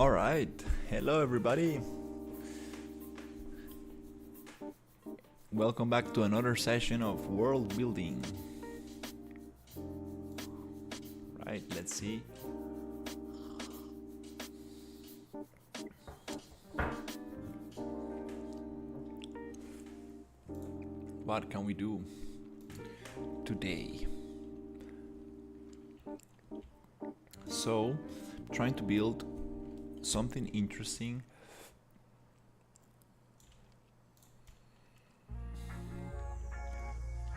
Alright, hello everybody. Welcome back to another session of world building. Right, let's see. What can we do today? So, trying to build something interesting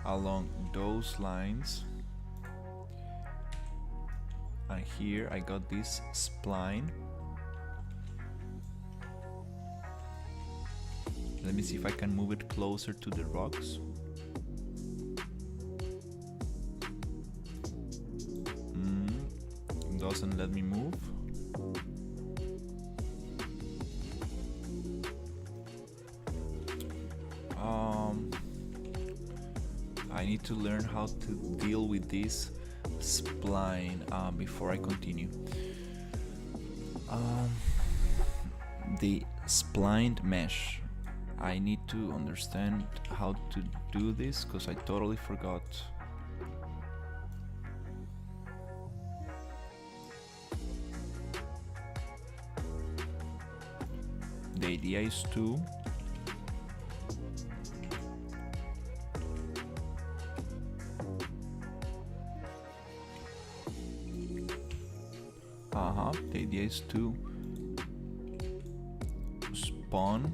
along those lines, and here I got this spline. Let me see if I can move it closer to the rocks. Doesn't let me move. I need to learn how to deal with this spline before I continue. The splined mesh. I need to understand how to do this because I totally forgot. The idea is to spawn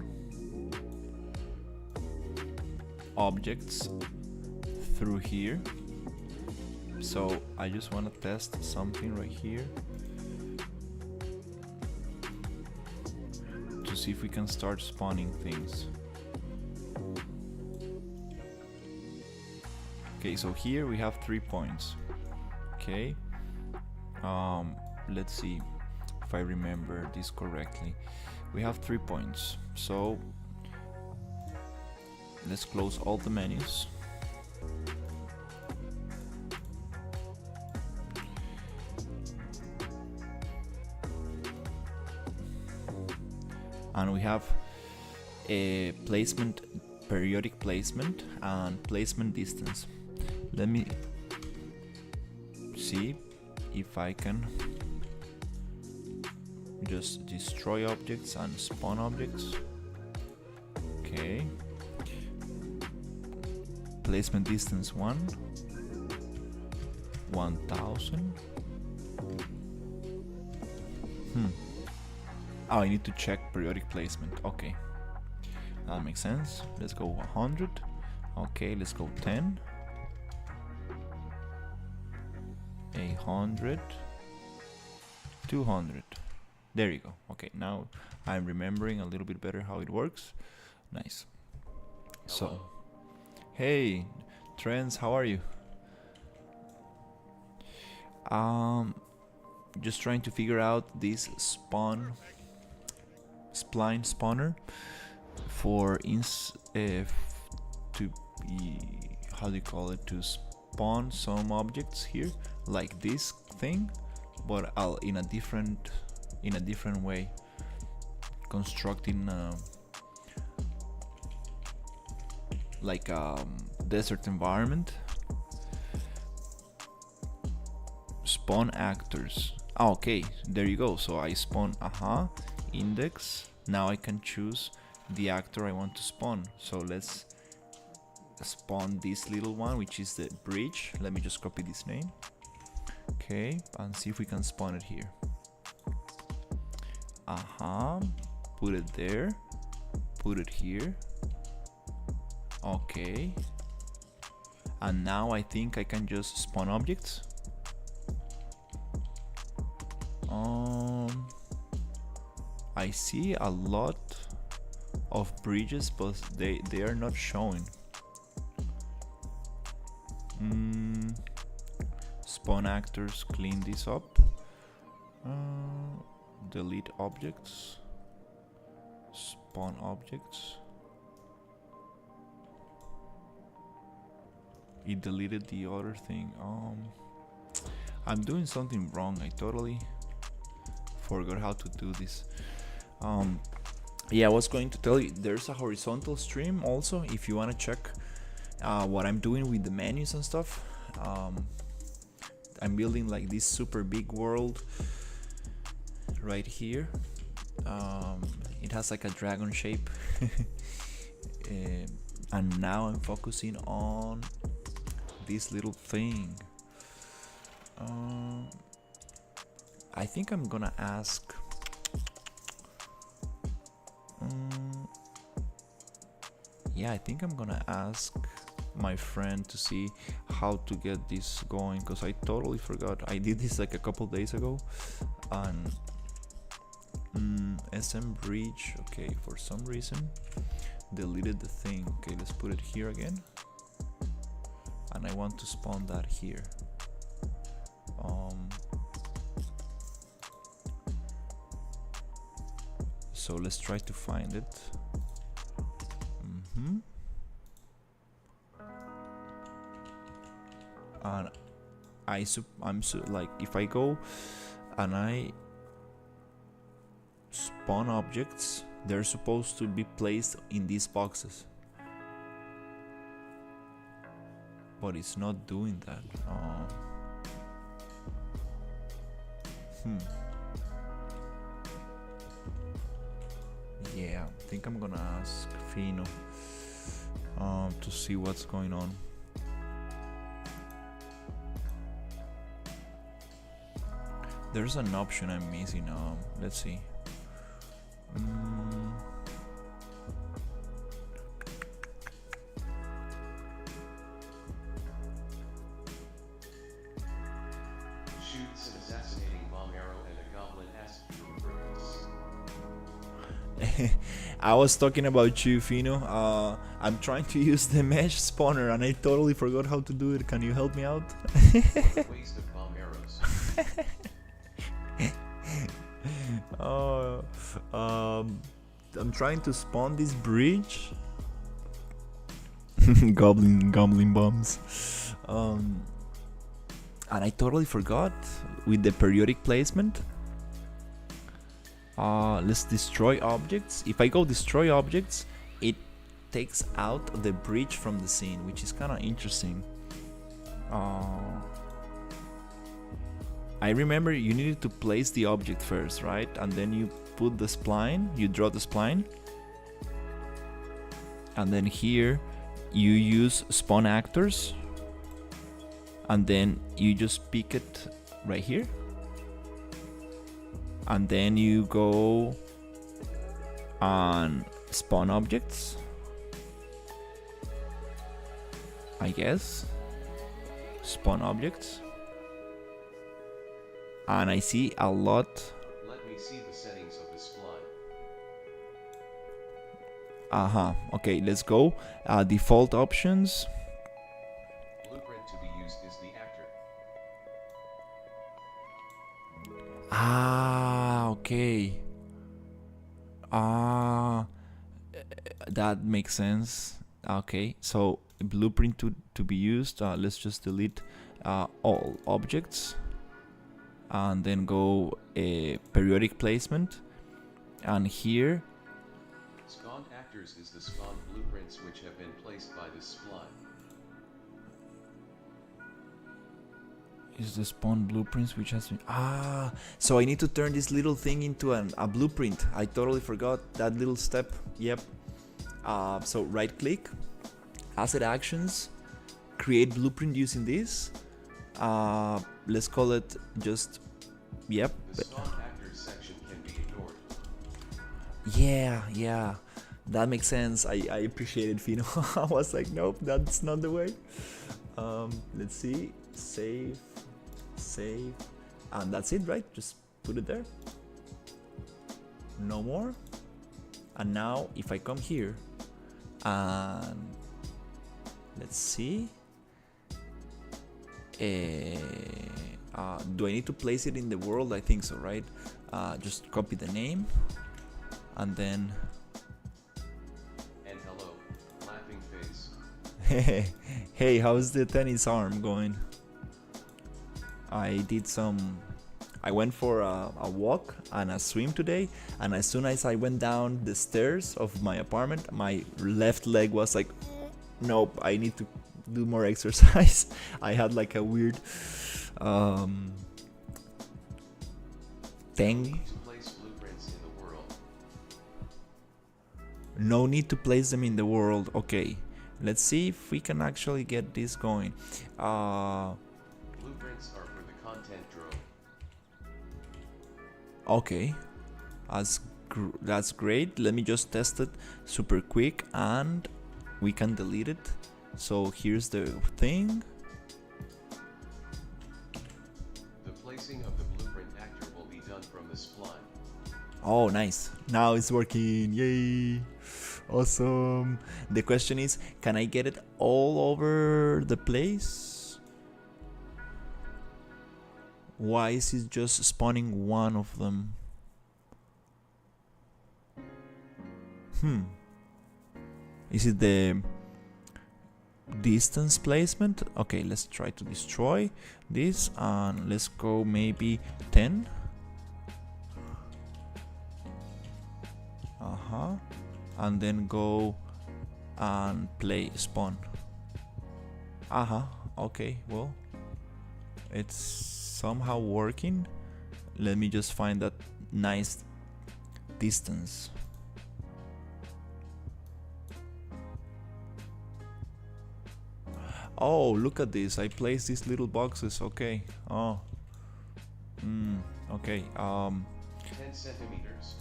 objects through here. So I just want to test something right here to see if we can start spawning things. Okay, so here we have 3 points. Okay, let's see if I remember this correctly. We have 3 points, so let's close all the menus. And we have a placement, periodic placement, and placement distance. Let me see if I can just destroy objects and spawn objects. Okay. Placement distance 1000. Oh, I need to check periodic placement. Okay, that makes sense. Let's go 100. Okay, let's go 10. 100. 200. There you go. Okay, now I'm remembering a little bit better how it works. Nice. Hello. So, hey, Trends, how are you? Just trying to figure out this spline spawner for to be, how do you call it, to spawn some objects here, like this thing, but in a different way, constructing like a desert environment. Spawn actors. Oh, okay, there you go. So I spawn index. Now I can choose the actor I want to spawn. So let's spawn this little one, which is the bridge. Let me just copy this name. Okay, and see if we can spawn it here. Put it there. Put it here. Okay. And now I think I can just spawn objects. I see a lot of bridges, but they are not showing. Spawn actors, clean this up. Delete objects. Spawn objects. It deleted the other thing. I'm doing something wrong. I totally forgot how to do this. Yeah, I was going to tell you, there's a horizontal stream also if you want to check what I'm doing with the menus and stuff. I'm building like this super big world right here. It has like a dragon shape. And now I'm focusing on this little thing. I think I'm gonna ask yeah, I think I'm gonna ask my friend to see how to get this going, because I totally forgot. I did this like a couple days ago. And SM Bridge, okay, for some reason deleted the thing. Okay, let's put it here again, and I want to spawn that here. So let's try to find it. And I'm like, if I go and I spawn objects, they're supposed to be placed in these boxes, but it's not doing that. Yeah, I think I'm gonna ask Fino to see what's going on. There's an option I'm missing. Let's see. Shoots an assassinating bomb arrow and a goblin asks you to purpose. I was talking about you, Fino. I'm trying to use the mesh spawner and I totally forgot how to do it. Can you help me out? Waste of bomb arrows. I'm trying to spawn this bridge. goblin bombs. And I totally forgot with the periodic placement. Let's destroy objects. If I go destroy objects, it takes out the bridge from the scene, which is kind of interesting. I remember you needed to place the object first, right? And then you put the spline, you draw the spline. And then here you use spawn actors. And then you just pick it right here. And then you go on spawn objects, I guess. Spawn objects. And I see a lot. Let me see the settings of the spline. Okay, let's go. Default options. Blueprint to be used is the actor. Okay. That makes sense. Okay, so blueprint to be used. Let's just delete all objects. And then go periodic placement, and here Spawned actors is the spawned blueprints which have been placed by the spline. is the spawn blueprints which has been so I need to turn this little thing into a blueprint. I totally forgot that little step. Yep. So right click, asset actions, create blueprint using this. Let's call it just, yep. The spawned actors section can be ignored. Yeah, that makes sense. I appreciate it, Fino. I was like, nope, that's not the way. Let's see, save, and that's it, right? Just put it there. No more. And now if I come here and let's see, do I need to place it in the world? I think so, right? Just copy the name and then and hello, laughing face. hey, how's the tennis arm going? I did some I went for a walk and a swim today, and as soon as I went down the stairs of my apartment, my left leg was like, nope, I need to do more exercise. I had like a weird thing. To place blueprints in the world. No need to place them in the world. Okay, let's see if we can actually get this going. Blueprints are for the content drone. Okay, that's great. Let me just test it super quick and we can delete it. So here's the thing. The placing of the blueprint actor will be done from the spline. Oh, nice. Now it's working. Yay. Awesome. The question is, can I get it all over the place? Why is it just spawning one of them? Is it the distance placement? Okay, let's try to destroy this and let's go maybe 10. And then go and play spawn. Okay, well, it's somehow working. Let me just find that nice distance. Oh, look at this. I placed these little boxes. Okay. Oh. Okay. 10 centimeters.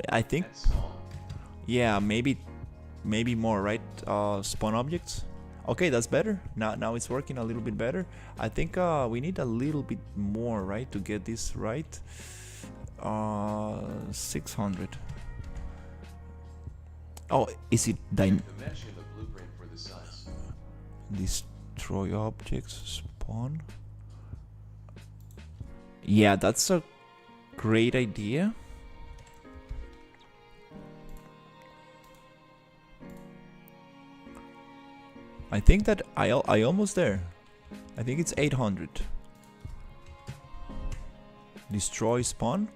I think, That's small. yeah, maybe more, right? Spawn objects. Okay, that's better. Now it's working a little bit better. I think we need a little bit more, right, to get this right. 600. Oh, is it The mesh in the blueprint for the size. destroy objects, spawn? Yeah, that's a great idea. I think that I almost there. I think it's 800. Destroy spawn.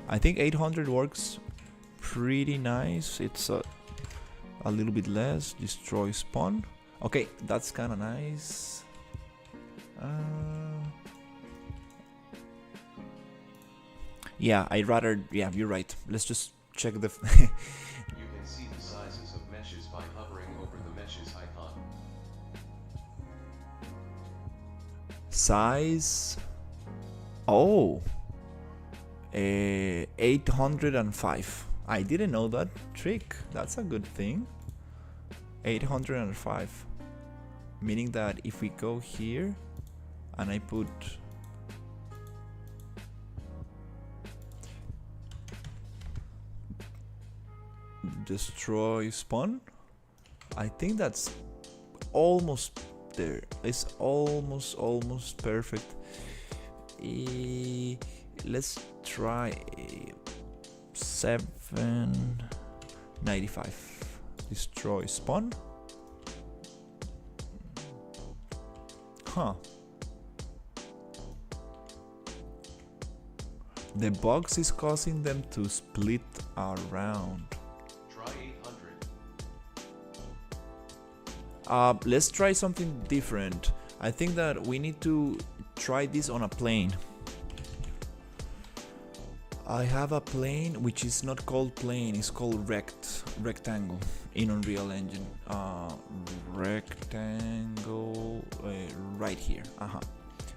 I think 800 works pretty nice. It's a little bit less. Destroy spawn. Okay, that's kind of nice. Yeah, I'd rather. Yeah, you're right. Let's just check the. You can see the sizes of meshes by hovering over the meshes icon. Size. Oh. 805. I didn't know that trick. That's a good thing. 805. Meaning that if we go here and I put destroy spawn, I think that's almost there. It's almost perfect. Let's try 795. Destroy spawn. The box is causing them to split around. Try 800. Let's try something different. I think that we need to try this on a plane. I have a plane which is not called plane, it's called rectangle in Unreal Engine. Rectangle right here.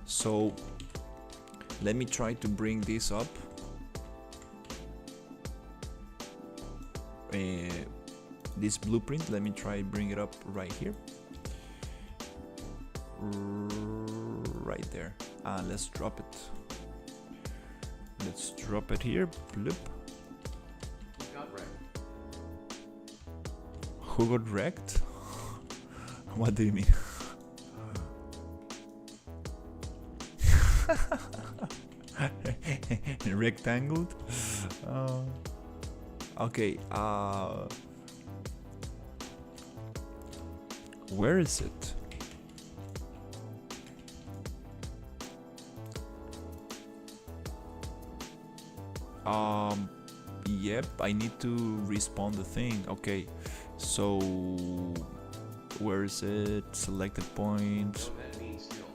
So let me try to bring this up. This blueprint, let me try bring it up right here. Right there. Let's drop it. Let's drop it here. Bloop. Got wrecked. Who got wrecked? What do you mean? Rectangled? Okay. Where is it? Yep, I need to respawn the thing. Okay, so where is it? Selected point. No, that means kill.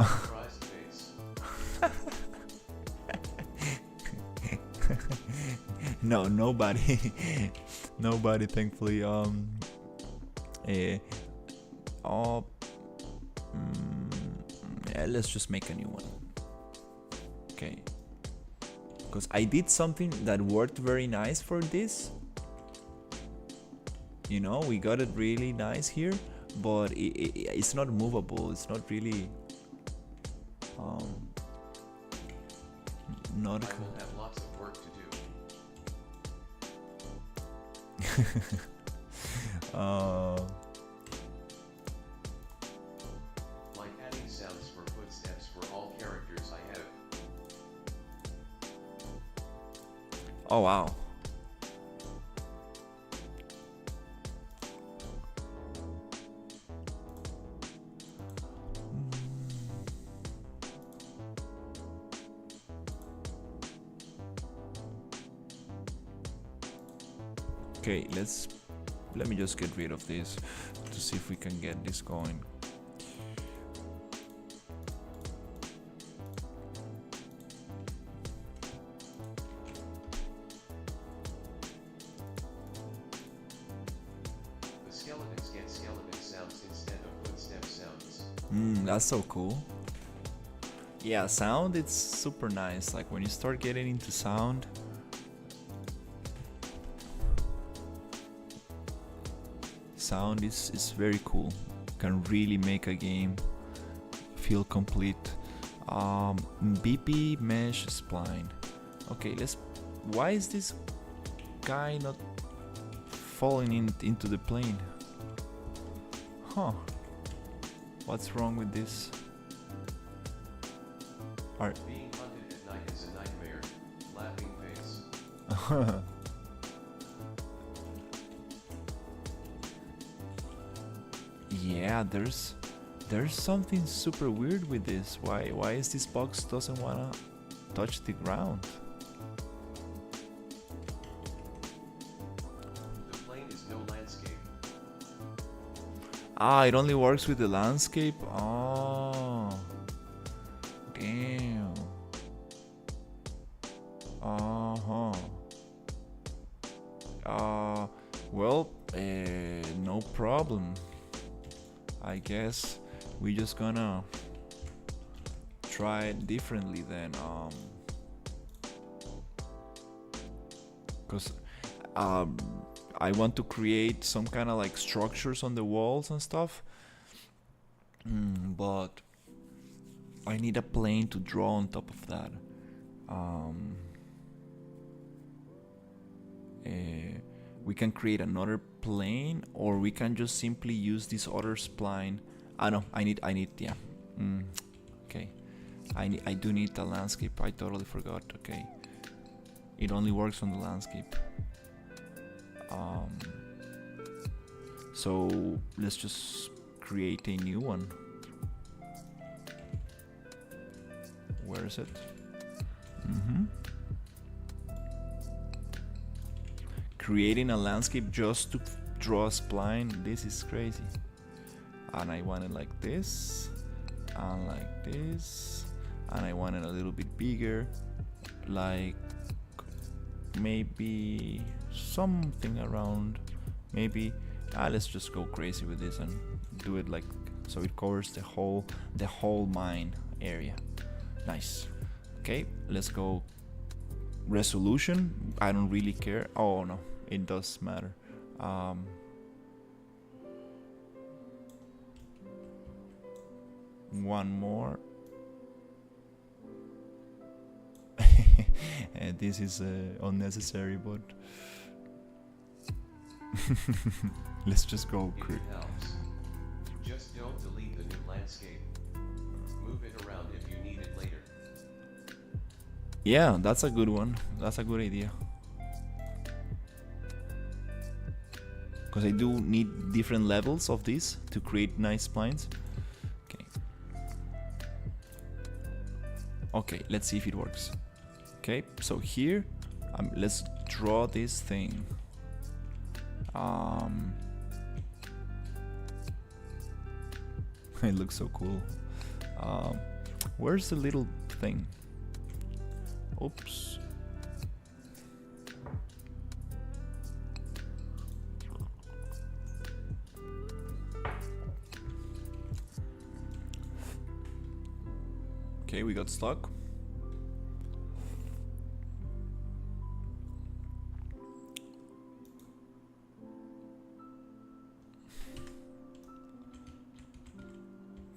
Surprise face. No, nobody, nobody. Thankfully, oh, yeah, let's just make a new one. Okay, because I did something that worked very nice for this. You know, we got it really nice here, but it's not movable. It's not really, not. I will have lots of work to do. Like adding sounds for footsteps for all characters I have. Oh wow. Okay, let me just get rid of this to see if we can get this going. The skeletons get skeleton sounds instead of footstep sounds. That's so cool. Yeah, sound, it's super nice. Like when you start getting into sound, sound is very cool. Can really make a game feel complete. BP mesh spline. Okay, why is this guy not falling into the plane? Huh? What's wrong with this? Being hunted at night is a nightmare. Laughing face. Yeah, there's something super weird with this. Why is this box doesn't wanna touch the ground? The plane is no landscape. Ah, it only works with the landscape. Oh, damn. Well, no problem. I guess we just gonna try it differently then. Cause I want to create some kind of like structures on the walls and stuff. But I need a plane to draw on top of that. We can create another plane, or we can just simply use this other spline. No, I need, yeah. Okay, I do need the landscape. I totally forgot. Okay, it only works on the landscape. So let's just create a new one. Where is it? Creating a landscape just to draw a spline, this is crazy. And I want it like this, and like this, and I want it a little bit bigger, like maybe something around, maybe, let's just go crazy with this and do it like, so it covers the whole mine area. Nice. Okay, let's go resolution. I don't really care. Oh no, it does matter. One more. This is unnecessary, but let's just go If it helps, just don't delete the new landscape. Move it around if you need it later. Yeah, that's a good one. That's a good idea. Because I do need different levels of this to create nice splines. Okay. Okay, let's see if it works. Okay, so here, let's draw this thing. It looks so cool. Where's the little thing? Oops. Okay, we got stuck.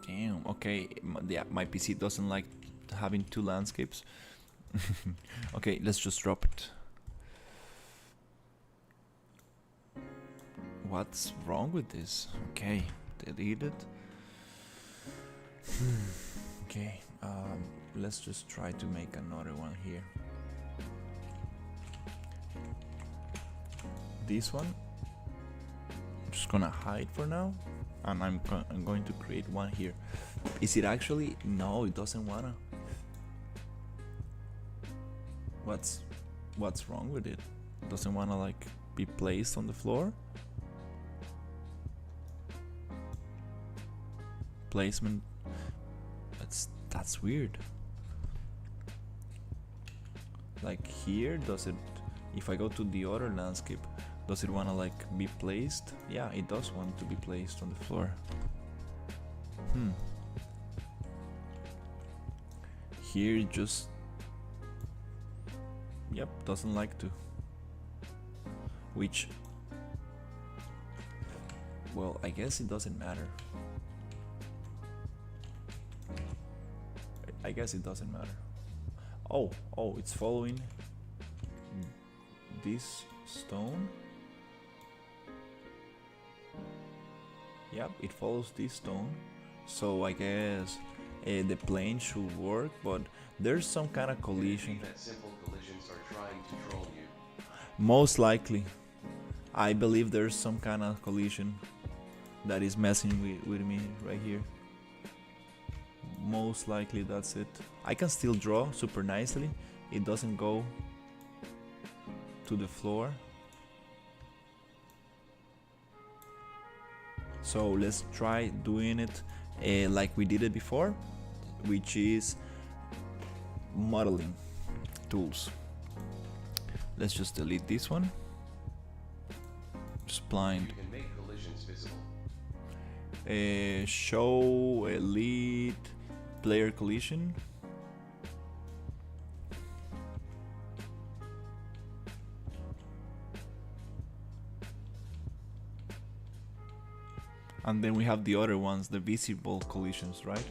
Damn, okay, yeah, my PC doesn't like having two landscapes. Okay, let's just drop it. What's wrong with this? Okay, delete it. Okay, let's just try to make another one here. This one, I'm just gonna hide for now, and I'm going to create one here. Is it actually? No, it doesn't wanna. What's wrong with it? Doesn't wanna like be placed on the floor? Placement. That's weird. Like here, does it? If I go to the other landscape, does it wanna like be placed? Yeah, it does want to be placed on the floor. Here it just, yep, doesn't like to. Which, well, I guess it doesn't matter. I guess it doesn't matter. Oh, it's following this stone. Yep, it follows this stone. So I guess the plane should work, but there's some kind of collision. That simple collisions are trying to troll you. Most likely. I believe there's some kind of collision that is messing with me right here. Most likely that's it. I can still draw super nicely. It doesn't go to the floor. So let's try doing it like we did it before, which is modeling tools. Let's just delete this one. Spline. You can make collisions visible. Show elite player collision. And then we have the other ones, the visible collisions, right?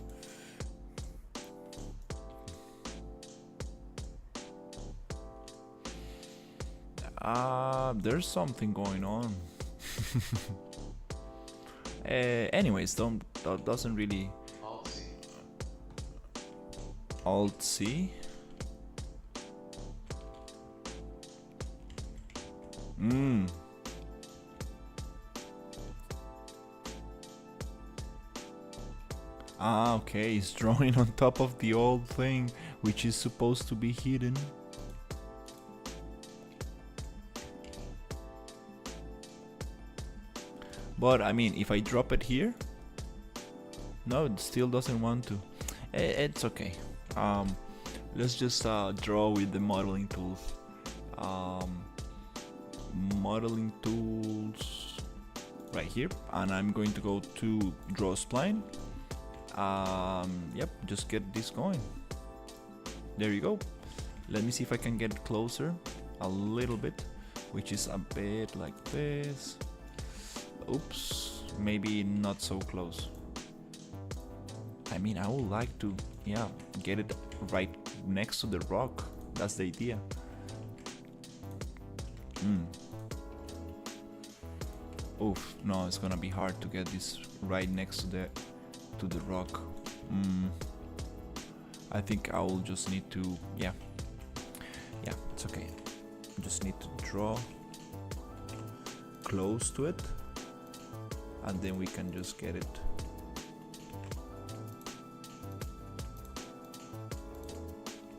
There's something going on. Anyways, that doesn't really. Alt C. Okay, it's drawing on top of the old thing, which is supposed to be hidden. But I mean, if I drop it here, no, it still doesn't want to. It's okay. Let's just draw with the modeling tools. Modeling tools right here, and I'm going to go to draw spline. Yep, just get this going. There you go. Let me see if I can get closer a little bit, which is a bit like this. Oops, maybe not so close. I mean, I would like to, yeah, get it right next to the rock. That's the idea. Oof, no, it's gonna be hard to get this right next to the rock. I think I will just need to, yeah, it's okay. Just need to draw close to it, and then we can just get it.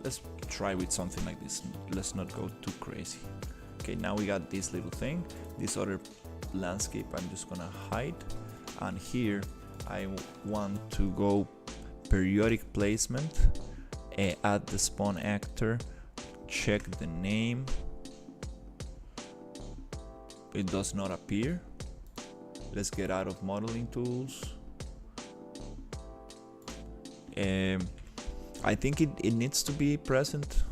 let's try with something like this. Let's not go too crazy. Okay, now we got this little thing. This other landscape I'm just gonna hide, and here I want to go periodic placement, add the spawn actor, check the name. It does not appear. Let's get out of modeling tools. I think it needs to be present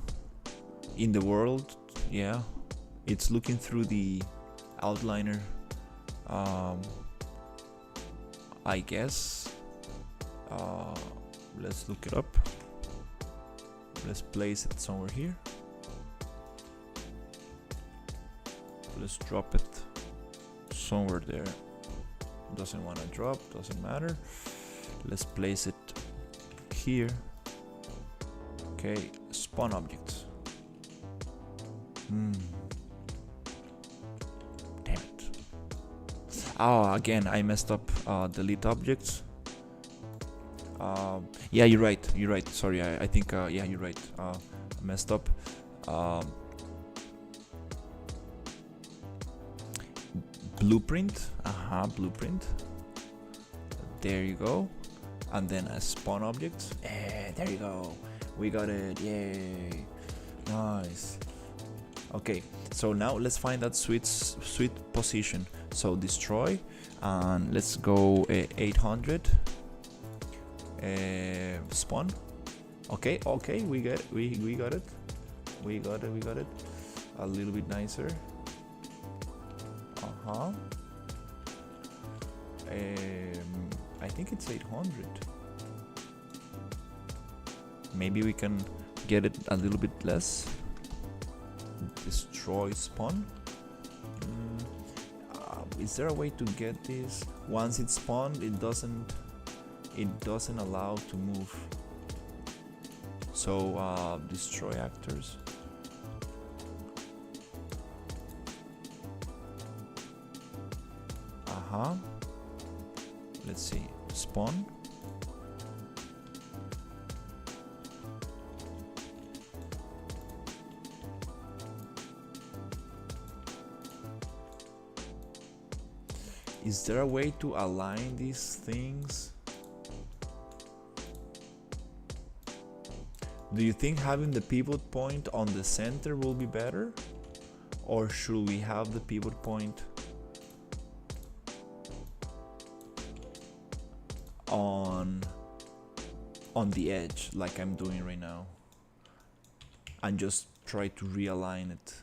in the world. Yeah, it's looking through the outliner, I guess. Let's look it up. Let's place it somewhere here. Let's drop it somewhere there. Doesn't want to drop, doesn't matter. Let's place it here. Okay, spawn objects. Damn it. Oh, again, I messed up. Delete objects. Yeah, you're right. Sorry, I think, yeah, you're right. Messed up. Blueprint. Blueprint. There you go. And then a spawn object. There you go. We got it. Yay. Nice. Okay, so now let's find that sweet position. So destroy, and let's go 800. Spawn. Okay, we got it. We got it. A little bit nicer. I think it's 800. Maybe we can get it a little bit less. Destroy spawn. Is there a way to get this? Once it's spawned, it doesn't allow to move. So destroy actors. Let's see. Spawn. Is there a way to align these things? Do you think having the pivot point on the center will be better? Or should we have the pivot point on the edge like I'm doing right now, and just try to realign it?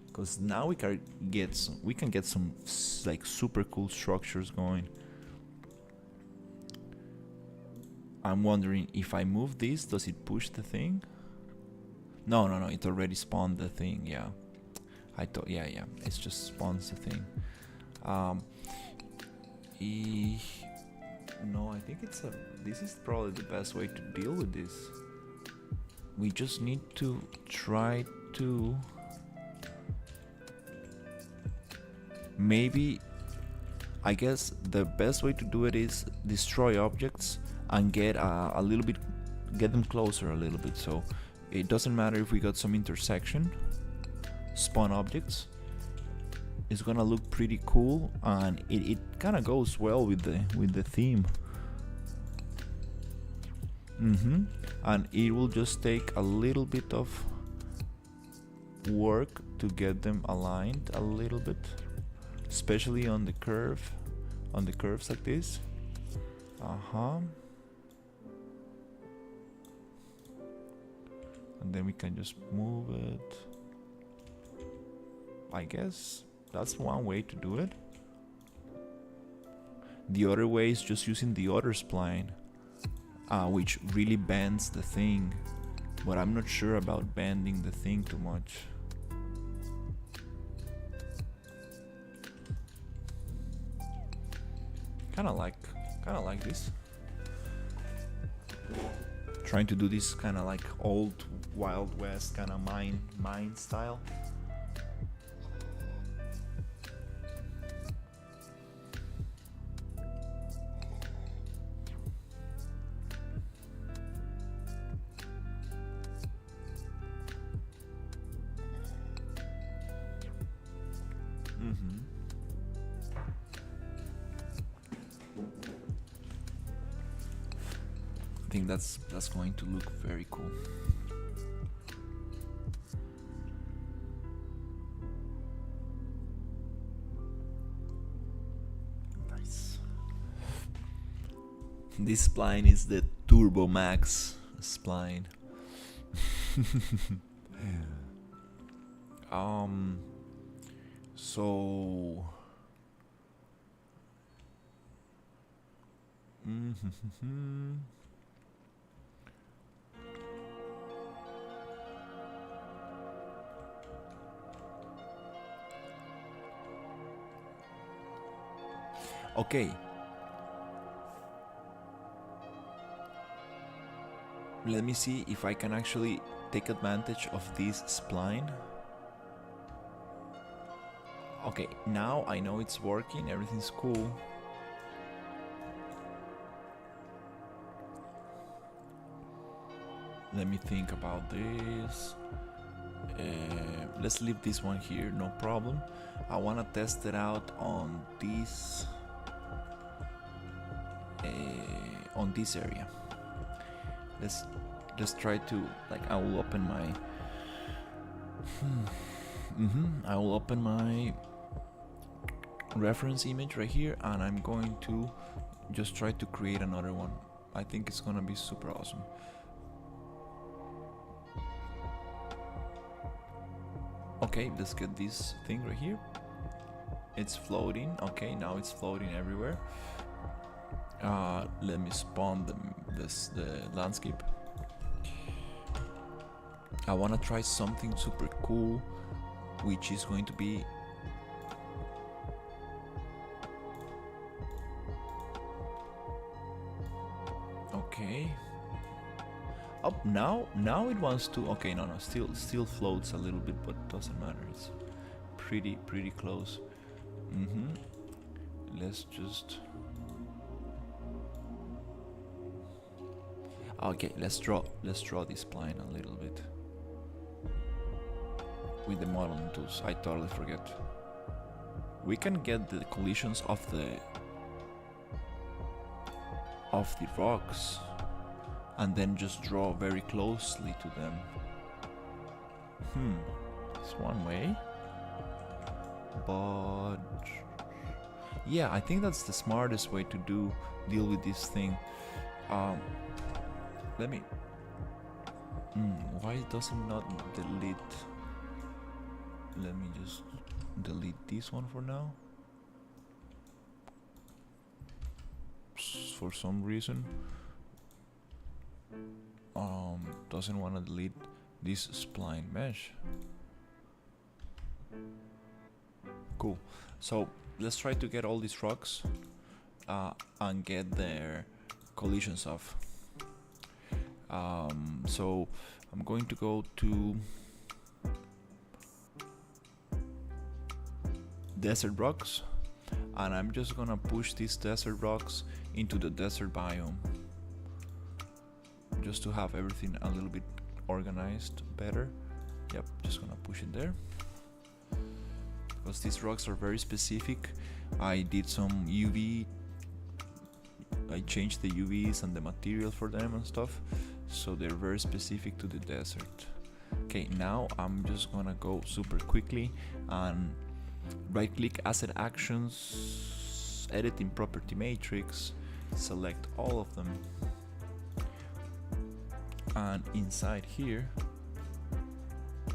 Because now we can get some like super cool structures going. I'm wondering if I move this, does it push the thing? No, it already spawned the thing. Yeah, I thought, yeah, it just spawns the thing. No, I think this is probably the best way to deal with this. We just need to try to maybe, I guess the best way to do it is destroy objects and get them closer a little bit. So it doesn't matter if we got some intersection. Spawn objects. It's gonna look pretty cool, and it kind of goes well with the theme. And it will just take a little bit of work to get them aligned a little bit, especially on the curves like this. And then we can just move it. I guess that's one way to do it. The other way is just using the other spline, which really bends the thing, but I'm not sure about bending the thing too much. Kind of like this. Trying to do this kind of like old Wild West kind of mine style. I think that's going to look very cool. Nice. This spline is the Turbo Max spline. So okay. Let me see if I can actually take advantage of this spline. Okay, now I know it's working, everything's cool. Let me think about this. Let's leave this one here, no problem. I want to test it out on this area. Let's try to, like, I will open my I will open my reference image right here, and I'm going to just try to create another one. I think it's gonna be super awesome. Okay, let's get this thing right here. It's floating. Okay, now it's floating everywhere. Let me spawn the landscape. I want to try something super cool, which is going to be okay. Oh, now it wants to. Okay, no, still floats a little bit, but doesn't matter. It's pretty close. Let's just. Okay, let's draw this spline a little bit with the modeling tools. I totally forget. We can get the collisions of the rocks and then just draw very closely to them. It's one way, but yeah, I think that's the smartest way to deal with this thing. Let me. Why does it not delete? Let me just delete this one for now. For some reason, doesn't want to delete this spline mesh. Cool. So let's try to get all these rocks and get their collisions off. So I'm going to go to desert rocks, and I'm just gonna push these desert rocks into the desert biome just to have everything a little bit organized better. Yep, just gonna push it there because these rocks are very specific. I did some UV, I changed the UVs and the material for them and stuff, so they're very specific to the desert. Okay, now I'm just gonna go super quickly and right click asset actions, edit in property matrix, select all of them, and inside here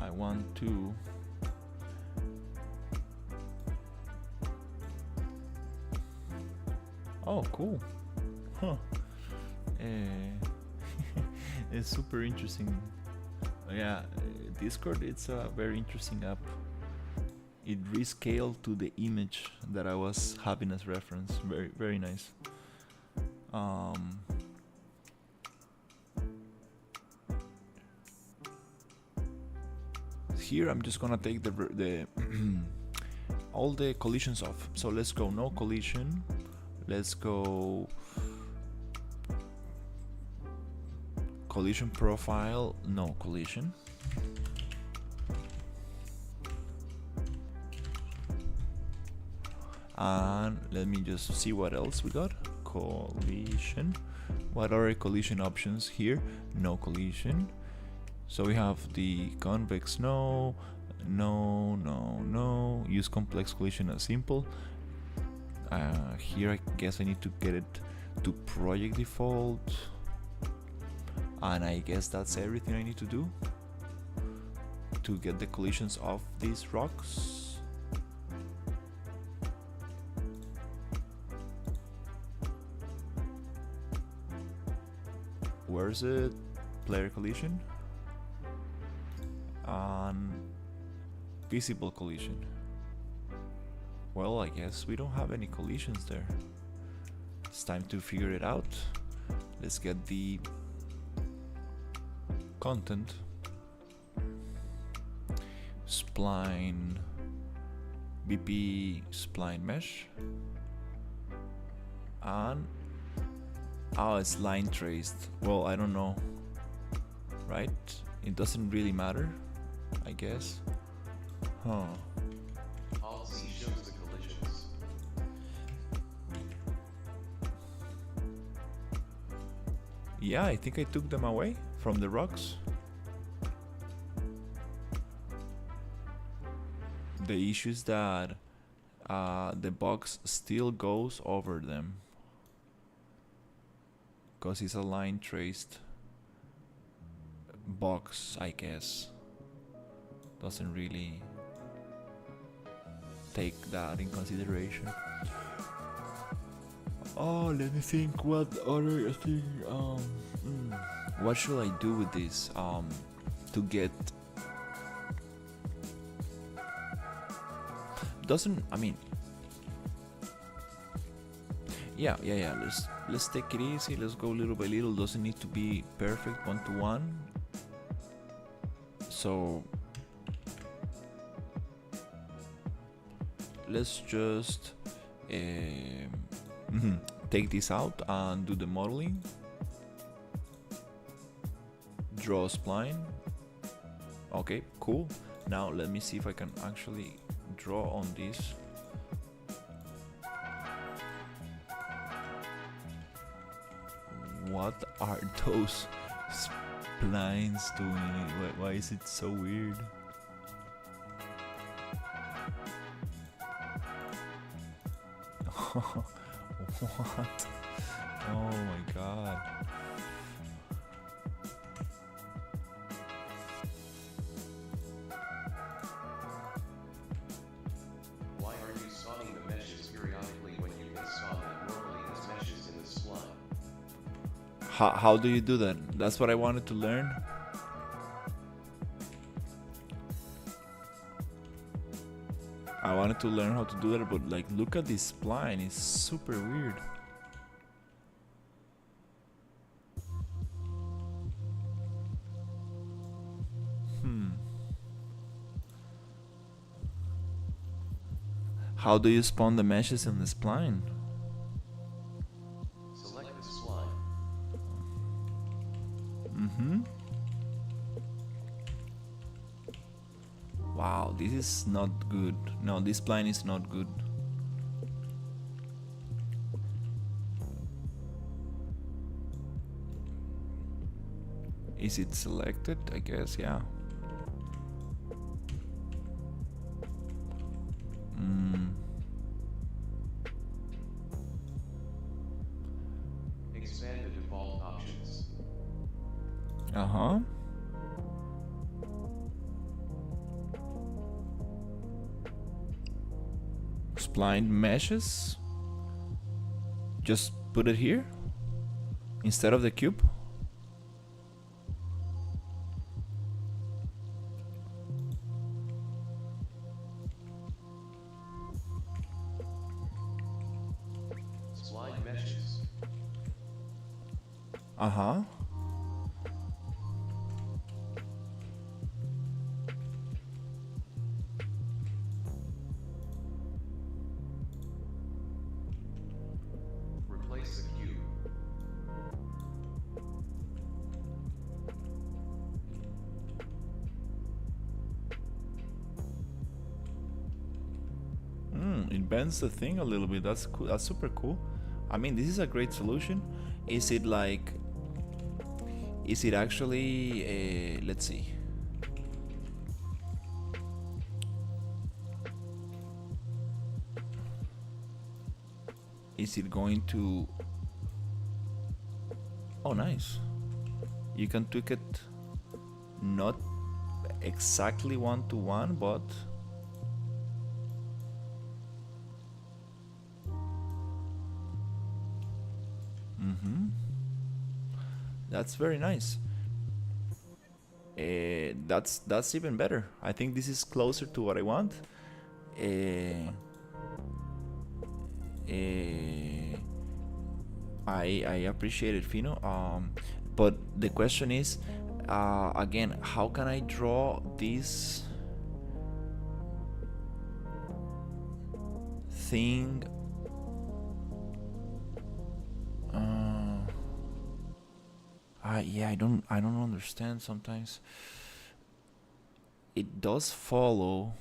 I want to oh cool, huh. It's super interesting. Yeah, Discord, it's a very interesting app. It rescaled to the image that I was having as reference. Very nice. Here I'm just gonna take the all the collisions off. So let's go no collision. Let's go collision profile, no collision. And let me just see what else we got. Collision. What are collision options here? No collision. So we have the convex, no. Use complex collision as simple. Here I guess I need to get it to project default. And I guess that's everything I need to do to get the collisions off these rocks. Where's it? Player collision and visible collision. Well, I guess we don't have any collisions there. It's time to figure it out. Let's get the content. Spline BP spline mesh, and oh, it's line traced. Well, I don't know, right? It doesn't really matter, I guess. Huh. Alt Z shows the collisions. Yeah, I think I took them away from the rocks. The issue is that the box still goes over them because it's a line traced box, I guess. Doesn't really take that in consideration. Oh, let me think. What other thing? What should I do with this? To get. Doesn't, I mean, yeah. Let's take it easy. Let's go little by little. Doesn't need to be perfect 1-to-1. So let's just take this out and do the modeling. Draw a spline. Okay, cool. Now let me see if I can actually draw on this. What are those splines doing? Why is it so weird? What? Oh my god. Why are you sawing the meshes periodically when you can saw them normally as meshes in the spline? How do you do that? That's what I wanted to learn. I wanted to learn how to do that, but like, look at this spline. It's super weird. How do you spawn the meshes in the spline? Select the spline. Wow, this is not good. No, this spline is not good. Is it selected? I guess, yeah. Expand the default options. Spline meshes. Just put it here instead of the cube. Spline meshes. Replace the cube. It it bends the thing a little bit. That's cool. That's super cool. I mean, this is a great solution. Is it like, is it actually, let's see. Is it going to, oh nice. You can tweak it not exactly 1-to-1, but that's very nice. That's even better. I think this is closer to what I want. I appreciate it, Fino. But the question is, again, how can I draw this thing? Yeah, I don't understand sometimes. It does follow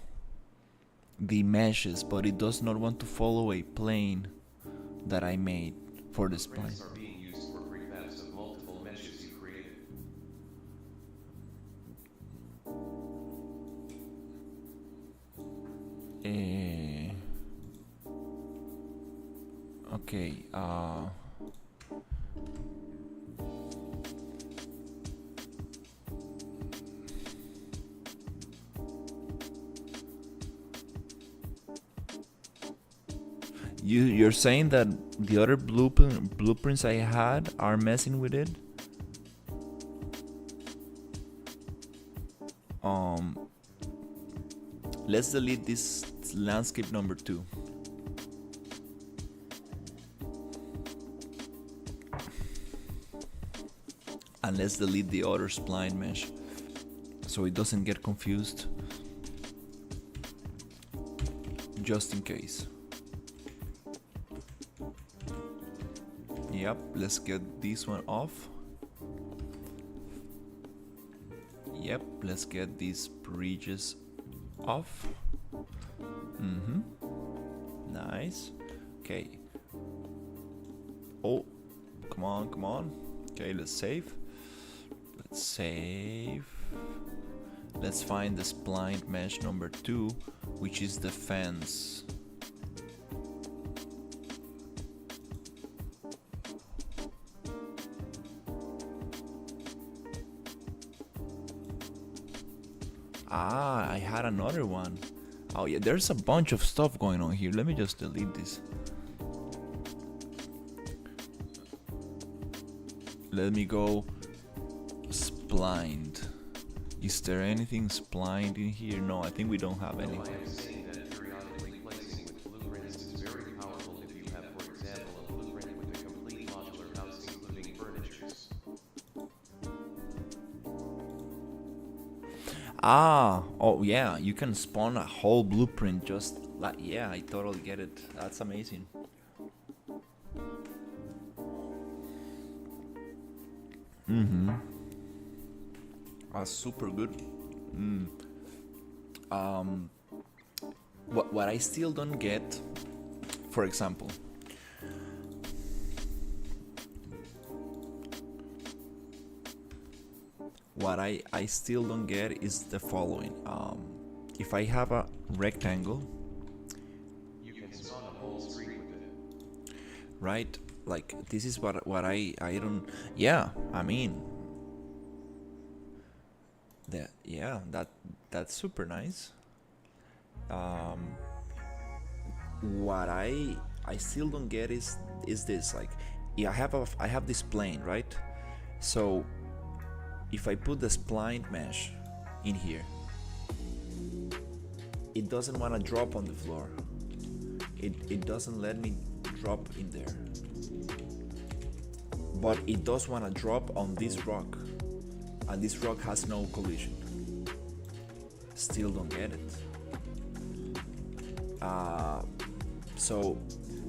the meshes, but it does not want to follow a plane that I made for this plane. Prints are being used for prefabs of multiple meshes you created. Okay, you're saying that the other blueprints I had are messing with it? Let's delete this landscape number 2. And let's delete the other spline mesh so it doesn't get confused, just in case. Yep, let's get this one off. Yep, let's get these bridges off. Nice. Okay. Oh, come on. Okay, let's save. Let's find the spline mesh number 2, which is the fence. I had another one. Oh yeah, there's a bunch of stuff going on here. Let me just delete this. Let me go splined. Is there anything splined in here? No, I think we don't have anything. I am saying that periodically placing with blueprints is very powerful if you have, for example, a blueprint with a complete modular house including furnitures. Oh yeah, you can spawn a whole blueprint just like, yeah, I totally get it. That's amazing. That's super good. What I still don't get, for example, what I still don't get is the following. If I have a rectangle, You can spawn a whole street with it. right? Like this is what I don't. Yeah, I mean, that's super nice. What I still don't get is this, like, yeah, I have this plane, right? So if I put the spline mesh in here, it doesn't want to drop on the floor. It doesn't let me drop in there, but it does want to drop on this rock, and this rock has no collision. Still don't get it. So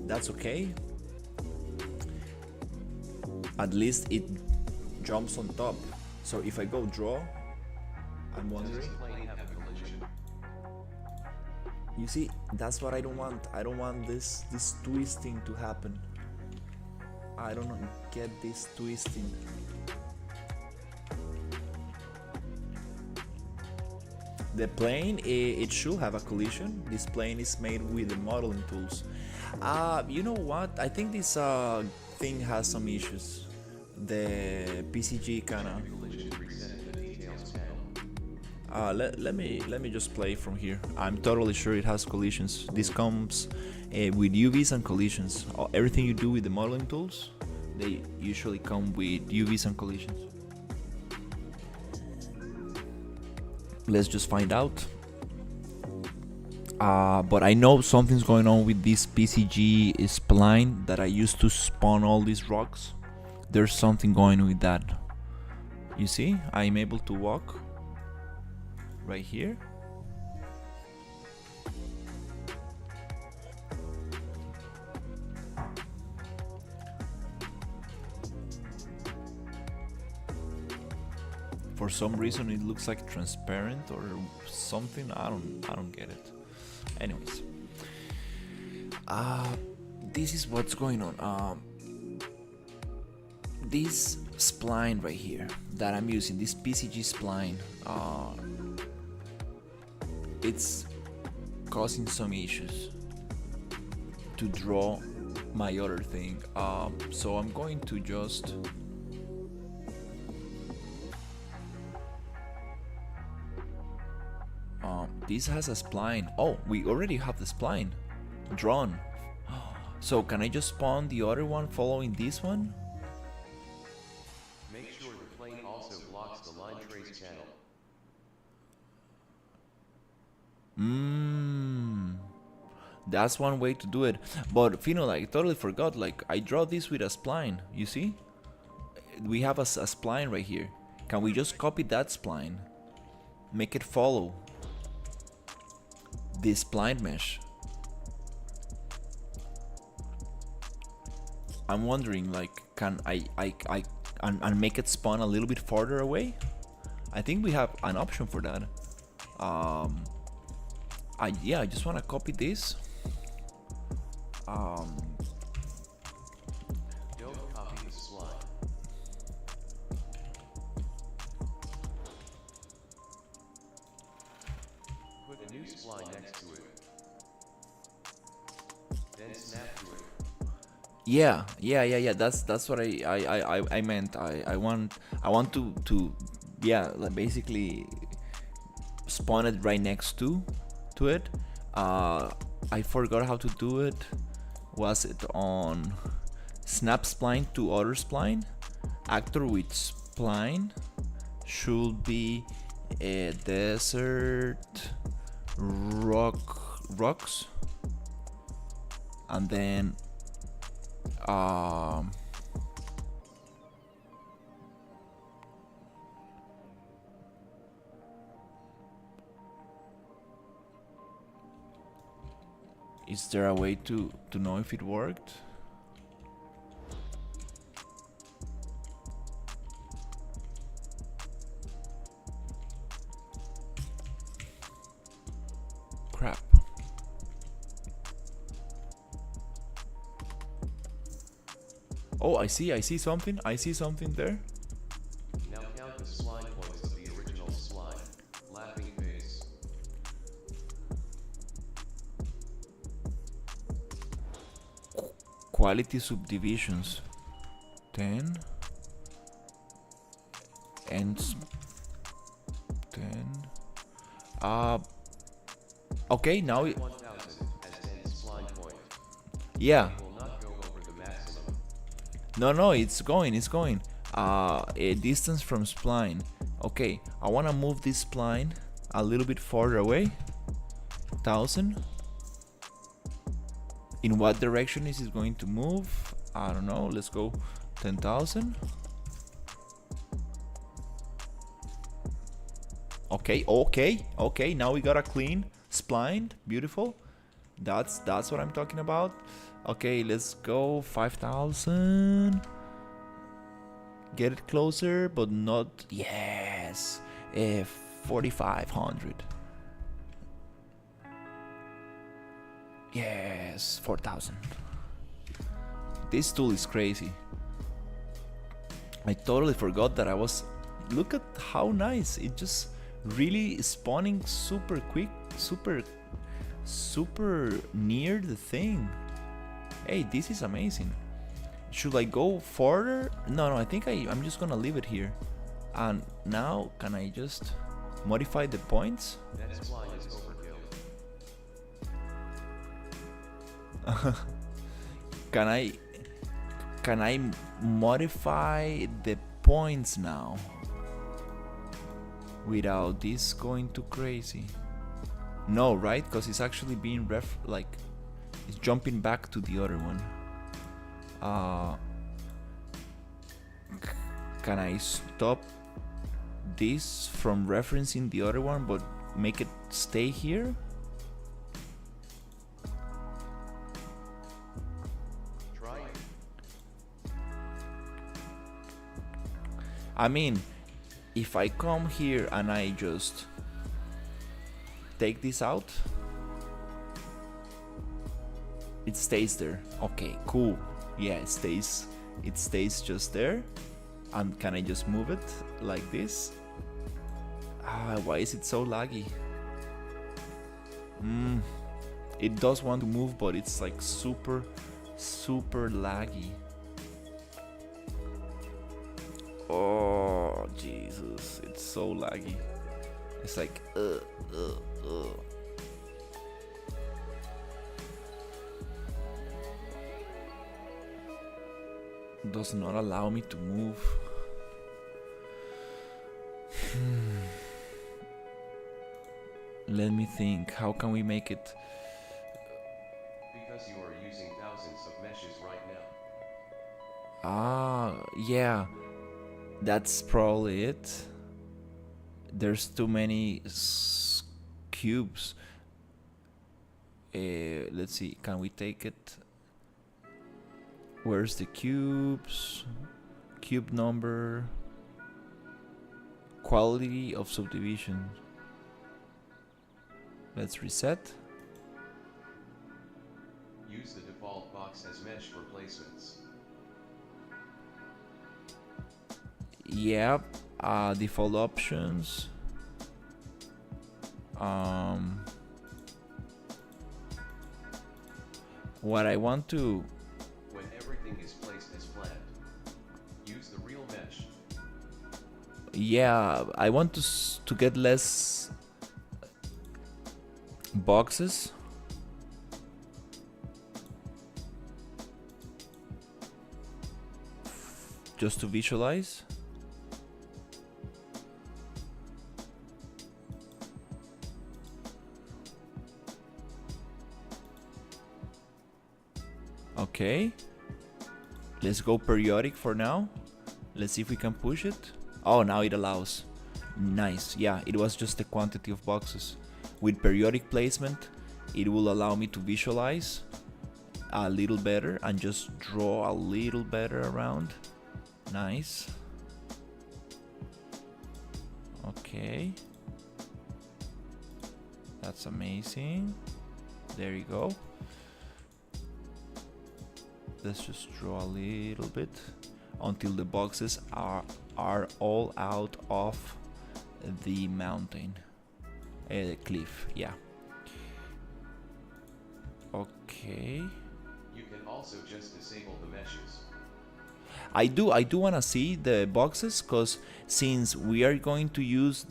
that's okay. At least it jumps on top. So if I go draw, I'm Does wondering. this plane have a collision? You see, that's what I don't want. I don't want this twisting to happen. I don't get this twisting. The plane, it should have a collision. This plane is made with the modeling tools. You know what? I think this thing has some issues. The PCG kinda. Let me just play from here. I'm totally sure it has collisions. This comes with UVs and collisions. Everything you do with the modeling tools, they usually come with UVs and collisions. Let's just find out. But I know something's going on with this PCG spline that I used to spawn all these rocks. There's something going on with that. You see, I'm able to walk right here. For some reason it looks like transparent or something. I don't get it. Anyways, this is what's going on. This spline right here that I'm using, this PCG spline, it's causing some issues to draw my other thing. So I'm going to just this has a spline. Oh, we already have the spline drawn. So can I just spawn the other one following this one? Make sure the plane also blocks the line trace channel. That's one way to do it. But Fino, like, totally forgot. Like, I draw this with a spline. You see? We have a spline right here. Can we just copy that spline? Make it follow this spline mesh. I'm wondering, like, can I and make it spawn a little bit farther away? I think we have an option for that. I just want to copy this. Don't copy the spline. Put a new spline next to it. Then snap to it. Yeah. That's what I meant. I want to like basically spawn it right next to it. I forgot how to do it. Was it on snap spline to other spline? Actor with spline should be a desert rocks, and then is there a way to know if it worked? Crap. Oh, I see something. I see something there. Now count the spline points of the original spline. Laughing face. Quality subdivisions 10 and 10. Okay, now it, 1000 as 10 spline point. yeah. It will not go over the maximum. No, it's going. A distance from spline. Okay, I want to move this spline a little bit farther away. 1000. In what direction is it going to move? I don't know. Let's go 10,000. Okay. Now we got a clean spline. Beautiful. That's what I'm talking about. Okay, let's go 5,000. Get it closer, but not. Yes, 4,500. Yes, 4,000. This tool is crazy. I totally forgot that I was... Look at how nice. It just really spawning super quick, super near the thing. Hey, this is amazing. Should I go further? No, I think I'm just gonna leave it here. And now, can I just modify the points? That slide is overkill. Can I modify the points now without this going too crazy? No, right? Because it's actually being it's jumping back to the other one. Can I stop this from referencing the other one but make it stay here? Try it. I mean, if I come here and I just take this out, it stays there. Okay, cool. Yeah, it stays just there. And can I just move it like this? Why is it so laggy? It does want to move, but it's like super laggy. Oh Jesus, it's so laggy. It's like does not allow me to move. Let me think. How can we make it? Because you are using thousands of meshes right now. Yeah. That's probably it. There's too many cubes. Let's see. Can we take it? Where's the cubes? Cube number. Quality of subdivision. Let's reset. Use the default box as mesh replacements. Yep. Default options. What I want to... When everything is placed as planned, use the real mesh. Yeah, I want to get less boxes. Just to visualize. Okay. Let's go periodic for now. Let's see if we can push it. Oh, now it allows. Nice. Yeah, it was just the quantity of boxes. With periodic placement, it will allow me to visualize a little better and just draw a little better around. Nice. Okay. That's amazing. There you go. Let's just draw a little bit until the boxes are all out of the mountain. Cliff, yeah. Okay. You can also just disable the meshes. I do want to see the boxes, because since we are going to use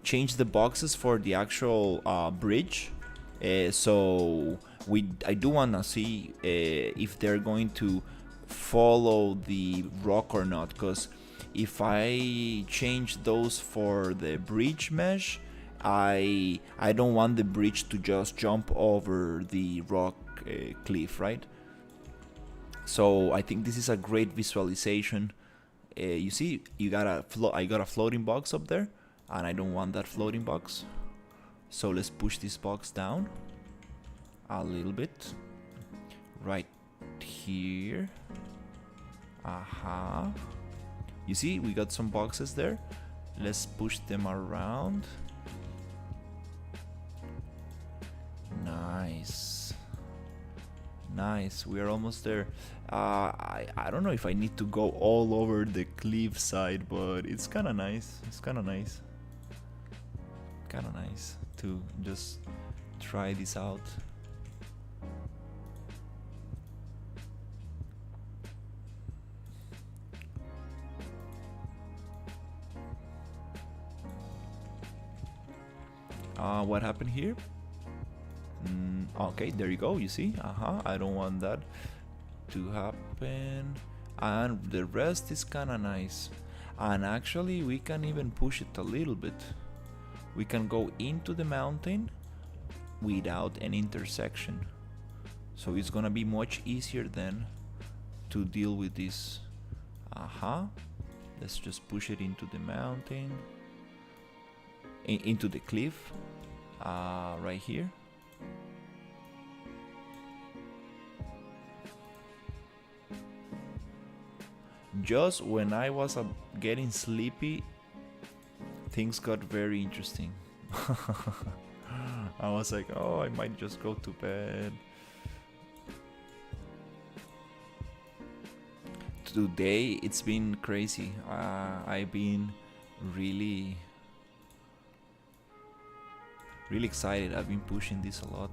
change the boxes for the actual bridge, so I do want to see if they're going to follow the rock or not, because if I change those for the bridge mesh, I don't want the bridge to just jump over the rock cliff, right? So I think this is a great visualization. You see, I got a floating box up there, and I don't want that floating box. So let's push this box down a little bit, right here. You see, we got some boxes there. Let's push them around. Nice. Nice, we are almost there. I don't know if I need to go all over the cliff side, but it's kind of nice. It's kind of nice. Kind of nice to just try this out. What happened here? Okay, there you go, you see? I don't want that to happen. And the rest is kinda nice. And actually we can even push it a little bit. We can go into the mountain without an intersection. So it's gonna be much easier then to deal with this. Let's just push it into the mountain. Into the cliff. Right here. Just when I was getting sleepy, things got very interesting. I was like, oh, I might just go to bed. Today it's been crazy. I've been really excited. I've been pushing this a lot.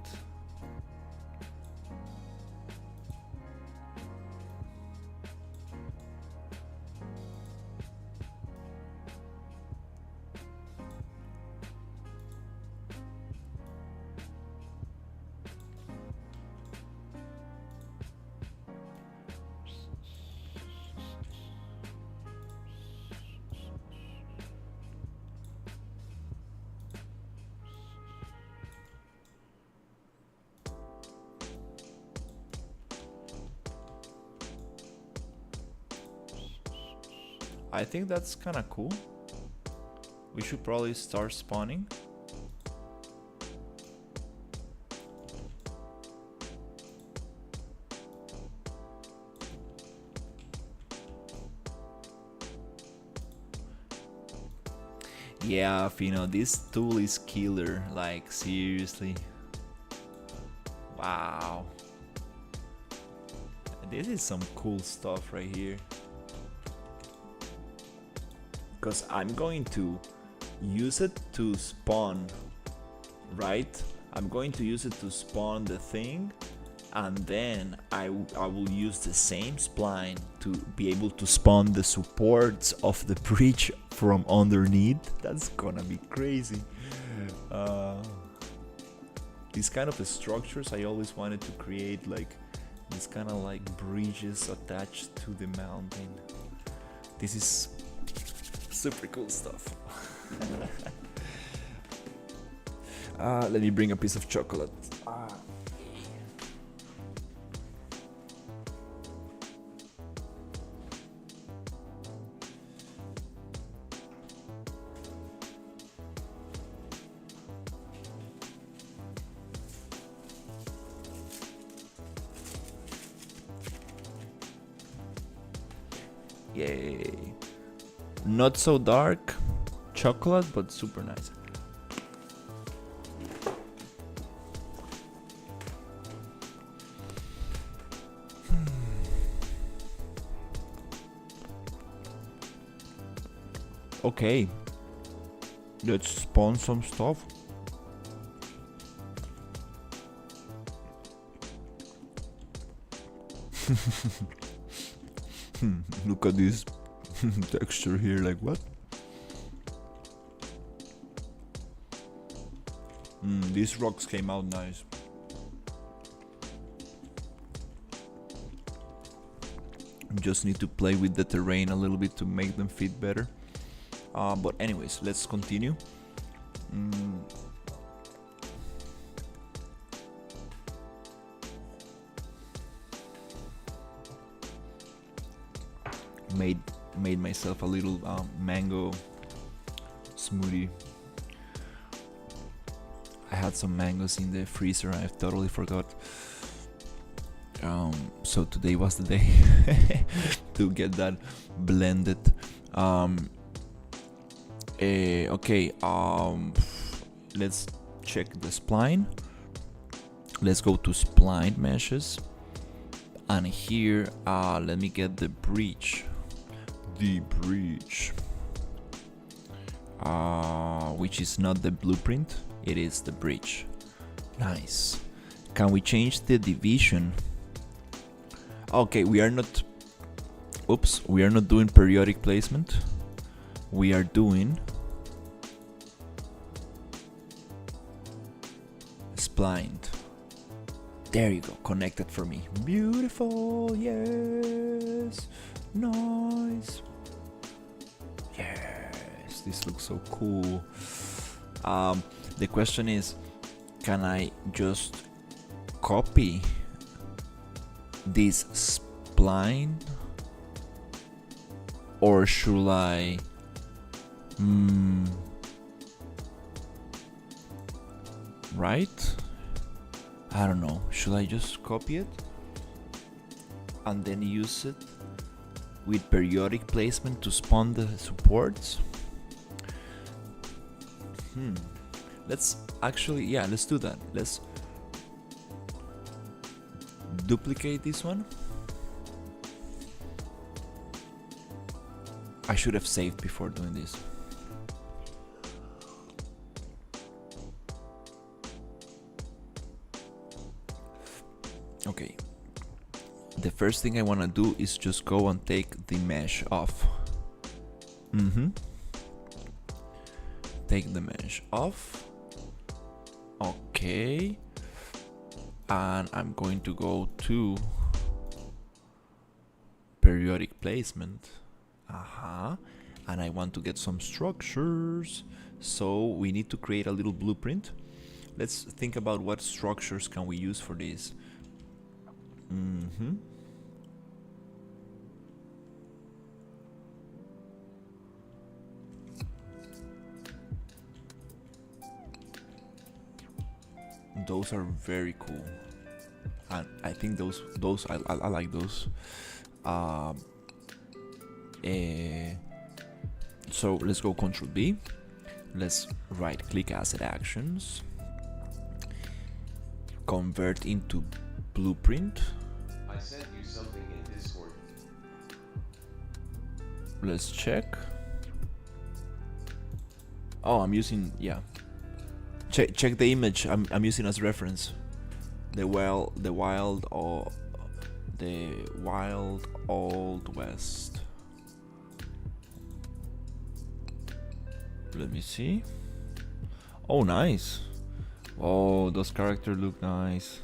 I think that's kind of cool. We should probably start spawning. Yeah, Fino, this tool is killer, like seriously. Wow. This is some cool stuff right here. Because I'm going to use it to spawn, right? I'm going to use it to spawn the thing, and then I will use the same spline to be able to spawn the supports of the bridge from underneath. That's gonna be crazy. These kind of structures I always wanted to create, like these kind of like bridges attached to the mountain. This is super cool stuff. Let me bring a piece of chocolate. Yay. Not so dark chocolate, but super nice. Okay, let's spawn some stuff. Look at this texture here, like what? These rocks came out nice. Just need to play with the terrain a little bit to make them fit better. But anyways, let's continue. Made myself a little mango smoothie. I had some mangoes in the freezer. I totally forgot. So today was the day to get that blended. Okay. Let's check the spline. Let's go to spline meshes. And here, let me get the bridge. The bridge. Which is not the blueprint, it is the bridge. Nice. Can we change the division? Okay, we are not. Oops, we are not doing periodic placement. We are doing splined. There you go, connected for me. Beautiful, yes, nice. Yes, this looks so cool. The question is, can I just copy this spline, or should I right? I don't know. Should I just copy it and then use it with periodic placement to spawn the supports? Let's actually, yeah, let's do that. Let's duplicate this one. I should have saved before doing this. Okay. The first thing I want to do is just go and take the mesh off. Take the mesh off. Okay. And I'm going to go to periodic placement. And I want to get some structures. So we need to create a little blueprint. Let's think about what structures can we use for this. Those are very cool, and I think those I like those. So let's go Control B. Let's right click Asset Actions, convert into blueprint. I sent you something in Discord. Let's check. Oh, I'm using, yeah. Check the image I'm using as reference. The wild old west. Let me see. Oh, nice. Oh, those characters look nice.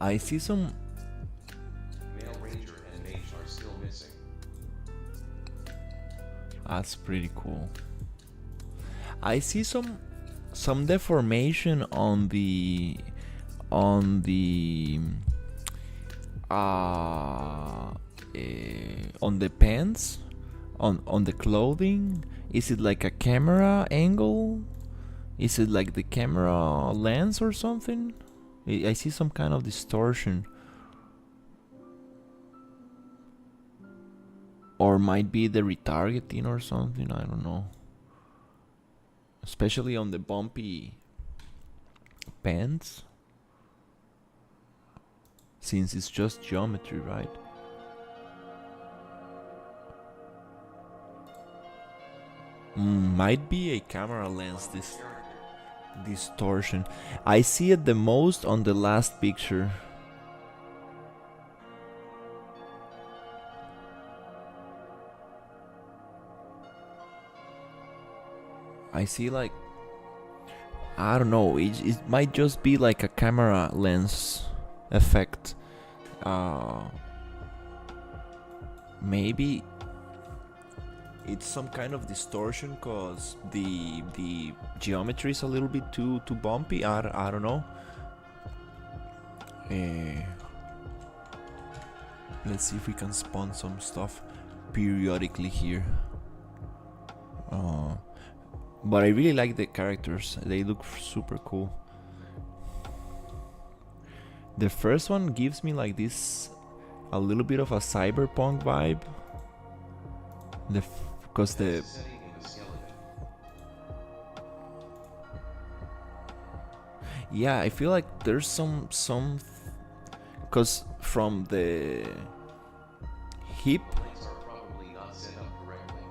I see some. Male Ranger and Mage are still missing. That's pretty cool. I see some deformation on the pants, on the clothing. Is it like a camera angle? Is it like the camera lens or something? I see some kind of distortion. Or might be the retargeting or something, I don't know. Especially on the bumpy pants. Since it's just geometry, right? Might be a camera lens distortion. I see it the most on the last picture. I see, like, I don't know, it might just be like a camera lens effect. Maybe it's some kind of distortion cause the geometry is a little bit too bumpy. I don't know. Let's see if we can spawn some stuff periodically here. But I really like the characters. They look super cool. The first one gives me like this a little bit of a cyberpunk vibe. Because the Setting in the skeleton. yeah, I feel like there's some because from the hip, Lights are probably not set up correctly.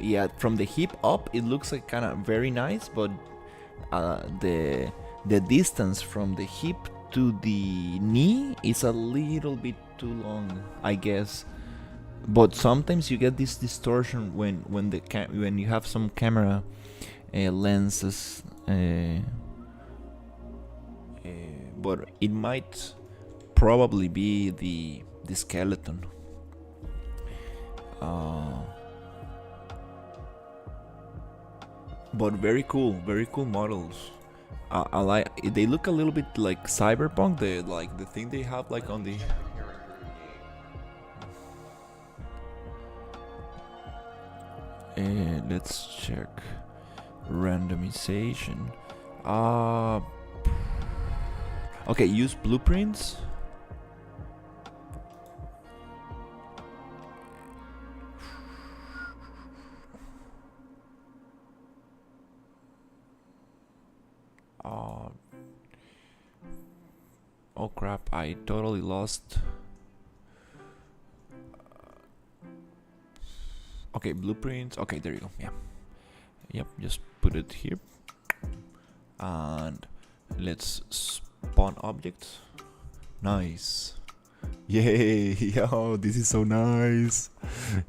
yeah, from the hip up it looks like kind of very nice, but the distance from the hip to the knee is a little bit too long, I guess. But sometimes you get this distortion when when you have some camera lenses, but it might probably be the skeleton. But very cool models. I like. They look a little bit like cyberpunk. The thing they have like on the. Check the character in game. Let's check randomization. Okay, use blueprints. Oh crap, I totally lost. Okay, blueprints. Okay, there you go. Yeah. Yep, just put it here. And let's spawn objects. Nice. Yay! Yo, this is so nice.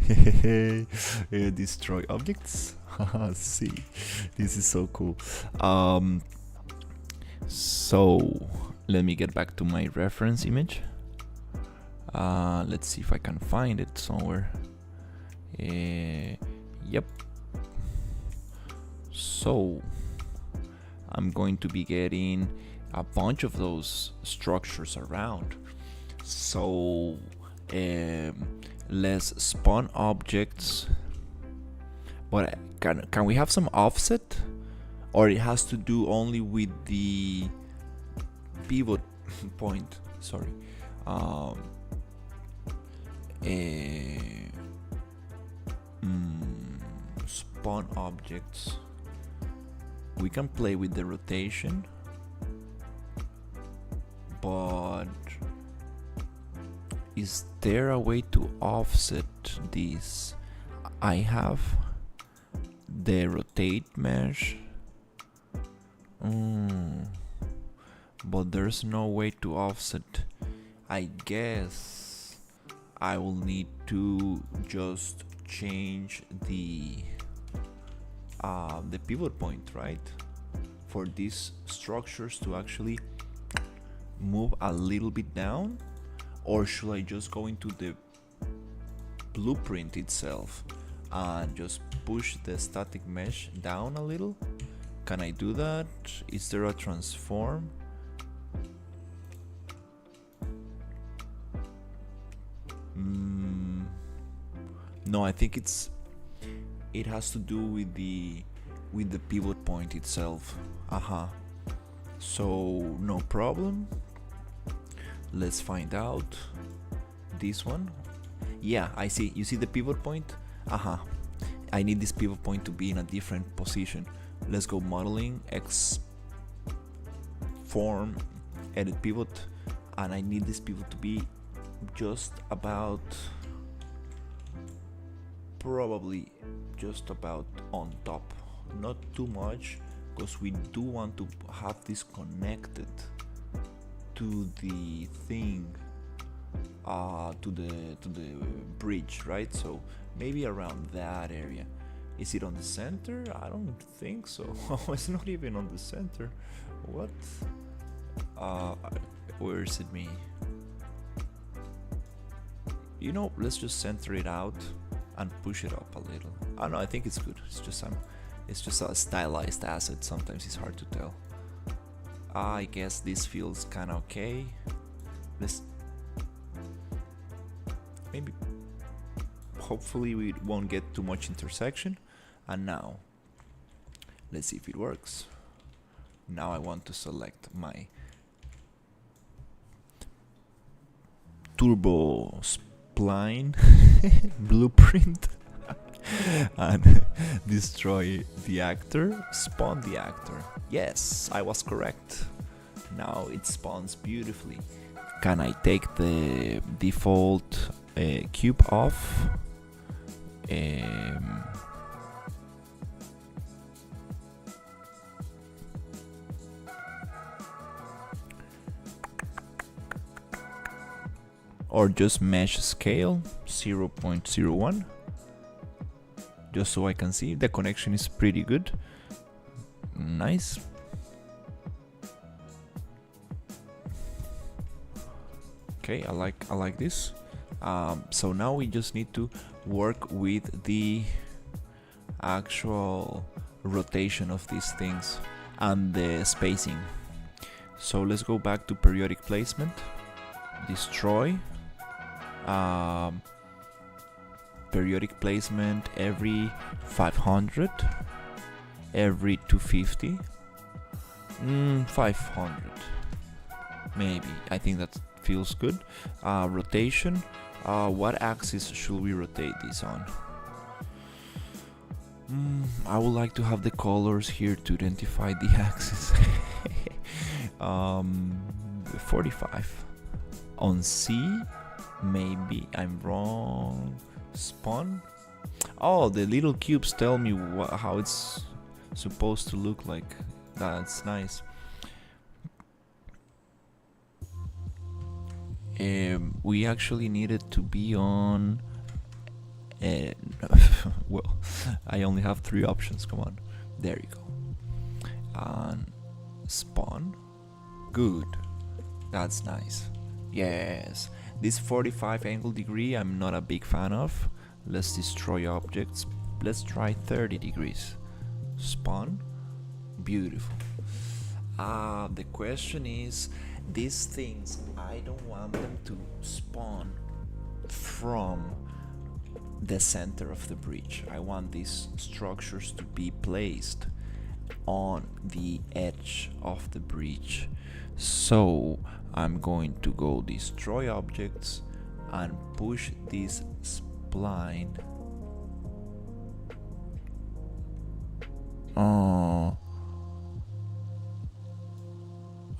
Yay! Destroy objects. See, this is so cool. So let me get back to my reference image. Let's see if I can find it somewhere. Yep. So I'm going to be getting a bunch of those structures around. So let's spawn objects. But can we have some offset, or it has to do only with the pivot point? Sorry. Spawn objects. We can play with the rotation, but is there a way to offset this? I have the rotate mesh, but there's no way to offset. I guess I will need to just change the pivot point, right? For these structures to actually move a little bit down, or should I just go into the blueprint itself and just push the static mesh down a little? Can I do that? Is there a transform? No, I think it has to do with the pivot point itself. So no problem. Let's find out. This one. Yeah, I see. You see the pivot point? I need this pivot point to be in a different position. Let's go modeling, X form, edit pivot, and I need this pivot to be just about, probably just about on top, not too much, because we do want to have this connected to the thing, to the bridge, right? So maybe around that area. Is it on the center? I don't think so. It's not even on the center. What? Where is it me? You know, let's just center it out and push it up a little. I don't know, I think it's good. It's just a stylized asset. Sometimes it's hard to tell. I guess this feels kind of okay. Let's maybe, hopefully we won't get too much intersection. And now, let's see if it works. Now I want to select my turbo spline blueprint and destroy the actor, spawn the actor. Yes, I was correct. Now it spawns beautifully. Can I take the default cube off? Or just mesh scale 0.01, just so I can see. The connection is pretty good. Nice. Okay, I like this. So now we just need to work with the actual rotation of these things and the spacing. So let's go back to periodic placement, destroy, periodic placement every 500, every 250, 500 maybe. I think that feels good. Rotation, what axis should we rotate this on? I would like to have the colors here to identify the axis. 45 on C. Maybe I'm wrong. Spawn. Oh, the little cubes tell me how it's supposed to look like. That's nice. We actually needed to be on. Well, I only have 3 options. Come on, there you go. And spawn. Good. That's nice. Yes. This 45 angle degree I'm not a big fan of. Let's destroy objects. Let's try 30 degrees. Spawn. Beautiful. The question is, these things, I don't want them to spawn from the center of the bridge. I want these structures to be placed on the edge of the bridge. So I'm going to go destroy objects and push this spline.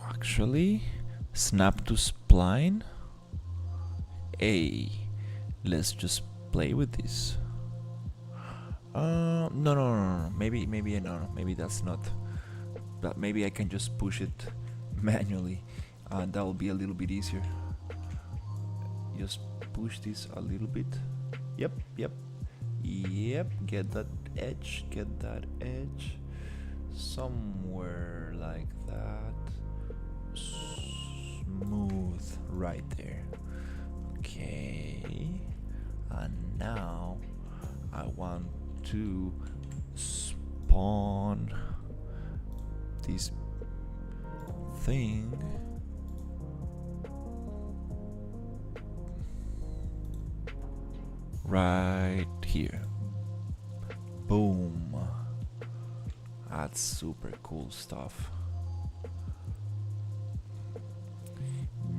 Actually, snap to spline. Hey, let's just play with this. No. Maybe that's not. But maybe I can just push it manually, and that will be a little bit easier. Just push this a little bit. Yep. Get that edge somewhere like that. Smooth right there. Okay, and now I want to spawn this thing right here. Boom. That's super cool stuff.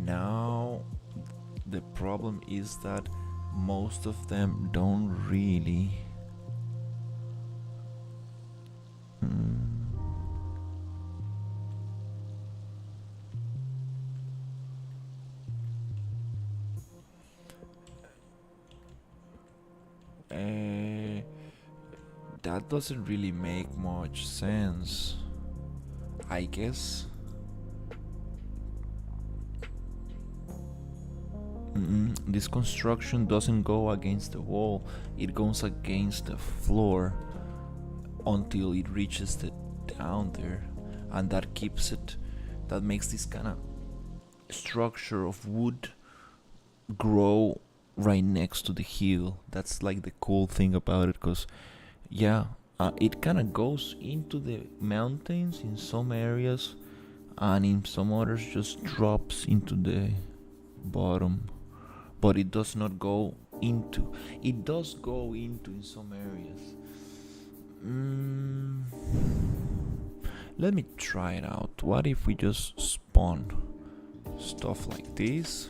Now the problem is that most of them don't really that doesn't really make much sense, I guess. This construction doesn't go against the wall, it goes against the floor until it reaches the down there, and that keeps it, makes this kind of structure of wood grow right next to the hill. That's like the cool thing about it, because yeah, it kind of goes into the mountains in some areas, and in some others just drops into the bottom. But it does not go into. It does go into in some areas. Mm, let me try it out. What if we just spawn stuff like this,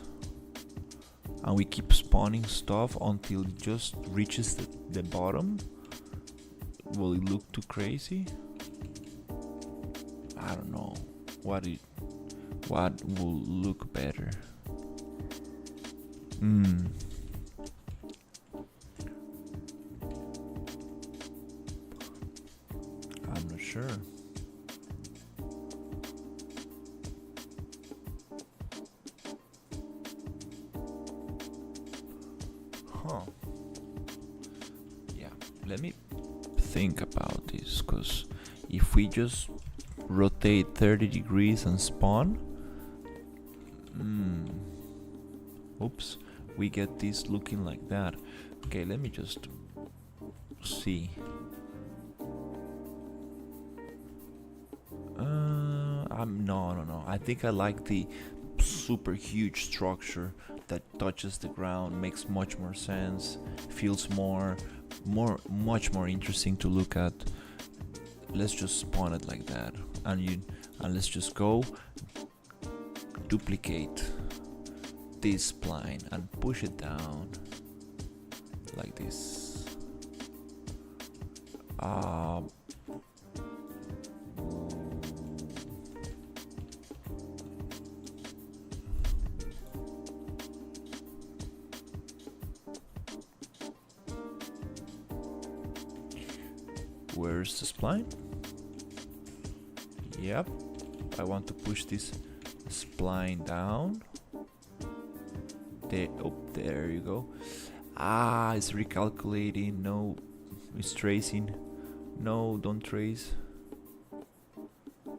and we keep spawning stuff until it just reaches the bottom? Will it look too crazy? I don't know. What will look better? I'm not sure. Huh. Yeah, let me think about this, because if we just rotate 30 degrees and spawn, oops, we get this looking like that. Okay, let me just see. No. I think I like the super huge structure that touches the ground. Makes much more sense. Feels much more interesting to look at. Let's just spawn it like that, and let's just go duplicate this spline and push it down like this. Where's the spline? Yep, I want to push this spline down. There you go. It's recalculating. No, it's tracing. No, don't trace.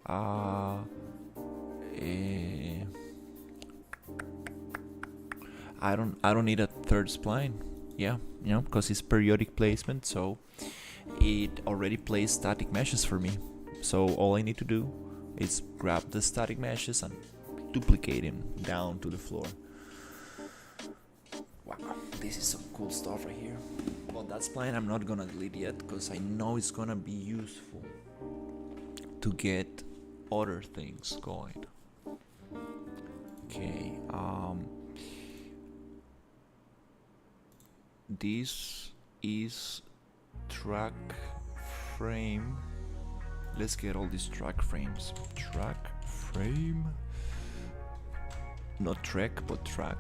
I don't need a third spline. Yeah, because it's periodic placement, so it already plays static meshes for me. So all I need to do is grab the static meshes and duplicate them down to the floor. Wow, this is some cool stuff right here. Well, that spline I'm not gonna delete yet, because I know it's gonna be useful to get other things going. Okay, this is track frame. Let's get all these track frames. Track frame, not track but track.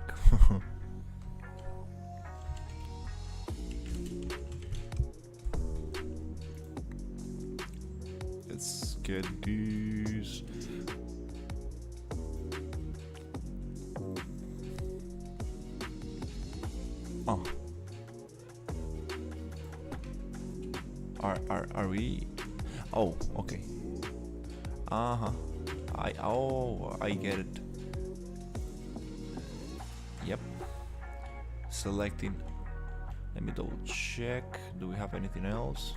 Let's get these. Oh, are we? Oh, okay. I get it. Yep. Selecting. Let me double check. Do we have anything else?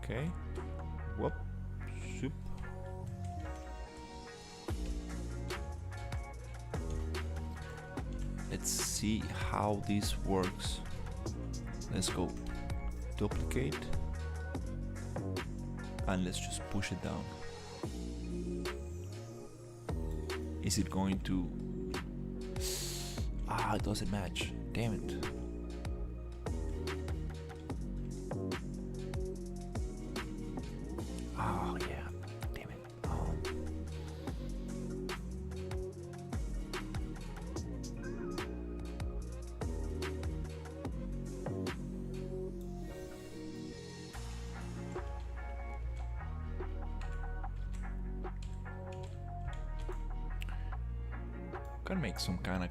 Okay. Whoop. Soup. Let's see how this works. Let's go duplicate, and let's just push it down. Is it going to? It doesn't match. Damn it. Oh yeah, damn it. Can make some kind of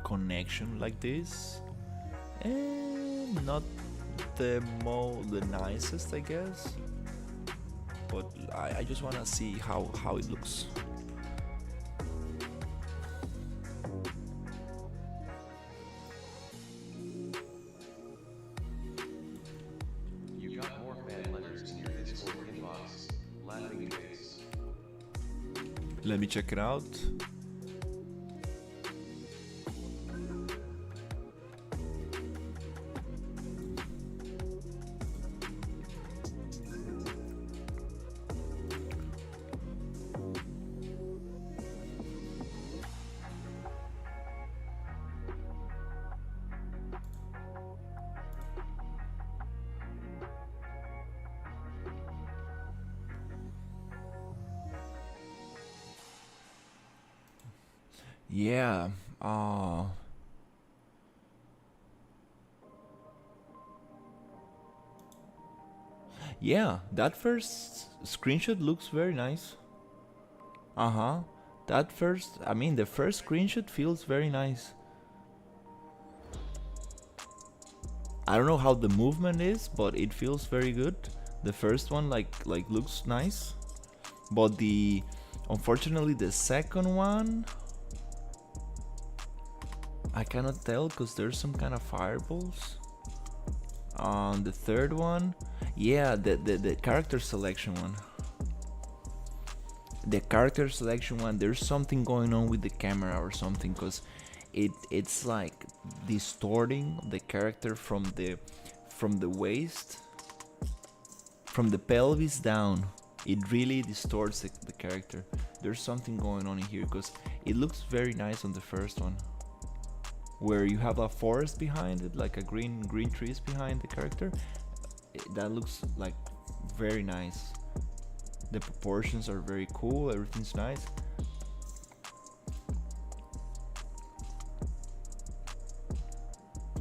connection like this, and not the nicest, I guess, but I just want to see how it looks. Let me check it out. Yeah. Uh, yeah, that first screenshot looks very nice. Uh-huh. I mean, the first screenshot feels very nice. I don't know how the movement is, but it feels very good. The first one like looks nice, but the unfortunately the second one I cannot tell because there's some kind of fireballs. On the third one, yeah, the character selection one. The character selection one, there's something going on with the camera or something, because it's like distorting the character from the waist, from the pelvis down. It really distorts the character. There's something going on in here because it looks very nice on the first one, where you have a forest behind it, like a green trees behind the character. That looks like very nice. The proportions are very cool. Everything's nice.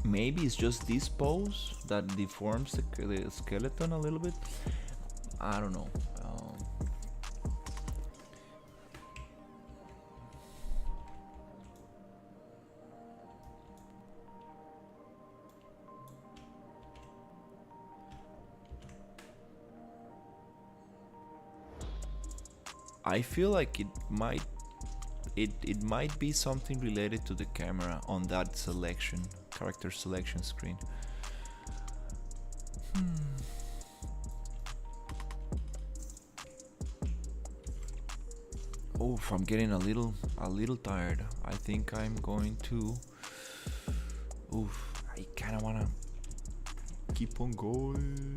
Maybe it's just this pose that deforms the skeleton a little bit. I don't know. I feel like it might be something related to the camera on that character selection screen. Oh, I'm getting a little tired. I think I'm going to. Oof, I kind of wanna keep on going.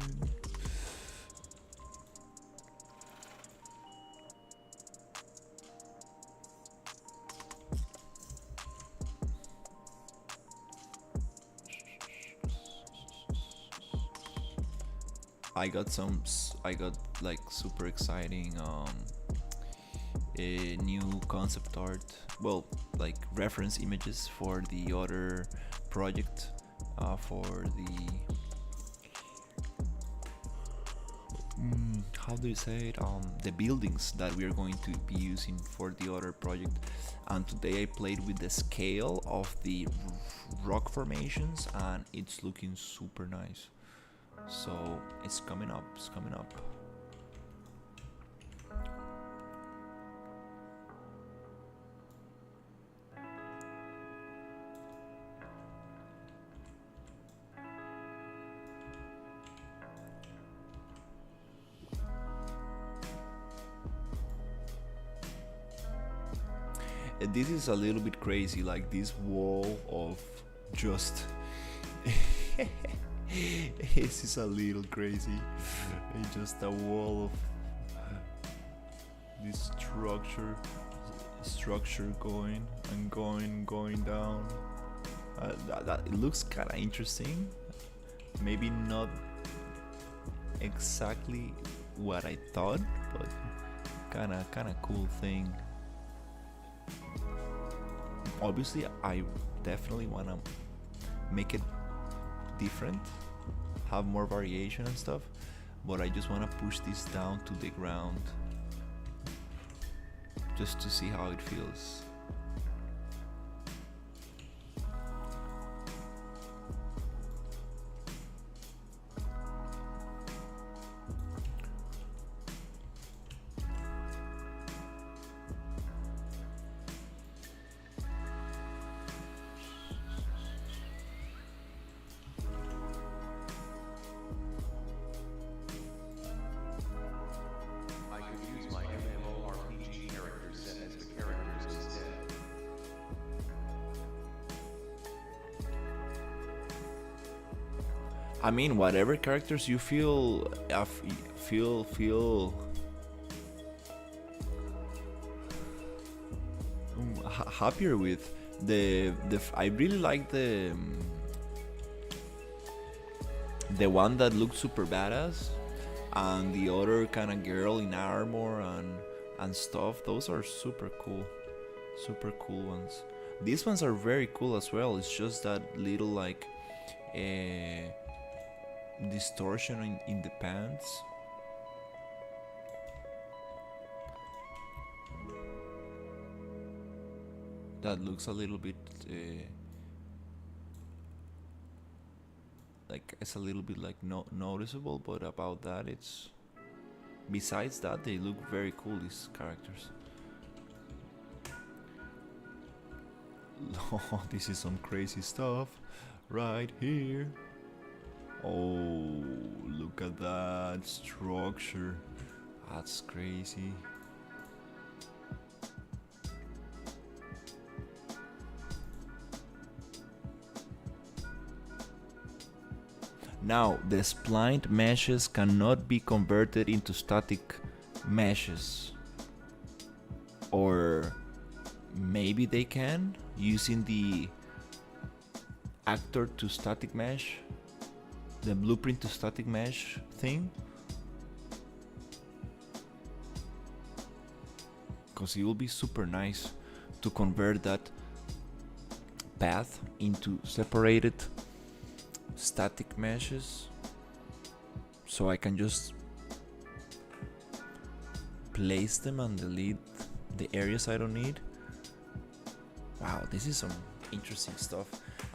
I got like super exciting a new concept art, well, like reference images for the other project, for how do you say it, the buildings that we are going to be using for the other project. And today I played with the scale of the rock formations, and it's looking super nice. So it's coming up. This is a little bit crazy, like this wall of just this is a little crazy. It's just a wall of this structure going and going down. It looks kind of interesting. Maybe not exactly what I thought, but kind of cool thing. Obviously, I definitely want to make it different, have more variation and stuff, but I just want to push this down to the ground just to see how it feels. I could use my MMORPG characters set as I mean, whatever characters you feel feel happier with. I really like the one that looks super badass, and the other kind of girl in armor and stuff. Those are super cool ones. These ones are very cool as well. It's just that little like distortion in the pants. That looks a little bit like it's a little bit like noticeable, but about that, it's besides that they look very cool. These characters. Oh, this is some crazy stuff right here. Oh, look at that structure. That's crazy. Now, the splined meshes cannot be converted into static meshes. Or maybe they can, using the actor to static mesh, the blueprint to static mesh thing. Because it will be super nice to convert that path into separated static meshes, so I can just place them and delete the areas I don't need. Wow, this is some interesting stuff.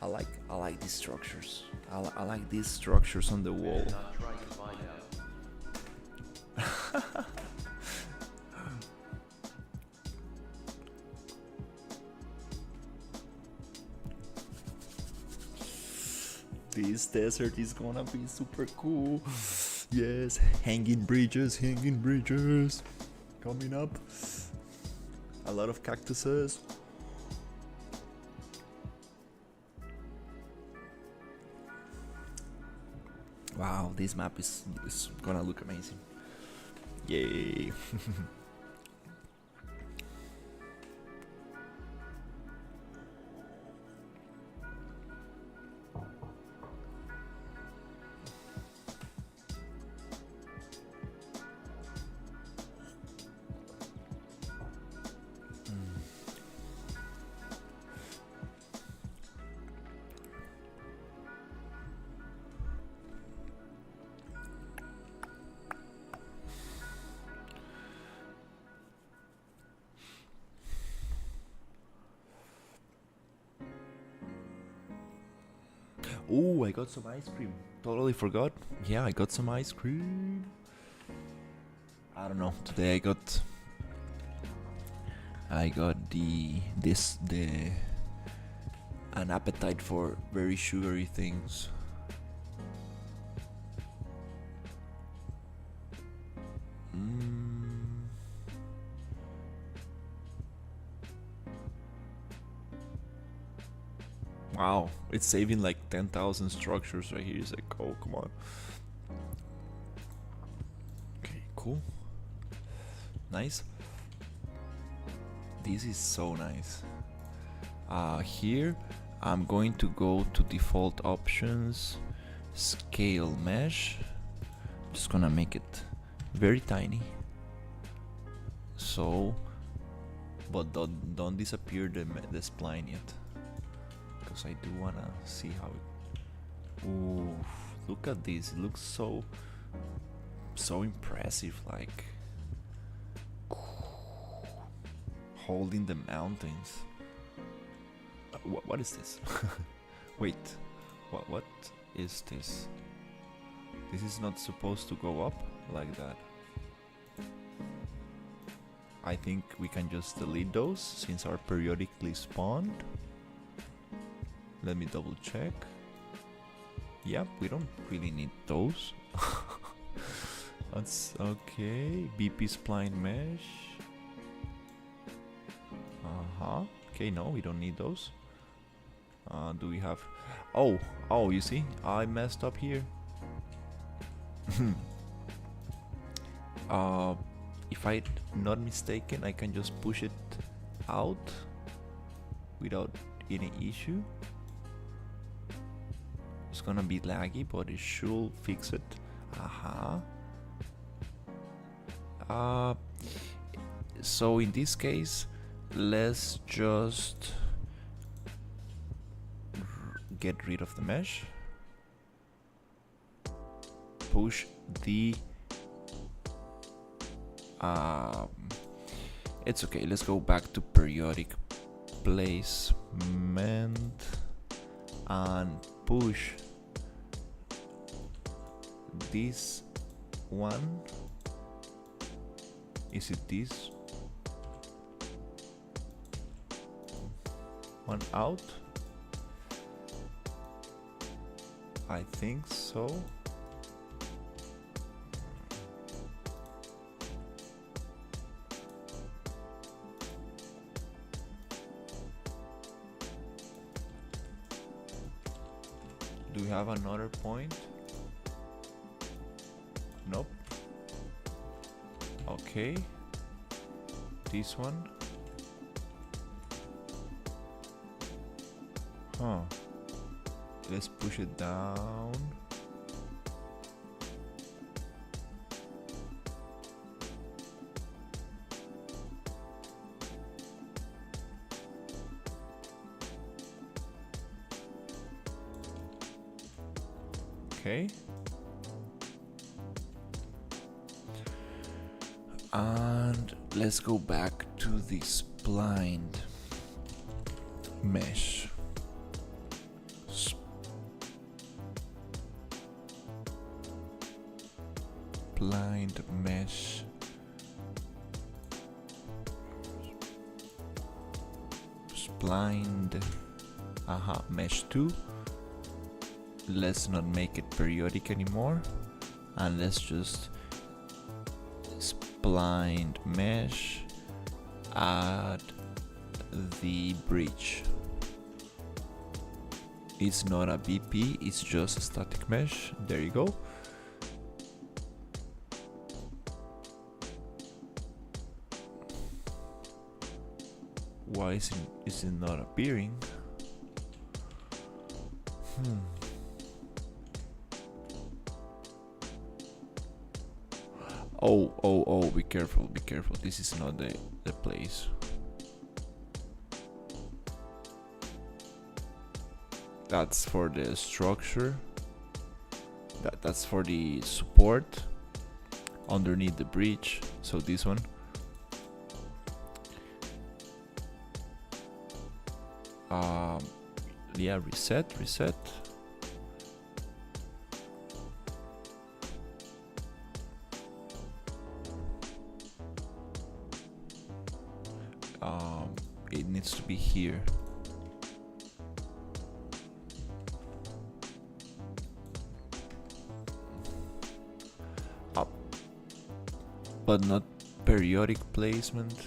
I like these structures. I like these structures on the wall. Not trying to find out. This desert is gonna be super cool. Yes, hanging bridges coming up. A lot of cactuses. Wow, this map is gonna look amazing. Yay. Oh, I got some ice cream. Totally forgot. Yeah, I got some ice cream. I don't know. Today I got an appetite for very sugary things. Wow, it's saving like 10,000 structures right here. It's like, oh, come on. Okay, cool. Nice. This is so nice. Here, I'm going to go to default options, scale mesh. Just gonna make it very tiny. So, but don't disappear the spline yet. Because I do wanna see how it. Ooh, look at this! It looks so impressive. Like holding the mountains. What is this? Wait, what is this? This is not supposed to go up like that. I think we can just delete those since are periodically spawned. Let me double check. Yep, we don't really need those. That's okay. BP spline mesh. Okay, no, we don't need those. Do we have? Oh, you see, I messed up here. uh, if I'm not mistaken, I can just push it out without any issue. It's gonna be laggy, but it should fix it. So in this case, let's just get rid of the mesh, push the it's okay, let's go back to periodic placement and push this one. Is it this one out? I think so. Do we have another point? Nope. Okay. This one. Huh. Let's push it down. Okay. And let's go back to this blind mesh. Blind mesh. Blind. Mesh 2. Let's not make it periodic anymore, and let's just spline mesh, add the bridge. It's not a BP, it's just a static mesh. There you go. Why is it not appearing? Oh, be careful, be careful. This is not the place. That's for the structure. That's for the support underneath the bridge. So this one. Yeah, reset. It needs to be here. Up, but not periodic placement.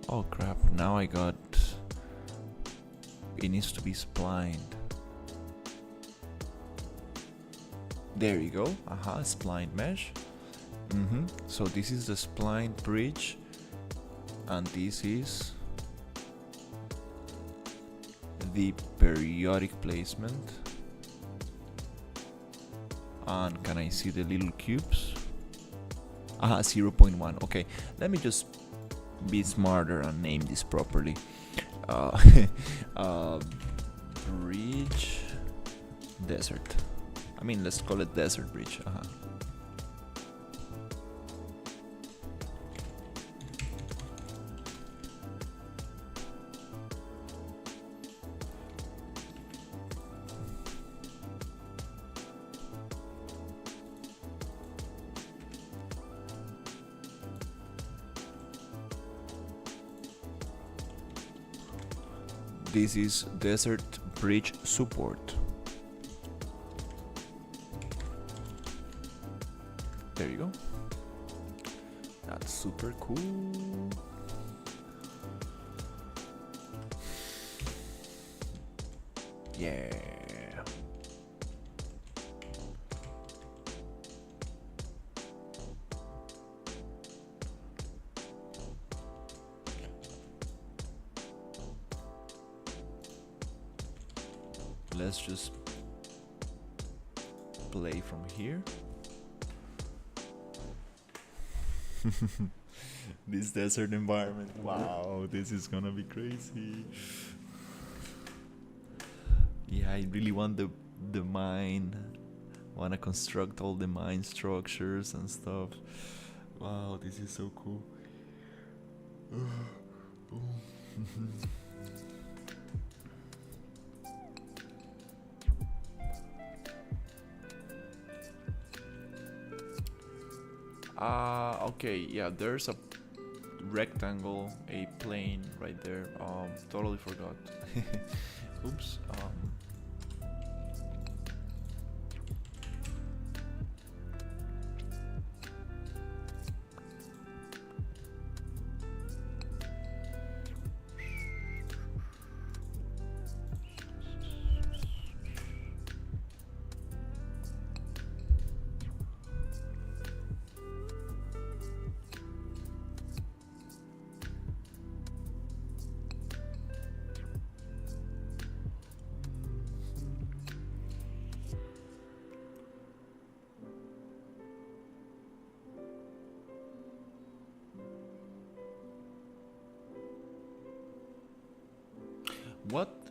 Oh crap, now I got, it needs to be splined. There you go. Splined mesh. So this is the splined bridge, and this is the periodic placement. And can I see the little cubes? 0.1. Okay, let me just be smarter and name this properly. Bridge desert. I mean, let's call it desert bridge. This is desert bridge support. There you go. That's super cool. Yeah. let's just play from here. This desert environment, wow, this is gonna be crazy. Yeah, I really want the mine. Wanna construct all the mine structures and stuff. Wow, this is so cool. Okay, yeah, there's a rectangle, a plane right there. Totally forgot. Oops.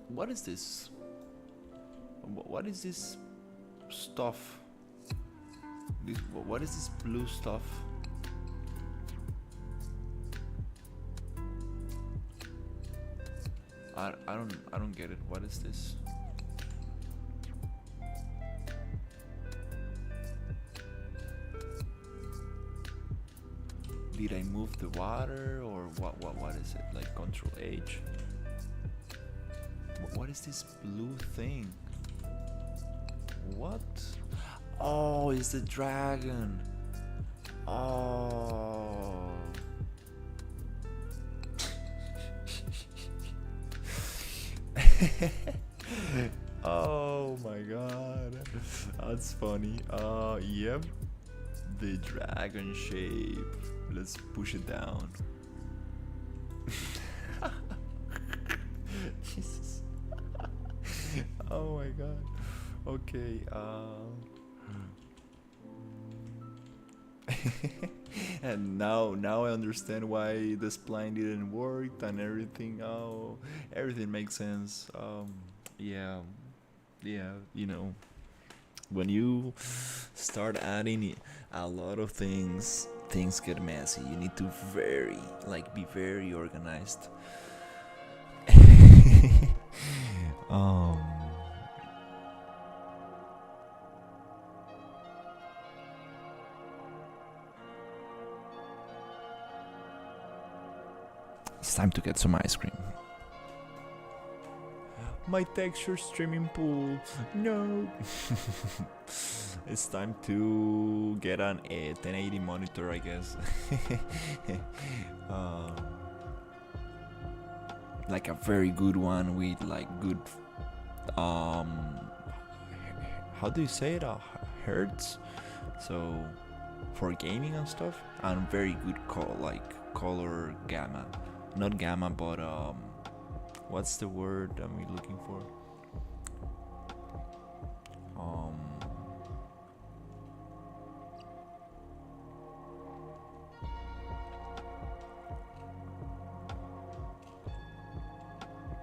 What is this? What is this stuff? What is this blue stuff? I don't get it. What is this? Did I move the water or what is it? Like Control H? What is this blue thing? What? Oh, it's the dragon. Oh. Oh my god. That's funny. Yep. The dragon shape. Let's push it down. Jesus. Oh my god. Okay, and now I understand why the spline didn't work and everything. Oh, everything makes sense. Yeah, you know, when you start adding a lot of things get messy. You need to be very organized. um It's time to get some ice cream. My texture streaming pool. No. It's time to get a 1080 monitor, I guess. Like a very good one with like good how do you say it? Hertz. So for gaming and stuff, and very good color gamma. Not gamma, but what's the word I'm looking for?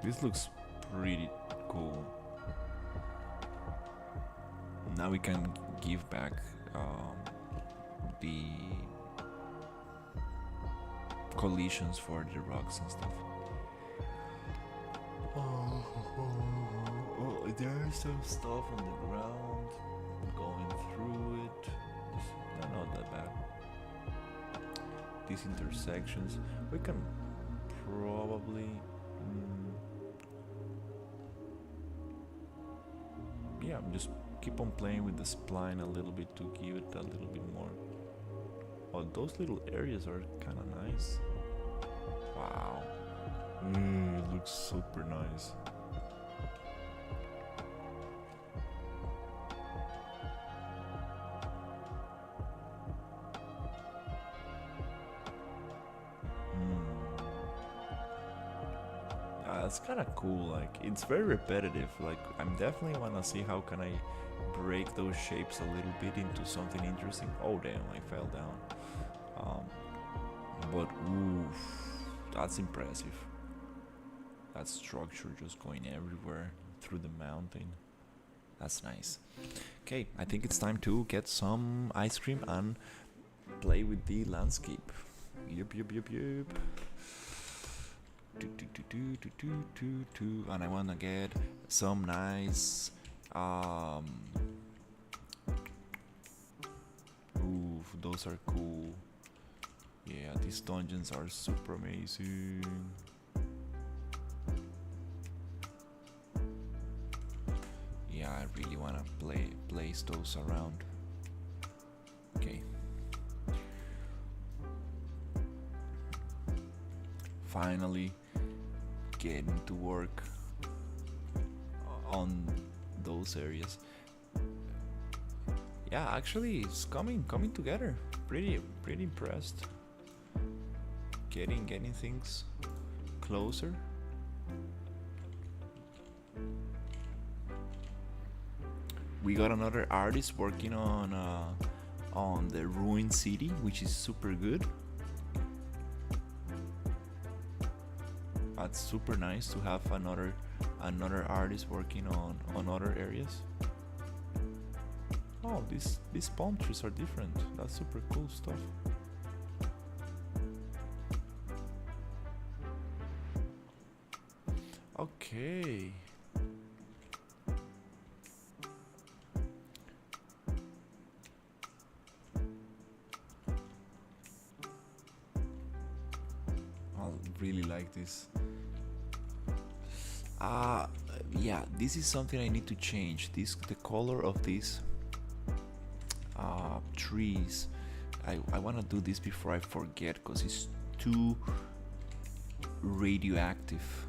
This looks pretty cool. Now we can give back the collisions for the rocks and stuff. Oh, there's some stuff on the ground. Going through it. Not that bad. These intersections, we can probably. Yeah, just keep on playing with the spline a little bit to give it a little bit more. Oh, those little areas are kind of nice. Wow. It looks super nice. that's kind of cool. Like, it's very repetitive. Like, I'm definitely want to see how can I break those shapes a little bit into something interesting. Oh damn, I fell down. But oof, that's impressive. That structure just going everywhere through the mountain. That's nice. Okay, I think it's time to get some ice cream and play with the landscape. Yup. And I wanna get some nice ooh, those are cool. Yeah, these dungeons are super amazing. Yeah, I really wanna place those around. Okay. Finally getting to work on those areas. Yeah, actually it's coming together. Pretty impressed. Getting things closer. We got another artist working on the ruined city, which is super good. That's super nice to have another artist working on other areas. Oh, these palm trees are different. That's super cool stuff. Okay. I really like this. Yeah, this is something I need to change. The color of these trees. I want to do this before I forget, because it's too radioactive,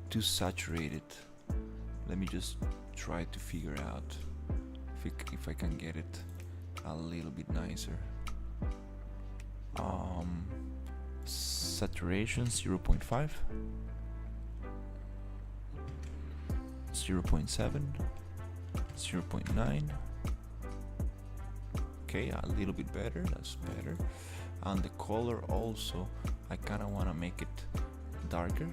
too saturated. Let me just try to figure out if I can get it a little bit nicer. Saturation 0.5, 0.7, 0.9. Okay, a little bit better. That's better. And the color also, I kind of want to make it darker.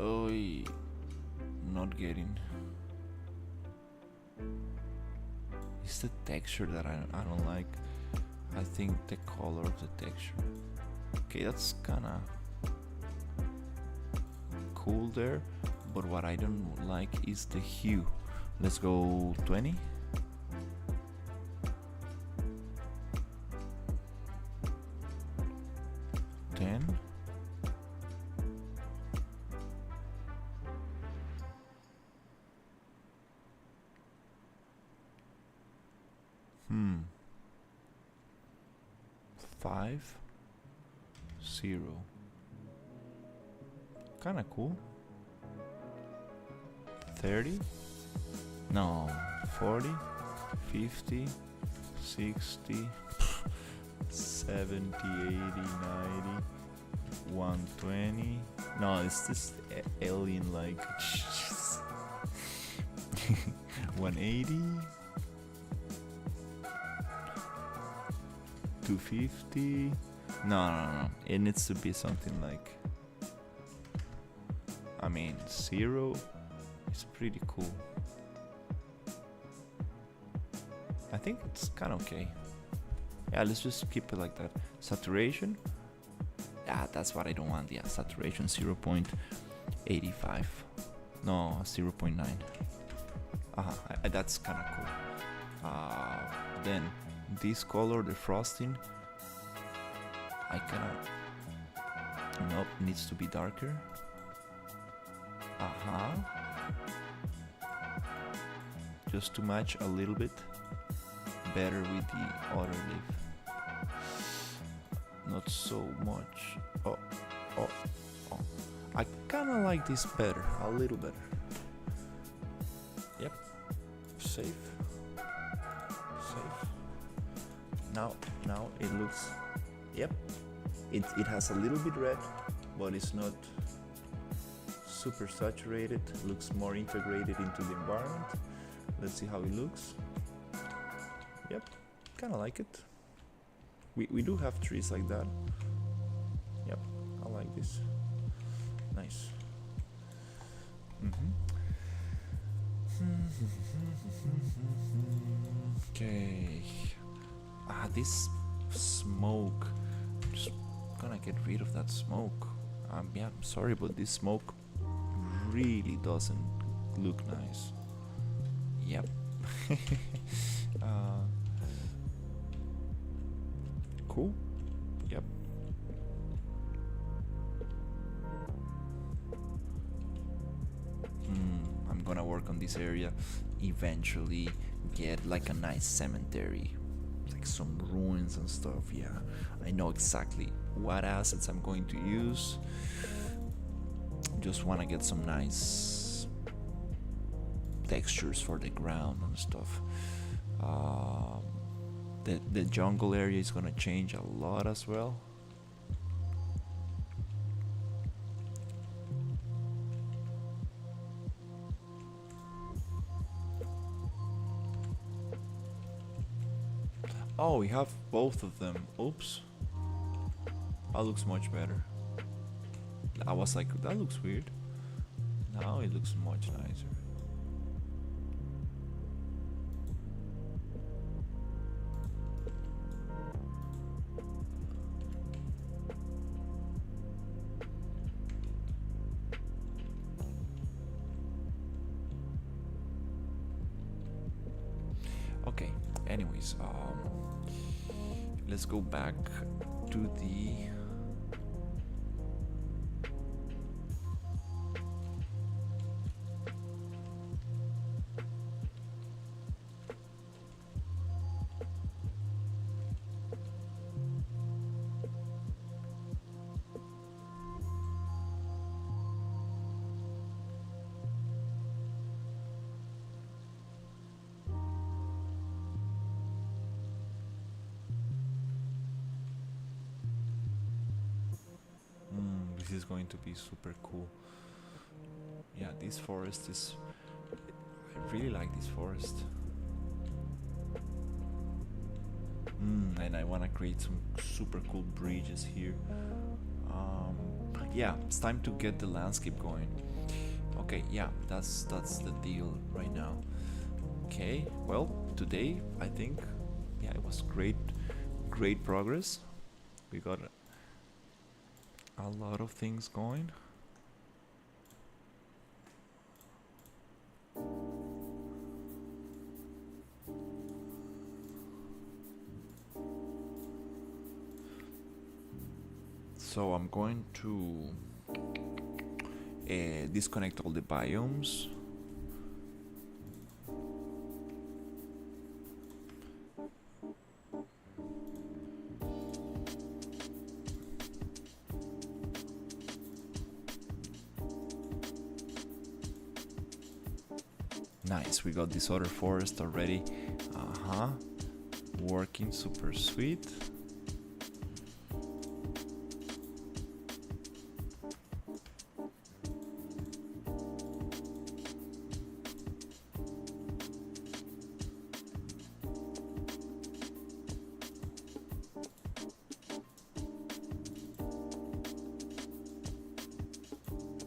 Oh, not getting. It's the texture that I don't like. I think the color of the texture. Okay, that's kinda cool there, but what I don't like is the hue. Let's go 20. Five, 0. Kinda cool. 30. No. 40, 50, 60, 70, 80, 90, 120. No, it's just alien like. 180. 250. No. It needs to be something like, I mean, 0 is pretty cool. I think it's kind of okay. Yeah, let's just keep it like that. Saturation. Yeah, that's what I don't want. Yeah, saturation 0.85. No, 0.9. That's kind of cool. Then this color, the frosting, I cannot. Nope, needs to be darker. just to match a little bit better with the other leaf. Not so much. Oh, oh, oh. I kind of like this better, a little better. Yep, safe, safe. Now it looks, yep, it has a little bit red, but it's not super saturated. It looks more integrated into the environment. Let's see how it looks. Yep, kind of like it. We do have trees like that. Yep, I like this. Nice. Okay. This smoke. Just gonna get rid of that smoke. Yeah, I'm sorry, but this smoke really doesn't look nice. Yep. Cool. Yep. I'm gonna work on this area. Eventually get like a nice cemetery, like some ruins and stuff. Yeah, I know exactly what assets I'm going to use. Just wanna get some nice textures for the ground and stuff. The jungle area is gonna change a lot as well. Oh, we have both of them. Oops. That looks much better. I was like, that looks weird. Now it looks much nicer. Okay, anyways, let's go back to the this is going to be super cool. Yeah, this forest is, I really like this forest. And I want to create some super cool bridges here. Yeah, it's time to get the landscape going. Okay, yeah, that's the deal right now. Okay, well, today I think, yeah, it was great progress. We got a lot of things going. So I'm going to disconnect all the biomes. Nice, we got this other forest already. Working super sweet.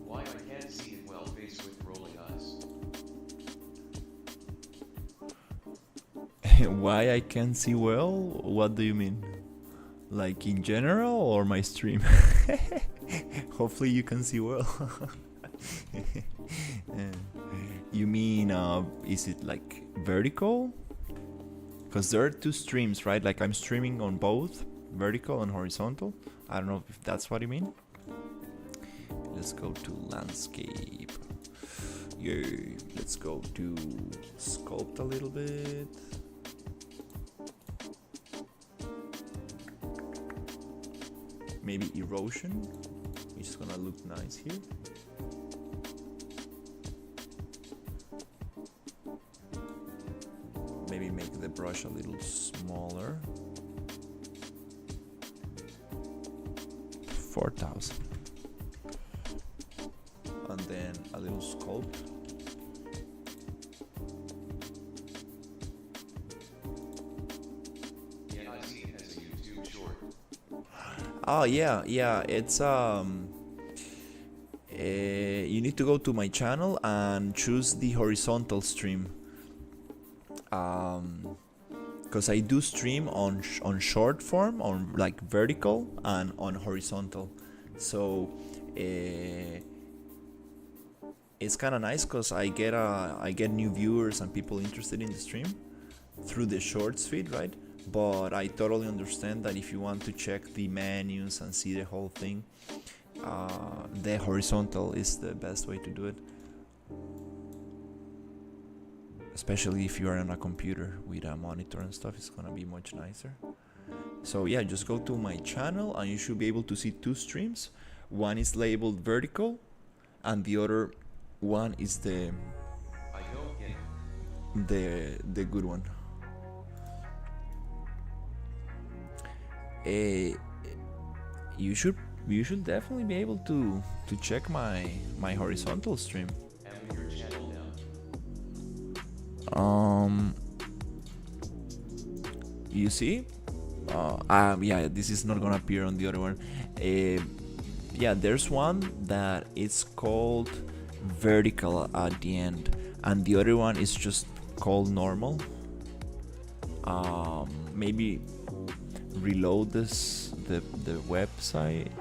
Why I can't see it well, face with rolling eyes. Why I can't see well? What do you mean? Like in general or my stream? Hopefully you can see well. You mean, is it like vertical? Because there are two streams, right? Like I'm streaming on both vertical and horizontal. I don't know if that's what you mean. Let's go to landscape. Yay. Let's go to sculpt a little bit. Maybe erosion. It's gonna look nice here. Maybe make the brush a little smaller. 4,000. And then a little sculpt. Yeah, I see it as a YouTube short. Oh yeah, it's you need to go to my channel and choose the horizontal stream. Because I do stream on short form, on like vertical, and on horizontal. So it's kind of nice because I get new viewers and people interested in the stream through the shorts feed, right? But I totally understand that if you want to check the menus and see the whole thing, the horizontal is the best way to do it. Especially if you are on a computer with a monitor and stuff, it's gonna be much nicer. So yeah, just go to my channel and you should be able to see two streams. One is labeled vertical and the other one is the good one. You should definitely be able to check my horizontal stream. Have your channel down. You see? Yeah, this is not gonna appear on the other one. Yeah, there's one that it's called vertical at the end, and the other one is just called normal. Maybe reload the website.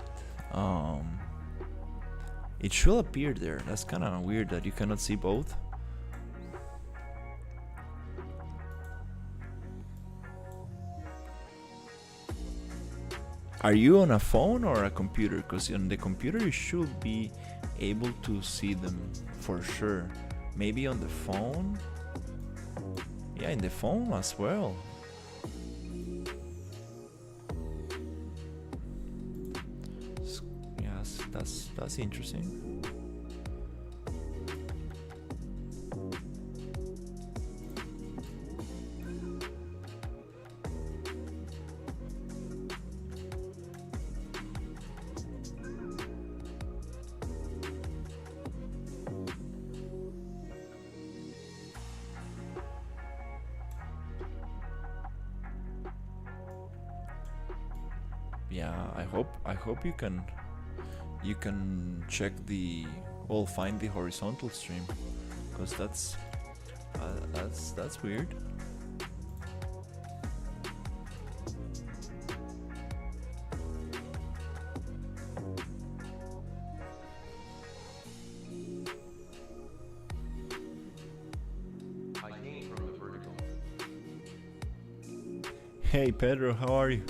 It should appear there. That's kind of weird that you cannot see both. Are you on a phone or a computer? Because on the computer you should be able to see them for sure. Maybe on the phone? Yeah, in the phone as well. Yes, that's interesting. Yeah, I hope you can check find the horizontal stream, because that's weird. I came from the vertical. Hey Pedro, how are you?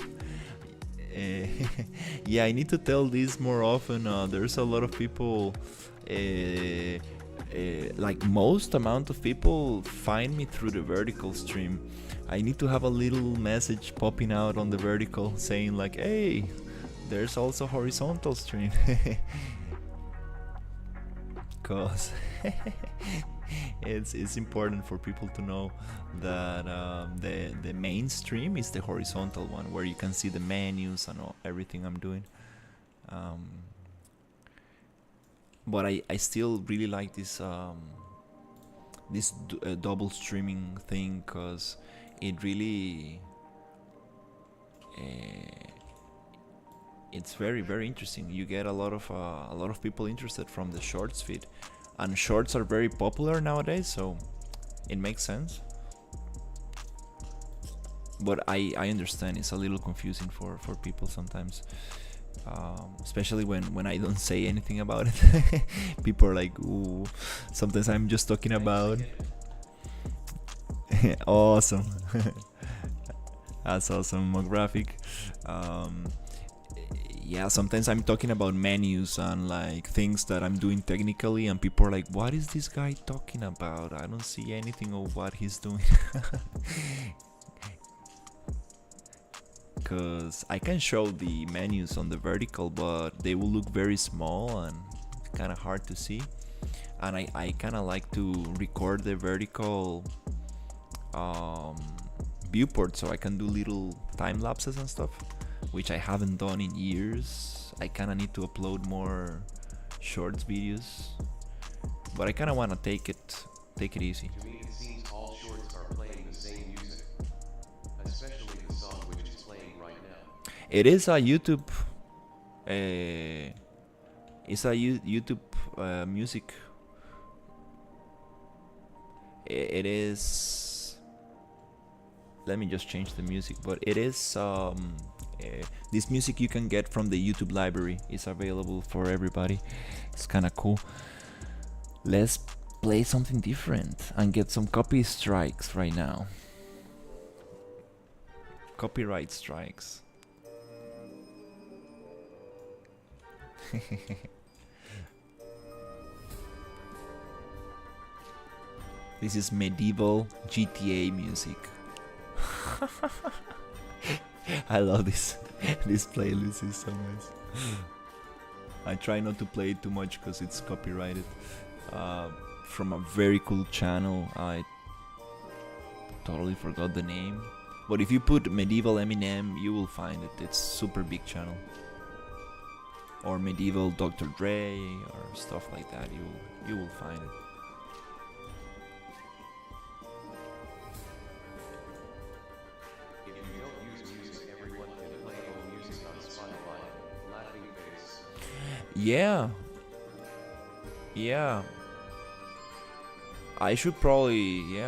Yeah, I need to tell this more often. There's a lot of people, like most amount of people find me through the vertical stream. I need to have a little message popping out on the vertical saying like, hey, there's also horizontal stream. Cause it's important for people to know that the main stream is the horizontal one, where you can see the menus and everything I'm doing. But I still really like this double streaming thing, because it really it's very, very interesting. You get a lot of people interested from the shorts feed, and shorts are very popular nowadays, so it makes sense. But I understand it's a little confusing for people sometimes, especially when I don't say anything about it. People are like, ooh, sometimes I'm just talking about. Awesome. That's awesome, Graphic. Yeah, sometimes I'm talking about menus and like things that I'm doing technically, and people are like, "What is this guy talking about? I don't see anything of what he's doing." Because I can show the menus on the vertical, but they will look very small and kind of hard to see. And I kind of like to record the vertical um, viewport so I can do little time lapses and stuff, which I haven't done in years. I kind of need to upload more shorts videos, but I kind of want to take it easy. To me, it seems all shorts are playing the same music, especially the song which is playing right now. It is a YouTube. It's a YouTube music. It is. Let me just change the music, but it is this music you can get from the YouTube library. It's available for everybody. It's kind of cool. Let's play something different and get some copy strikes right now. Copyright strikes. This is medieval GTA music. I love this. This playlist is so nice. I try not to play it too much because it's copyrighted. From a very cool channel. I totally forgot the name. But if you put medieval Eminem, you will find it. It's super big channel. Or medieval Dr. Dre or stuff like that. You will find it. If you don't use music, everyone can play old music on Spotify. Laughing face. Yeah. I should probably,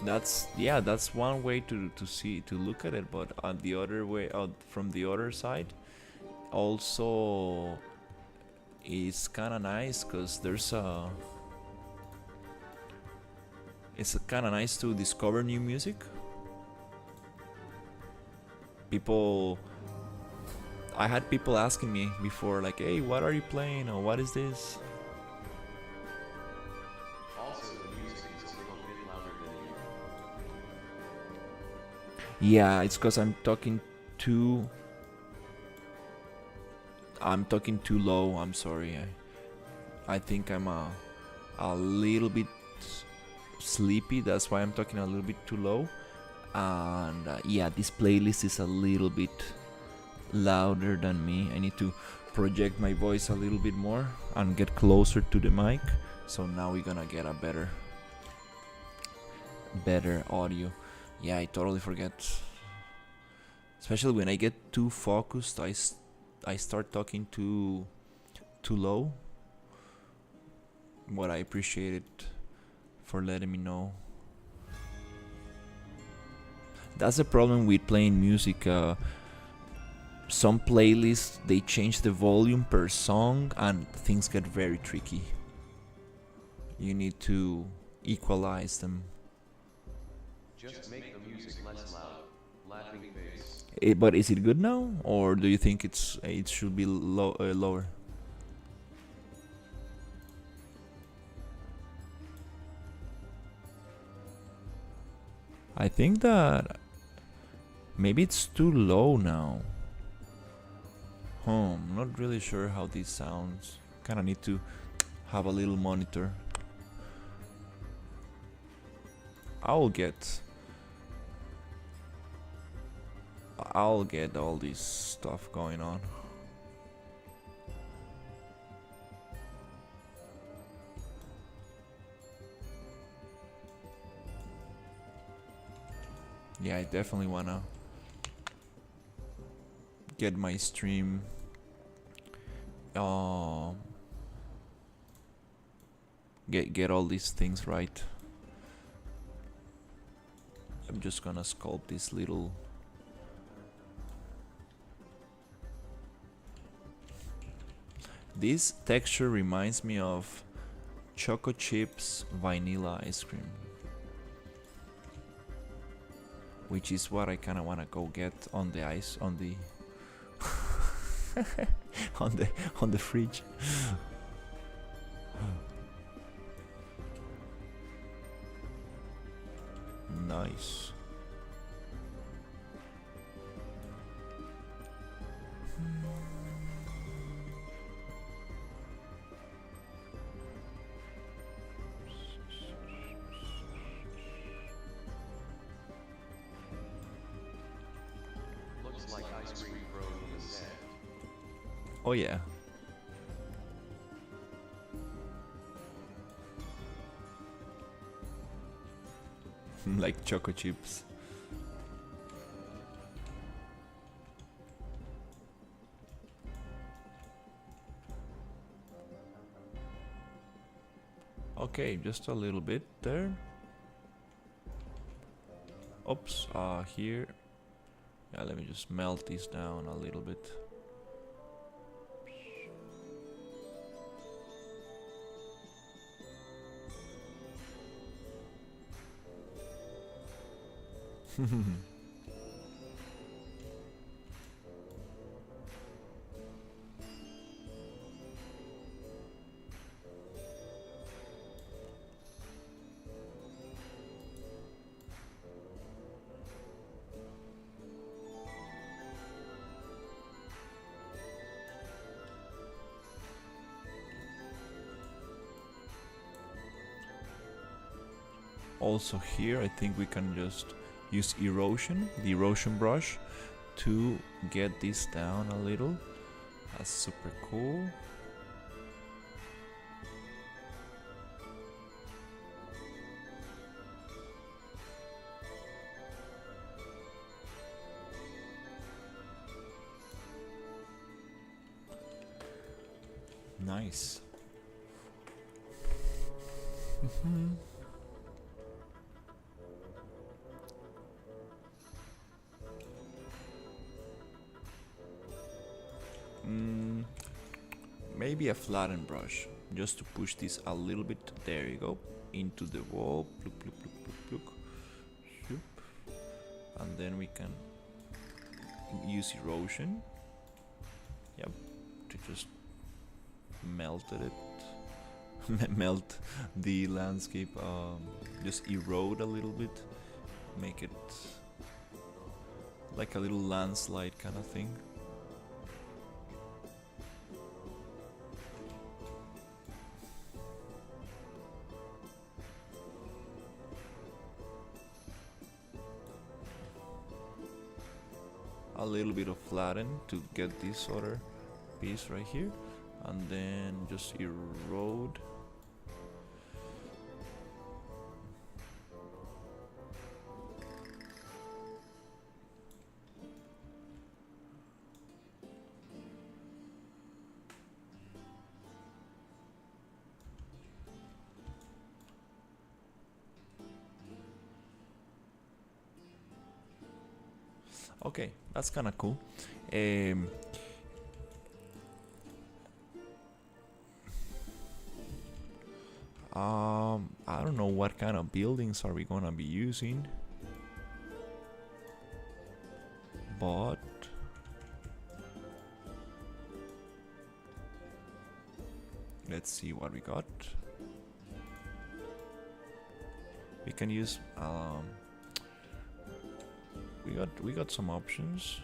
That's one way to look at it, but on the other way, from the other side, also is kind of nice because it's kind of nice to discover new music. I had people asking me before, like, "Hey, what are you playing?" or "What is this?" Also, the music is a little bit louder than you. Yeah, it's because I'm talking too low. I'm sorry. I think I'm a little bit sleepy. That's why I'm talking a little bit too low. And this playlist is a little bit louder than me. I need to project my voice a little bit more and get closer to the mic. So now we're gonna get a better audio. Yeah, I totally forget. Especially when I get too focused, I start talking too low. But I appreciate it for letting me know. That's the problem with playing music. Some playlists, they change the volume per song and things get very tricky. You need to equalize them. Just make the music less loud. Laughing face. But is it good now, or do you think it should be lower? I think that maybe it's too low now. I'm not really sure how this sounds. Kinda need to have a little monitor. I'll get all this stuff going on. Yeah, I definitely wanna get my stream get all these things right. I'm just gonna sculpt this little. This texture reminds me of Choco Chips vanilla ice cream. which is what I kind of want to go get on the ice, on the on the fridge. Nice. Looks like ice cream thrown in the sand. Oh yeah. Like choco chips. Okay, just a little bit there. Oops, here. Yeah, let me just melt this down a little bit. Also here, I think we can just use erosion, the erosion brush, to get this down a little. That's super cool. Nice. Maybe a flatten brush, just to push this a little bit. There you go, into the wall. Pluk, pluk, pluk, pluk, pluk. Shoop. And then we can use erosion. Yep, to just melt it. Melt the landscape. Just erode a little bit, make it like a little landslide kind of thing. A little bit of flatten to get this other piece right here, and then just erode. Okay, that's kind of cool. I don't know what kind of buildings are we gonna be using, but let's see what we got. We can use we got some options.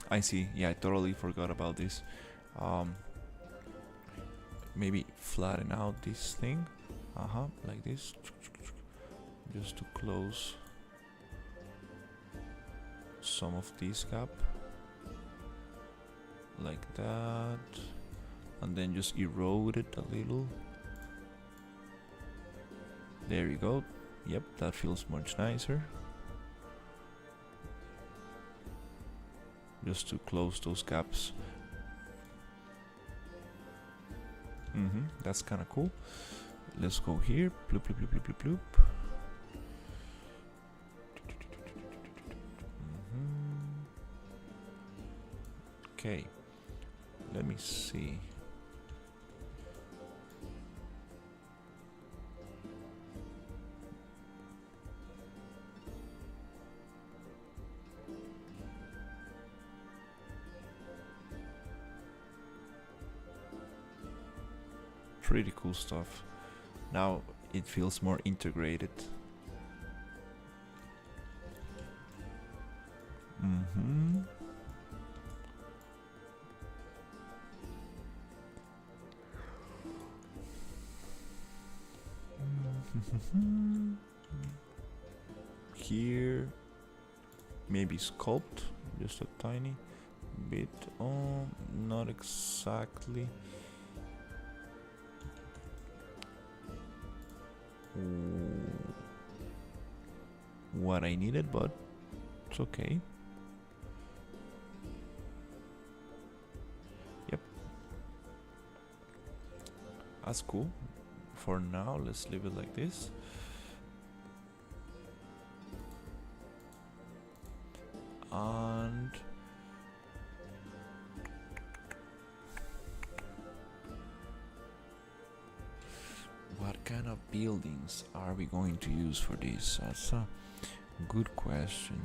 I see. Yeah, I totally forgot about this. Maybe flatten out this thing. Like this. Just to close some of this gap. Like that. And then just erode it a little. There you go. Yep, that feels much nicer. Just to close those gaps. That's kind of cool. Let's go here. Bloop, bloop, bloop, bloop, bloop, bloop. Okay, let me see. Pretty cool stuff. Now it feels more integrated. Mm-hmm. Here, maybe sculpt just a tiny bit. Oh, not exactly. What I needed, but it's okay. Yep, that's cool. For now, let's leave it like this. And what kind of buildings are we going to use for this? That's a good question.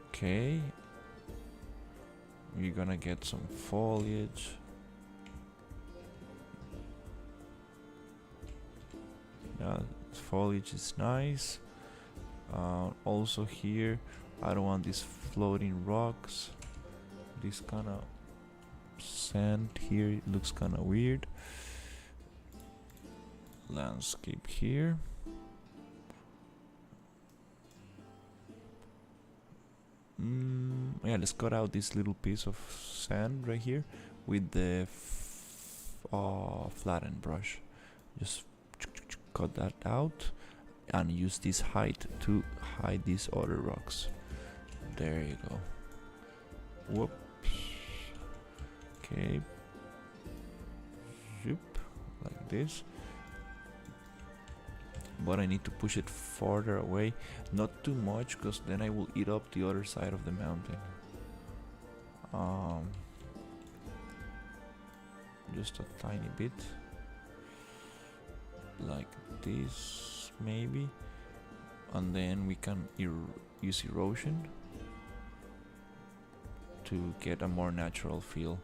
Okay, we're gonna get some foliage. Yeah, foliage is nice. Also here, I don't want these floating rocks. This kind of sand here looks kind of weird. Landscape here. Yeah, let's cut out this little piece of sand right here with the flatten brush. Just cut that out and use this height to hide these other rocks. There you go. Whoops. Okay. Zoop, like this. But I need to push it farther away, not too much, because then I will eat up the other side of the mountain. Just a tiny bit, like this maybe, and then we can use erosion to get a more natural feel.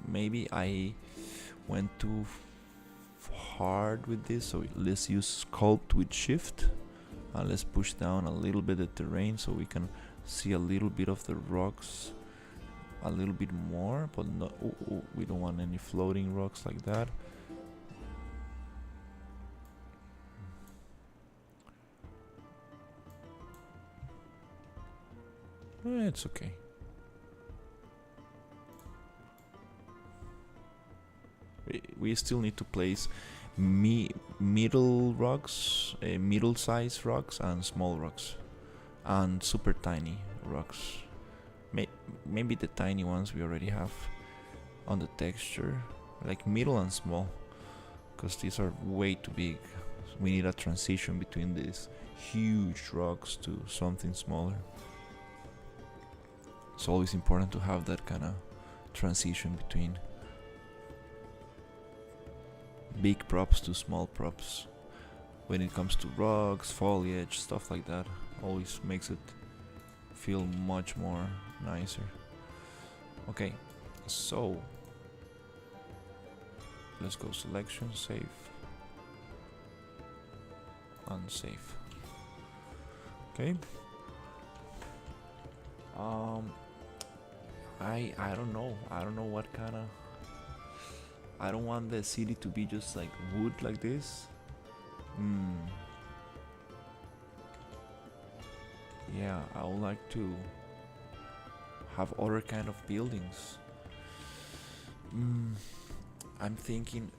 Maybe I went too hard with this, so let's use sculpt with shift and let's push down a little bit the terrain so we can see a little bit of the rocks a little bit more, but not, we don't want any floating rocks like that. It's okay. We still need to place middle rocks, middle-sized rocks, and small rocks, and super tiny rocks. Maybe the tiny ones we already have on the texture, like middle and small, because these are way too big. We need a transition between these huge rocks to something smaller. It's always important to have that kind of transition between big props to small props when it comes to rocks, foliage, stuff like that. Always makes it feel much more nicer. Okay, so let's go selection, save, unsave. Okay. I don't know. I don't know what kind of. I don't want the city to be just like wood like this. Yeah, I would like to have other kind of buildings. I'm thinking,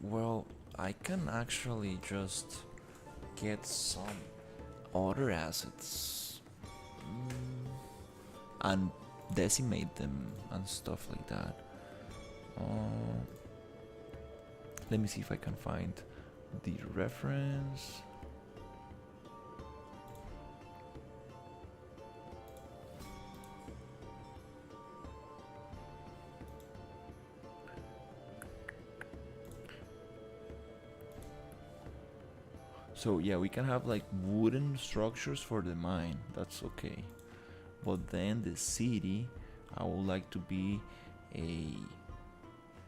well, I can actually just get some other assets and decimate them and stuff like that. Let me see if I can find the reference. So yeah, we can have like wooden structures for the mine. That's okay. But then the city, I would like to be a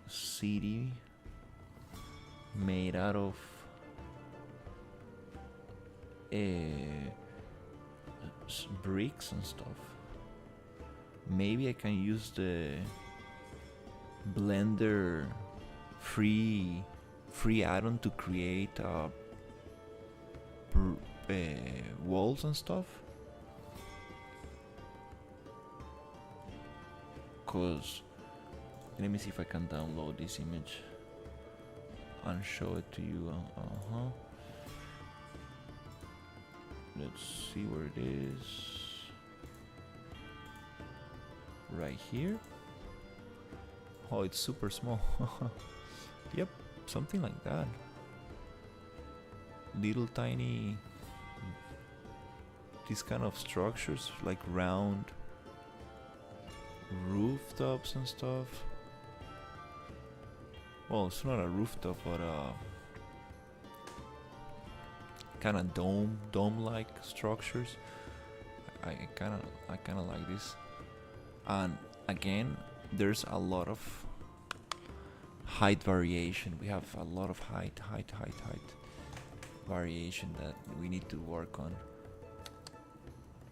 city made out of bricks and stuff. Maybe I can use the Blender free add-on to create walls and stuff. Cause let me see if I can download this image and show it to you. Let's see where it is. Right here. Oh, it's super small. Yep, something like that. Little tiny, these kind of structures, like round rooftops and stuff. Well, it's not a rooftop, but kind of dome-like structures. I kind of like this. And again, there's a lot of height variation. We have a lot of height variation that we need to work on.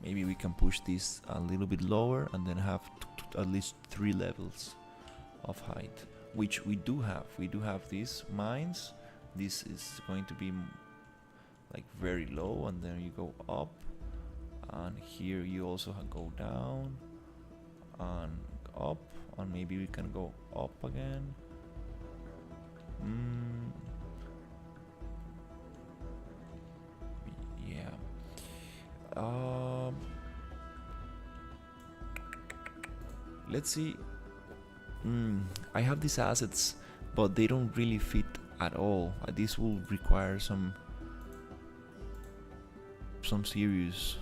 Maybe we can push this a little bit lower and then have at least 3 levels of height, which we do have. We do have these mines. This is going to be like very low, and then you go up, and here you also go down and up, and maybe we can go up again. Yeah. Let's see. I have these assets, but they don't really fit at all. This will require some serious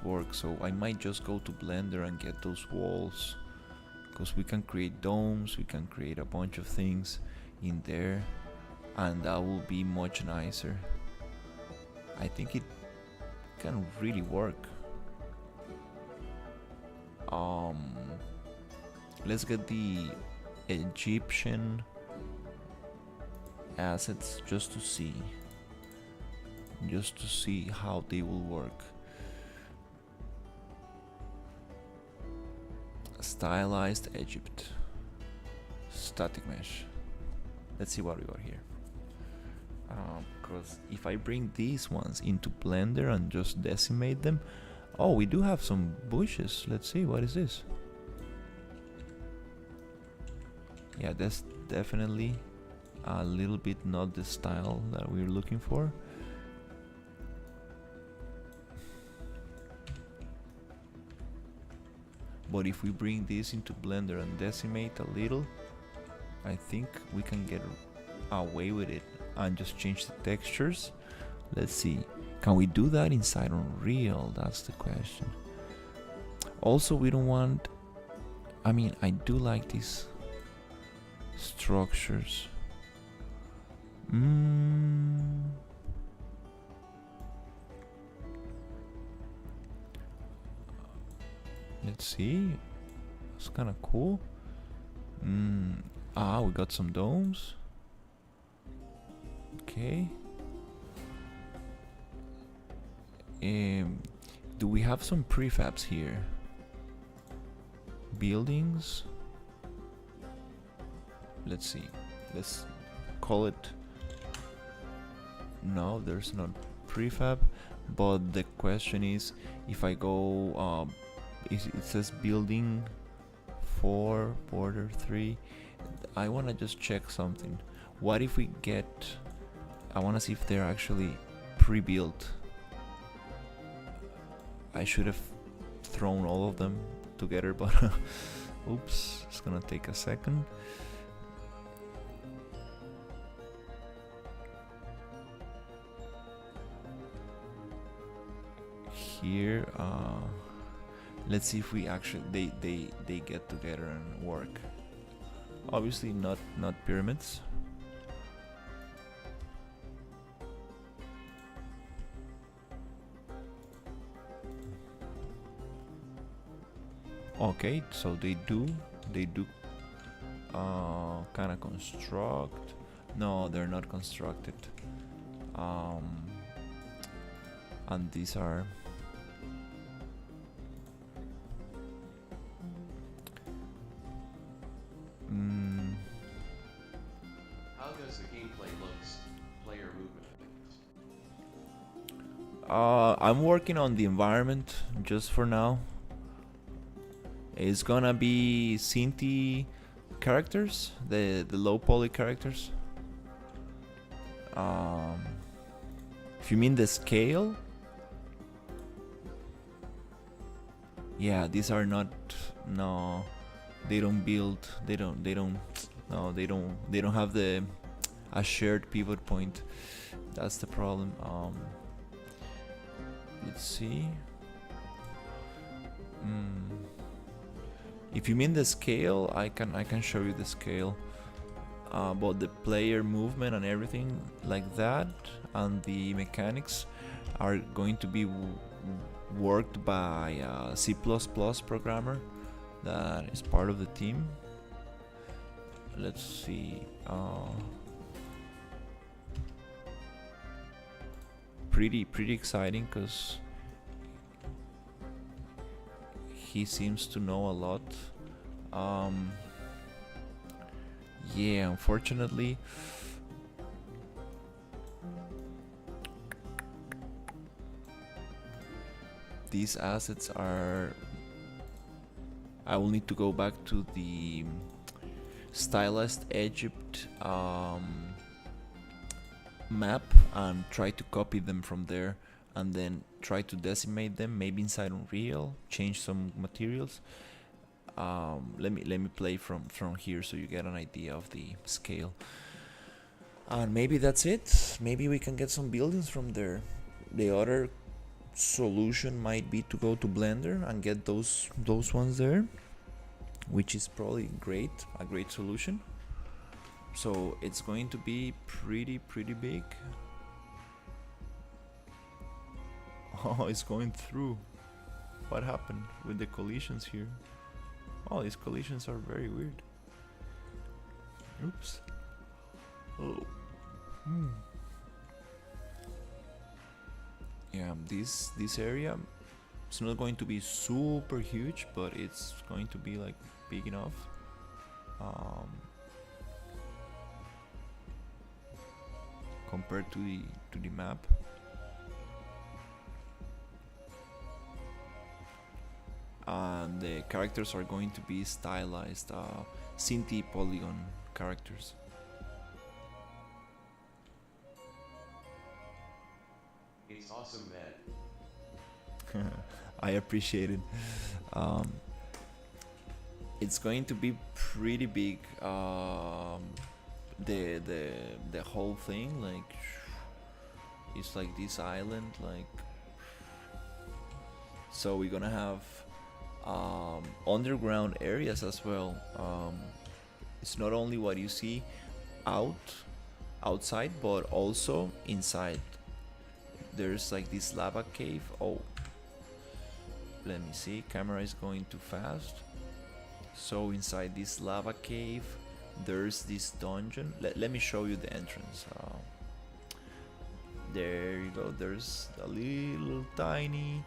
work. So I might just go to Blender and get those walls, because we can create domes, we can create a bunch of things in there, and that will be much nicer. I think it can really work. Let's get the Egyptian assets just to see how they will work. Stylized Egypt, static mesh. Let's see what we got here. Because if I bring these ones into Blender and just decimate them, oh, we do have some bushes. Let's see, what is this? Yeah, that's definitely a little bit not the style that we're looking for. But if we bring this into Blender and decimate a little, I think we can get away with it and just change the textures. Let's see, can we do that inside Unreal? That's the question. Also, we don't want, I mean, I do like these structures. Let's see, it's kind of cool. We got some domes. Okay. Do we have some prefabs here? Buildings. Let's see. Let's call it. No, there's not prefab. But the question is, if I go, it says building 4, border 3. I want to just check something. What if we get, I want to see if they're actually pre-built. I should have thrown all of them together, but oops, it's gonna take a second. here. Let's see if we actually they get together and work. Obviously not pyramids. Okay, so they do kind of construct. No, they're not constructed. And these are How does the gameplay looks? Player movement. I'm working on the environment just for now. It's gonna be Cinti characters, the low poly characters. If you mean the scale, yeah, these are not. No, they don't build. They don't. No, they don't have a shared pivot point. That's the problem. Let's see. If you mean the scale, I can show you the scale. But the player movement and everything like that, and the mechanics are going to be worked by a C++ programmer that is part of the team. Let's see. Pretty exciting because he seems to know a lot. Yeah, unfortunately, these assets are. I will need to go back to the stylized Egypt map and try to copy them from there, and then try to decimate them, maybe inside Unreal, change some materials. Let me play from here so you get an idea of the scale. And maybe that's it. Maybe we can get some buildings from there. The other solution might be to go to Blender and get those ones there, which is probably a great solution. So it's going to be pretty big. Oh, it's going through. What happened with the collisions here? Oh, these collisions are very weird. Oops. Oh. Yeah, this area, it's not going to be super huge, but it's going to be like big enough. Compared to the map. And the characters are going to be stylized Cinti polygon characters. It's awesome, man. I appreciate it. It's going to be pretty big. The whole thing, like, it's like this island, like. So we're gonna have underground areas as well. It's not only what you see outside, but also inside. There's like this lava cave. Oh, let me see, camera is going too fast. So inside this lava cave there's this dungeon. Let me show you the entrance. There you go. There's a little tiny,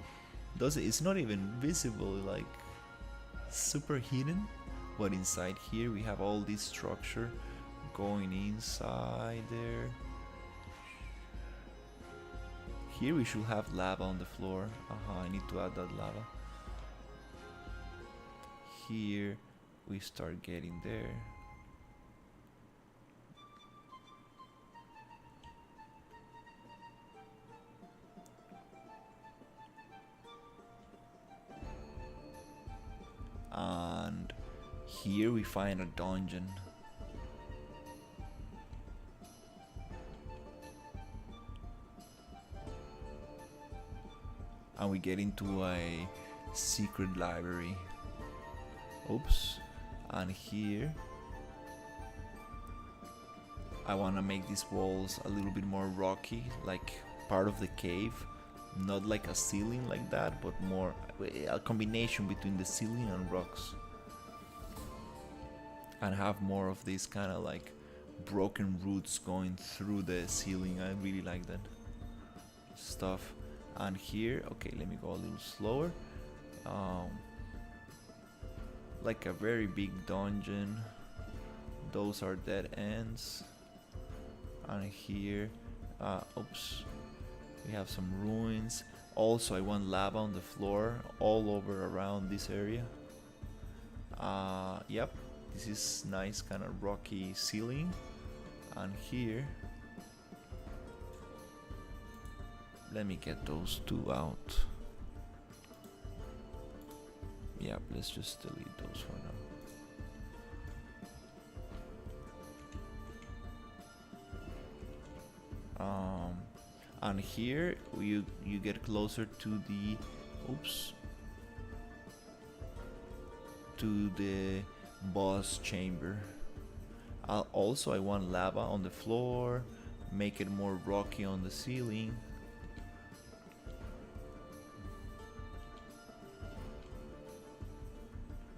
it's not even visible, like super hidden, but inside here we have all this structure going inside there. Here we should have lava on the floor. I need to add that lava. Here we start getting there. And here we find a dungeon. and we get into a secret library. Oops. And here I want to make these walls a little bit more rocky, like part of the cave, not like a ceiling like that, but more a combination between the ceiling and rocks, and have more of this kind of like broken roots going through the ceiling. I really like that stuff. And here, okay, let me go a little slower. Like a very big dungeon. Those are dead ends. And here, oops, we have some ruins. Also, I want lava on the floor all over around this area. Yep, this is nice kind of rocky ceiling. And here, let me get those two out. Yep, let's just delete those for now. And here you get closer to the to the boss chamber. Also, I want lava on the floor, make it more rocky on the ceiling.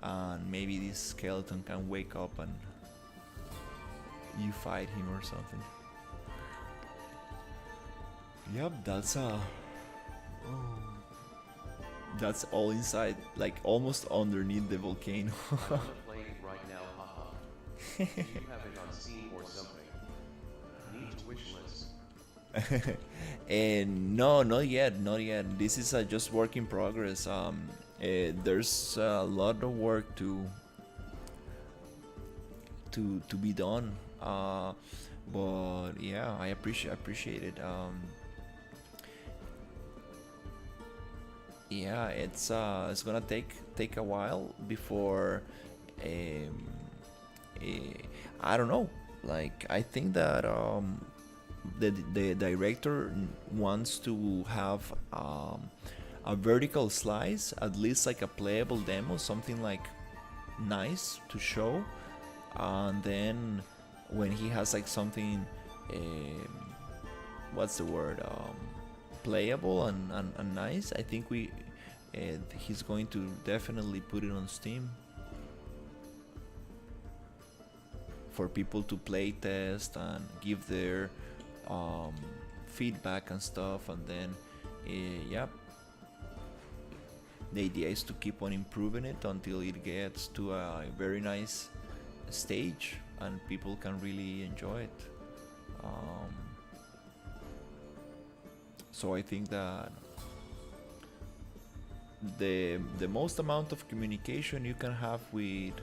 And maybe this skeleton can wake up and you fight him or something. Yep, that's all inside, like almost underneath the volcano. I'm not playing it right now, haha. Do you have it on Steam or something? Need to wish list. And no, not yet. This is just work in progress. There's a lot of work to be done. But yeah, I appreciate it. Yeah, it's gonna take a while before I don't know. Like, I think that the director wants to have a vertical slice, at least like a playable demo, something like nice to show, and then when he has like something, what's the word, playable and nice, I think he's going to definitely put it on Steam for people to play test and give their feedback and stuff. And then yep, the idea is to keep on improving it until it gets to a very nice stage and people can really enjoy it. So I think that the most amount of communication you can have with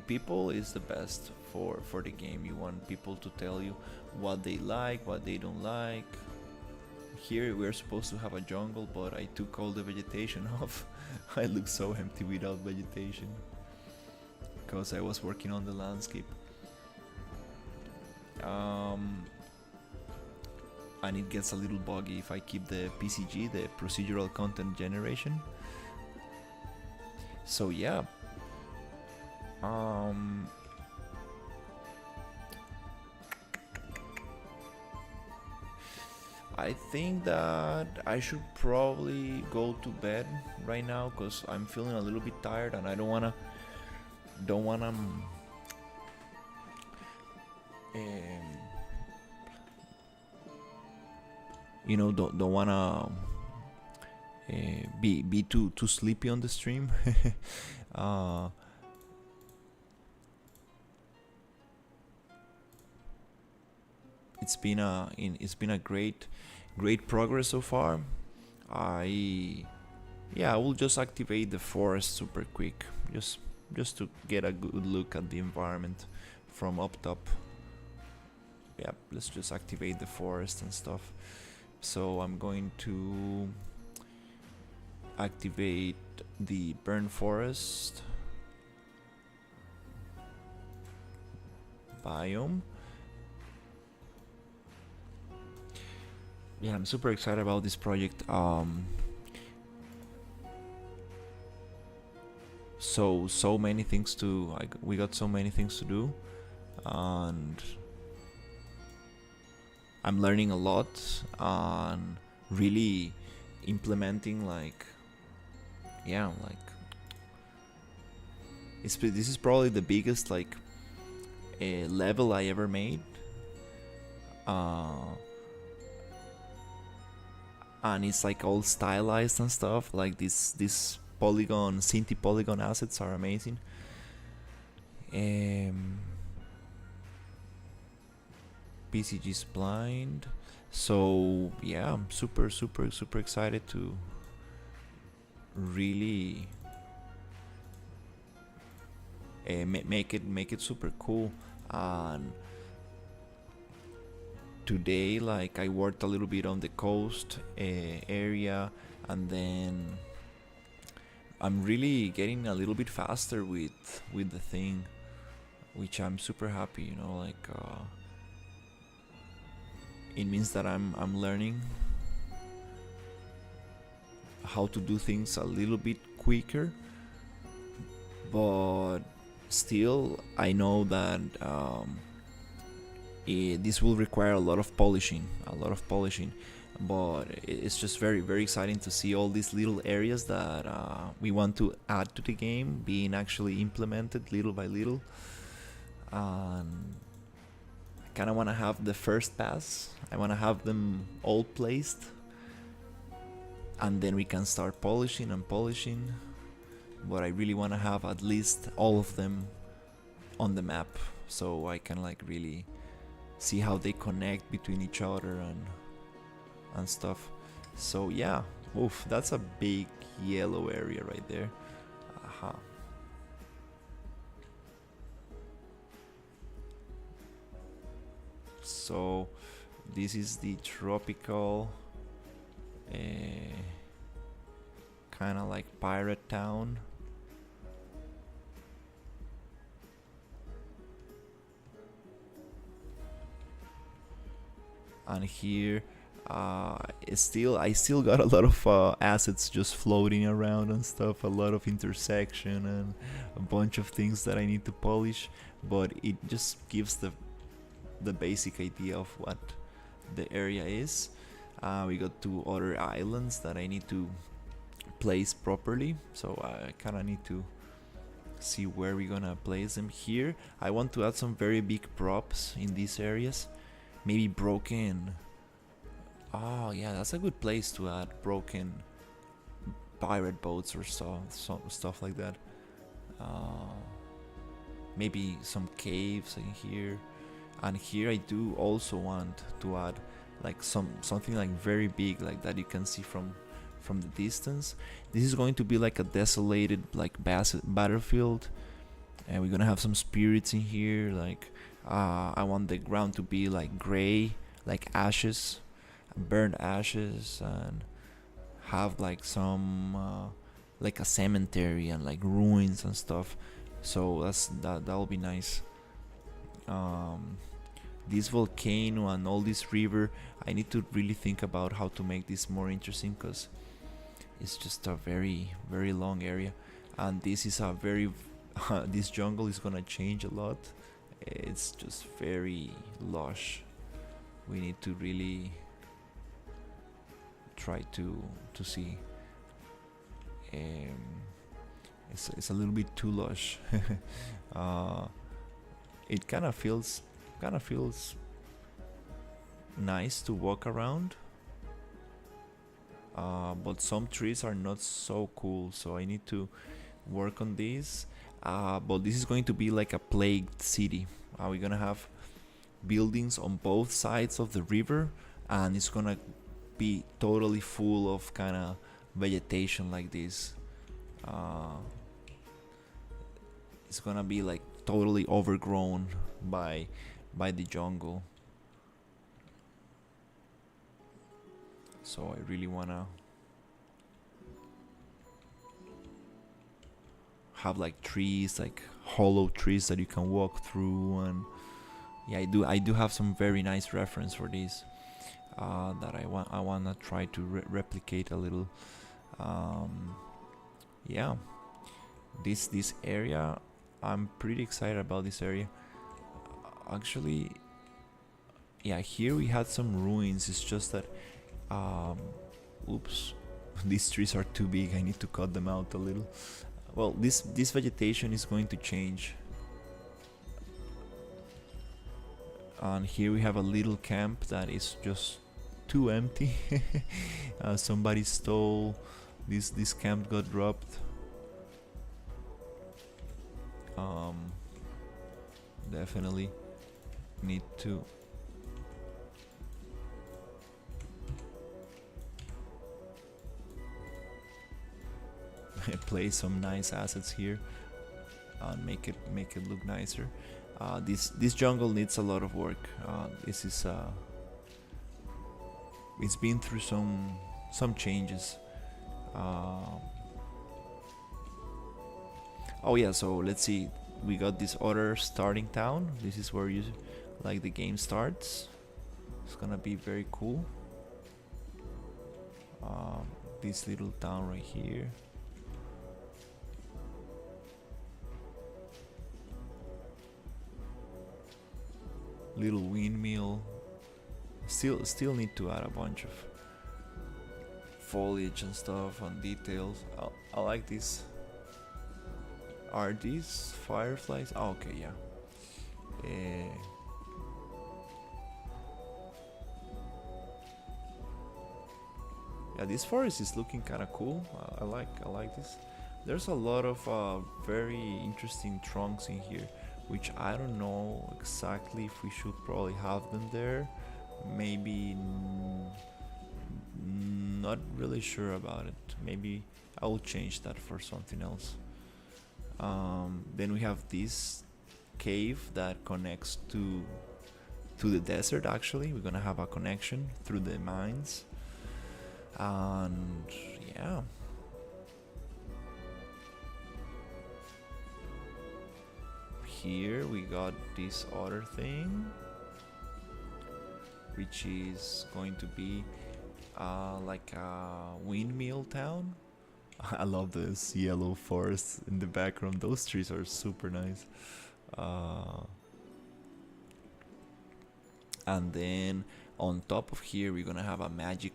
people is the best for the game. You want people to tell you what they like, what they don't like. Here we're supposed to have a jungle, but I took all the vegetation off. I look so empty without vegetation because I was working on the landscape. And it gets a little buggy if I keep the PCG, the procedural content generation. So yeah, I think that I should probably go to bed right now because I'm feeling a little bit tired and I don't wanna don't wanna be too sleepy on the stream. It's been a great progress so far. I will just activate the forest super quick, just to get a good look at the environment from up top. Yeah, let's just activate the forest and stuff. So I'm going to activate the burn forest biome. Yeah, I'm super excited about this project. So many things to we got so many things to do, and I'm learning a lot on really implementing like, yeah, like this is probably the biggest like level I ever made. Uh, and it's like all stylized and stuff. Like this polygon, Cinti polygon assets are amazing. PCG splined. So yeah, I'm super excited to really make it super cool. And today, like, I worked a little bit on the coast area, and then I'm really getting a little bit faster with the thing, which I'm super happy. You know, like it means that I'm learning how to do things a little bit quicker, but still I know that this will require a lot of polishing, but it's just very exciting to see all these little areas that we want to add to the game being actually implemented little by little. And I kind of want to have the first pass, I want to have them all placed, and then we can start polishing and polishing. But I really want to have at least all of them on the map, so I can like really see how they connect between each other and stuff. So yeah, oof, that's a big yellow area right there. Aha. So this is the tropical kind of like pirate town. And here I still got a lot of assets just floating around and stuff, a lot of intersection and a bunch of things that I need to polish, but it just gives the basic idea of what the area is. We got 2 other islands that I need to place properly, so I kind of need to see where we're gonna place them. Here I want to add some very big props in these areas, maybe broken. Oh yeah, that's a good place to add broken pirate boats or stuff like that. Maybe some caves in here, and here I do also want to add like something like very big, like that you can see from the distance. This is going to be like a desolated like battlefield, and we're gonna have some spirits in here. Like I want the ground to be like gray, like ashes, burned ashes, and have like some like a cemetery and like ruins and stuff. So that'll be nice. This volcano and all this river, I need to really think about how to make this more interesting, because it's just a very long area, and this is a very this jungle is gonna change a lot. It's just very lush. We need to really try to see. It's a little bit too lush. It kind of feels nice to walk around, but some trees are not so cool, so I need to work on this. But this is going to be like a plagued city. We're gonna have buildings on both sides of the river, and it's gonna be totally full of kind of vegetation like this. It's gonna be like totally overgrown by the jungle. So I really wanna have like trees, like hollow trees that you can walk through, and yeah, I do have some very nice reference for this. that I wanna try to replicate a little. Um, yeah, this area, I'm pretty excited about this area. Actually, yeah, here we had some ruins. It's just that, um, oops, these trees are too big. I need to cut them out a little. Well, this vegetation is going to change. And here we have a little camp that is just too empty. Somebody stole this camp, got dropped. Definitely need to place some nice assets here and make it look nicer. This jungle needs a lot of work. This is it's been through some changes. Oh yeah, so let's see. We got this other starting town. This is where the game starts. It's gonna be very cool. This little town right here. Little windmill. Still need to add a bunch of foliage and stuff and details. I like this. Are these fireflies? Oh, okay, yeah. Yeah, this forest is looking kind of cool. I like this. There's a lot of very interesting trunks in here, which I don't know exactly if we should probably have them there. Maybe not really sure about it. Maybe I will change that for something else. Then we have this cave that connects to the desert. Actually, we're gonna have a connection through the mines, and yeah. Here we got this other thing, which is going to be like a windmill town. I love this yellow forest in the background. Those trees are super nice. And then on top of here, we're gonna have a magic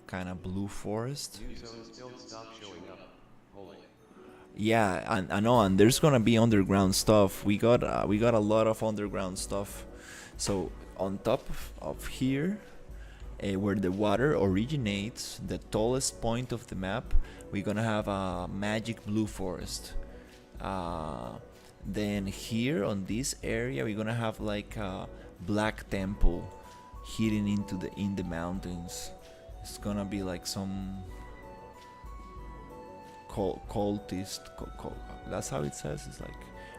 kind of blue forest. New zones don't stop showing up. Holy. Yeah, and I know, and there's gonna be underground stuff. We got a lot of underground stuff. So on top of here, where the water originates, the tallest point of the map, we're gonna have a magic blue forest. Then here on this area, we're gonna have like a black temple hidden in the mountains. It's gonna be like some cultist. That's how it says. It's like,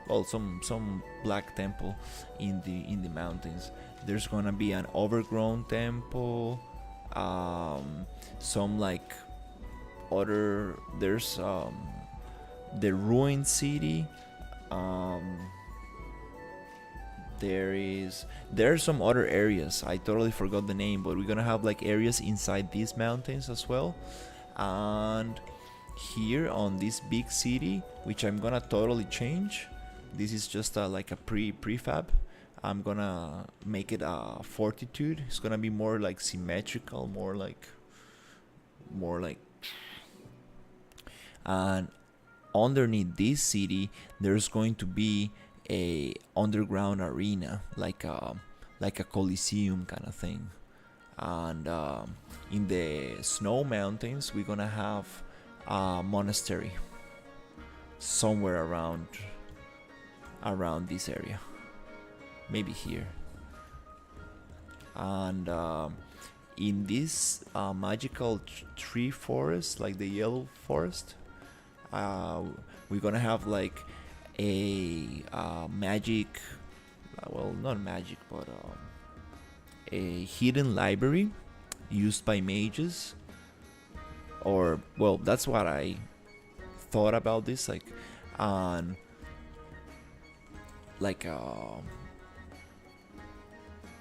well, some black temple in the mountains. There's gonna be an overgrown temple. Some like other. There's the ruined city. There's some other areas. I totally forgot the name, but we're gonna have like areas inside these mountains as well. And here on this big city, which I'm gonna totally change. This is just like a prefab. I'm gonna make it a fortitude. It's gonna be more like symmetrical, more like. And underneath this city, there's going to be a underground arena, like a coliseum kind of thing. And in the snow mountains, we're gonna have a monastery somewhere around this area, maybe here. And in this magical tree forest, like the yellow forest, we're gonna have like a magic, well, not magic, but a hidden library used by mages. Or, well, that's what I thought about this, like, on like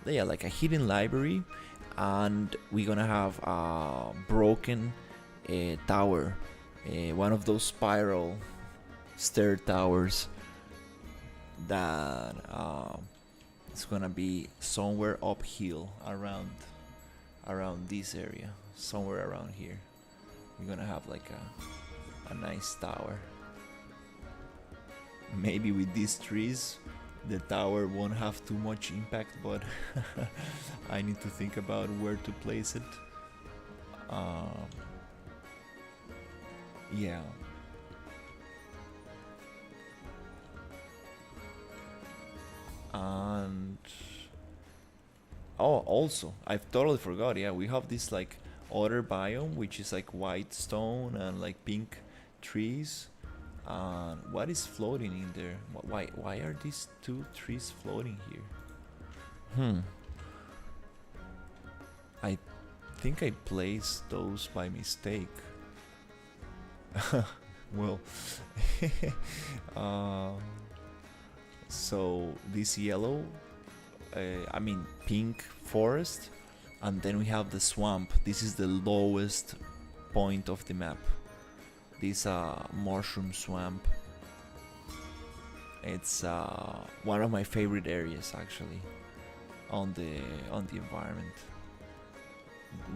like a hidden library. and we're gonna have a broken tower, one of those spiral stair towers that it's gonna be somewhere uphill around this area, somewhere around here. We're gonna have like a nice tower. Maybe with these trees the tower won't have too much impact, but I need to think about where to place it. um, yeah. And oh, also, I've totally forgot. Yeah, we have this like other biome, which is like white stone and like pink trees. What is floating in there? Why are these two trees floating here? I think I placed those by mistake. Well, um, so this yellow, I mean pink forest, and then we have the swamp. This is the lowest point of the map. This mushroom swamp. It's one of my favorite areas actually on the environment.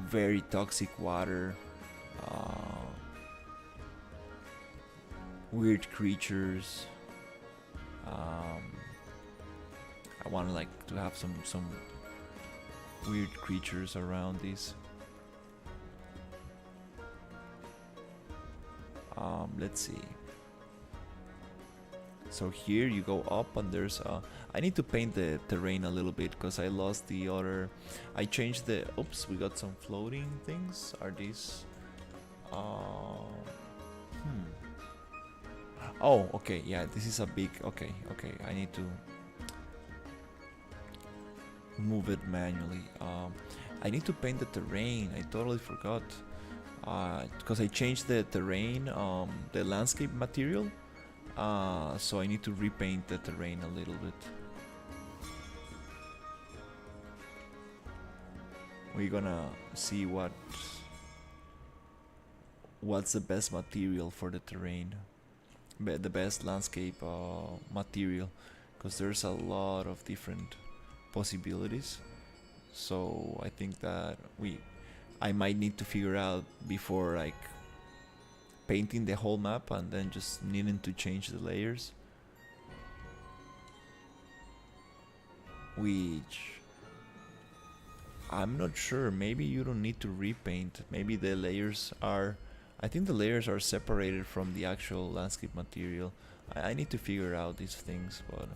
Very toxic water, uh, weird creatures. I want like to have some weird creatures around this. Let's see. So here you go up and there's I need to paint the terrain a little bit because I lost the other. I changed the. Oops, we got some floating things. Are these? Oh, okay. Yeah, this is a big. Okay, okay. I need to move it manually. I need to paint the terrain. I totally forgot. Because I changed the terrain, the landscape material. So I need to repaint the terrain a little bit. We're gonna see what's the best material for the terrain, the best landscape material, because there's a lot of different possibilities. So I think that I might need to figure out before like painting the whole map and then just needing to change the layers, which I'm not sure. Maybe you don't need to repaint. Maybe the layers are, I think the layers are separated from the actual landscape material. I need to figure out these things, but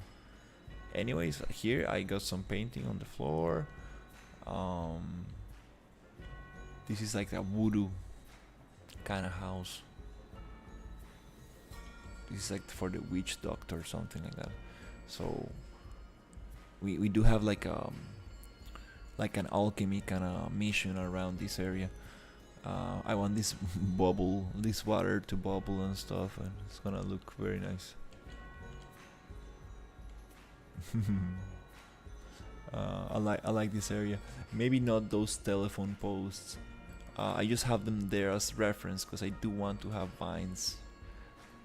anyways, here I got some painting on the floor. This is like a voodoo kind of house. This is like for the witch doctor or something like that. So we do have like an alchemy kind of mission around this area. I want this this water to bubble and stuff, and it's gonna look very nice. I like this area. Maybe not those telephone posts. I just have them there as reference because I do want to have vines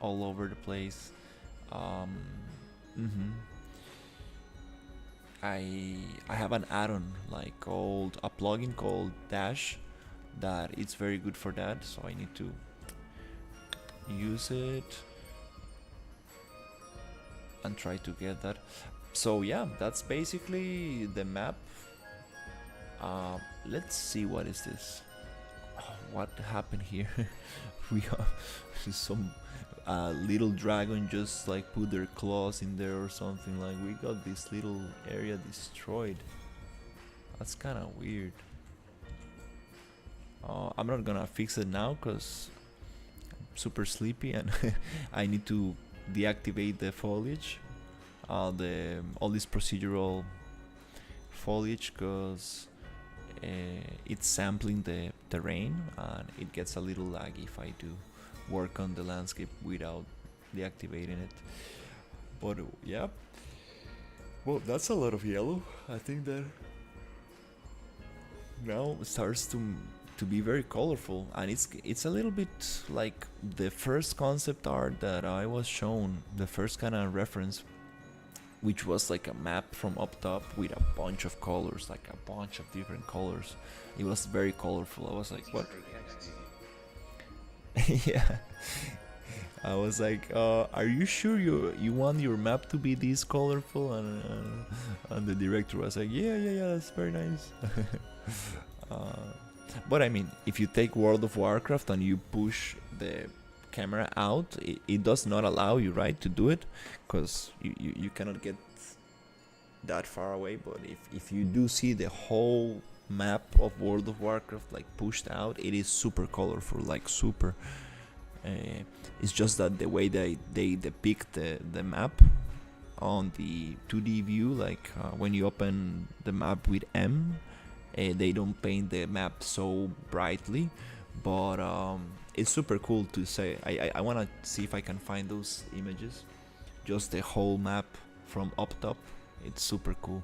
all over the place. Mhm. I have an add-on like called a plugin called Dash that it's very good for that, so I need to use it and try to get that. So yeah, that's basically the map. Let's see, what is this? What happened here? We have some little dragon just like put their claws in there or something. Like we got this little area destroyed. That's kind of weird. I'm not gonna fix it now because I'm super sleepy and I need to deactivate the foliage, all this procedural foliage, because it's sampling the terrain and it gets a little laggy if I do work on the landscape without deactivating it. But yeah, well, that's a lot of yellow. I think that now starts to be very colorful, and it's a little bit like the first concept art that I was shown, the first kind of reference, which was like a map from up top with a bunch of colors, like a bunch of different colors. It was very colorful. I was like, what? Yeah. I was like, are you sure you want your map to be this colorful? And the director was like, yeah, that's very nice. uh, but I mean, if you take World of Warcraft and you push the camera out, it does not allow you, right, to do it, because you cannot get that far away. But if you do see the whole map of World of Warcraft like pushed out, it is super colorful, like super. It's just that the way they depict the map on the 2D view, like when you open the map with M, they don't paint the map so brightly, but it's super cool to say. I want to see if I can find those images, just the whole map from up top. It's super cool,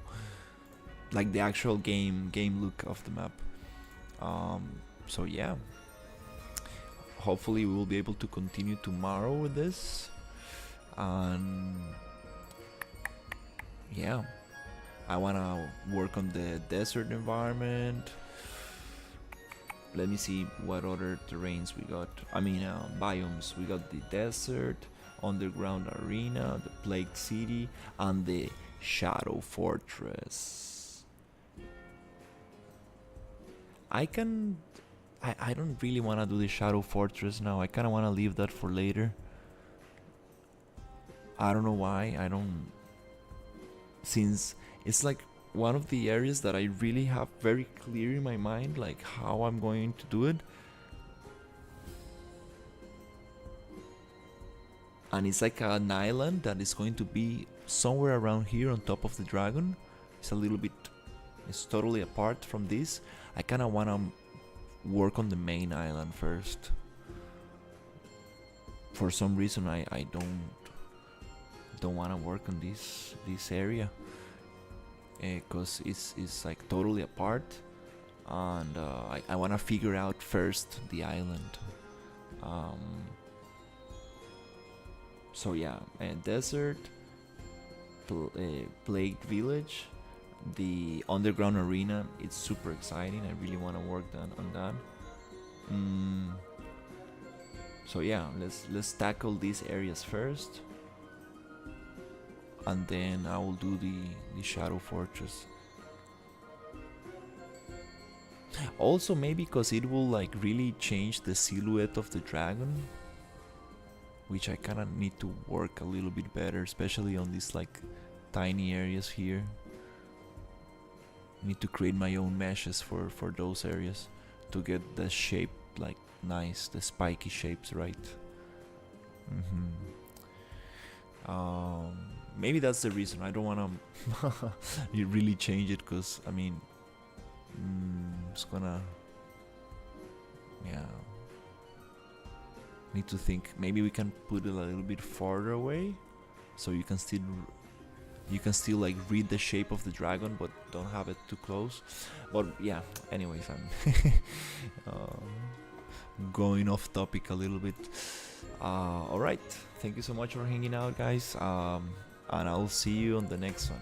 like the actual game look of the map. So yeah, hopefully we will be able to continue tomorrow with this, and yeah, I wanna work on the desert environment. Let me see what other terrains we got. I mean, biomes. We got the desert, underground arena, the plagued city, and the shadow fortress. I don't really want to do the shadow fortress now. I kind of want to leave that for later. I don't know why. Since it's like one of the areas that I really have very clear in my mind, like how I'm going to do it. And it's like an island that is going to be somewhere around here on top of the dragon. It's totally apart from this. I kind of want to work on the main island first. For some reason I don't want to work on this area, because it's like totally apart, and I want to figure out first the island. So yeah, desert, plagued village, the underground arena. It's super exciting. I really want to work on that. So yeah, let's tackle these areas first, and then I will do the shadow fortress. Also, maybe because it will like really change the silhouette of the dragon, which I kind of need to work a little bit better, especially on these like tiny areas here. Need to create my own meshes for those areas to get the shape like nice, the spiky shapes right. Maybe that's the reason I don't want to really change it, because I mean, it's gonna, yeah, need to think. Maybe we can put it a little bit farther away, so you can still like read the shape of the dragon, but don't have it too close. But yeah, anyways, I'm going off topic a little bit. Alright, thank you so much for hanging out, guys, and I'll see you on the next one.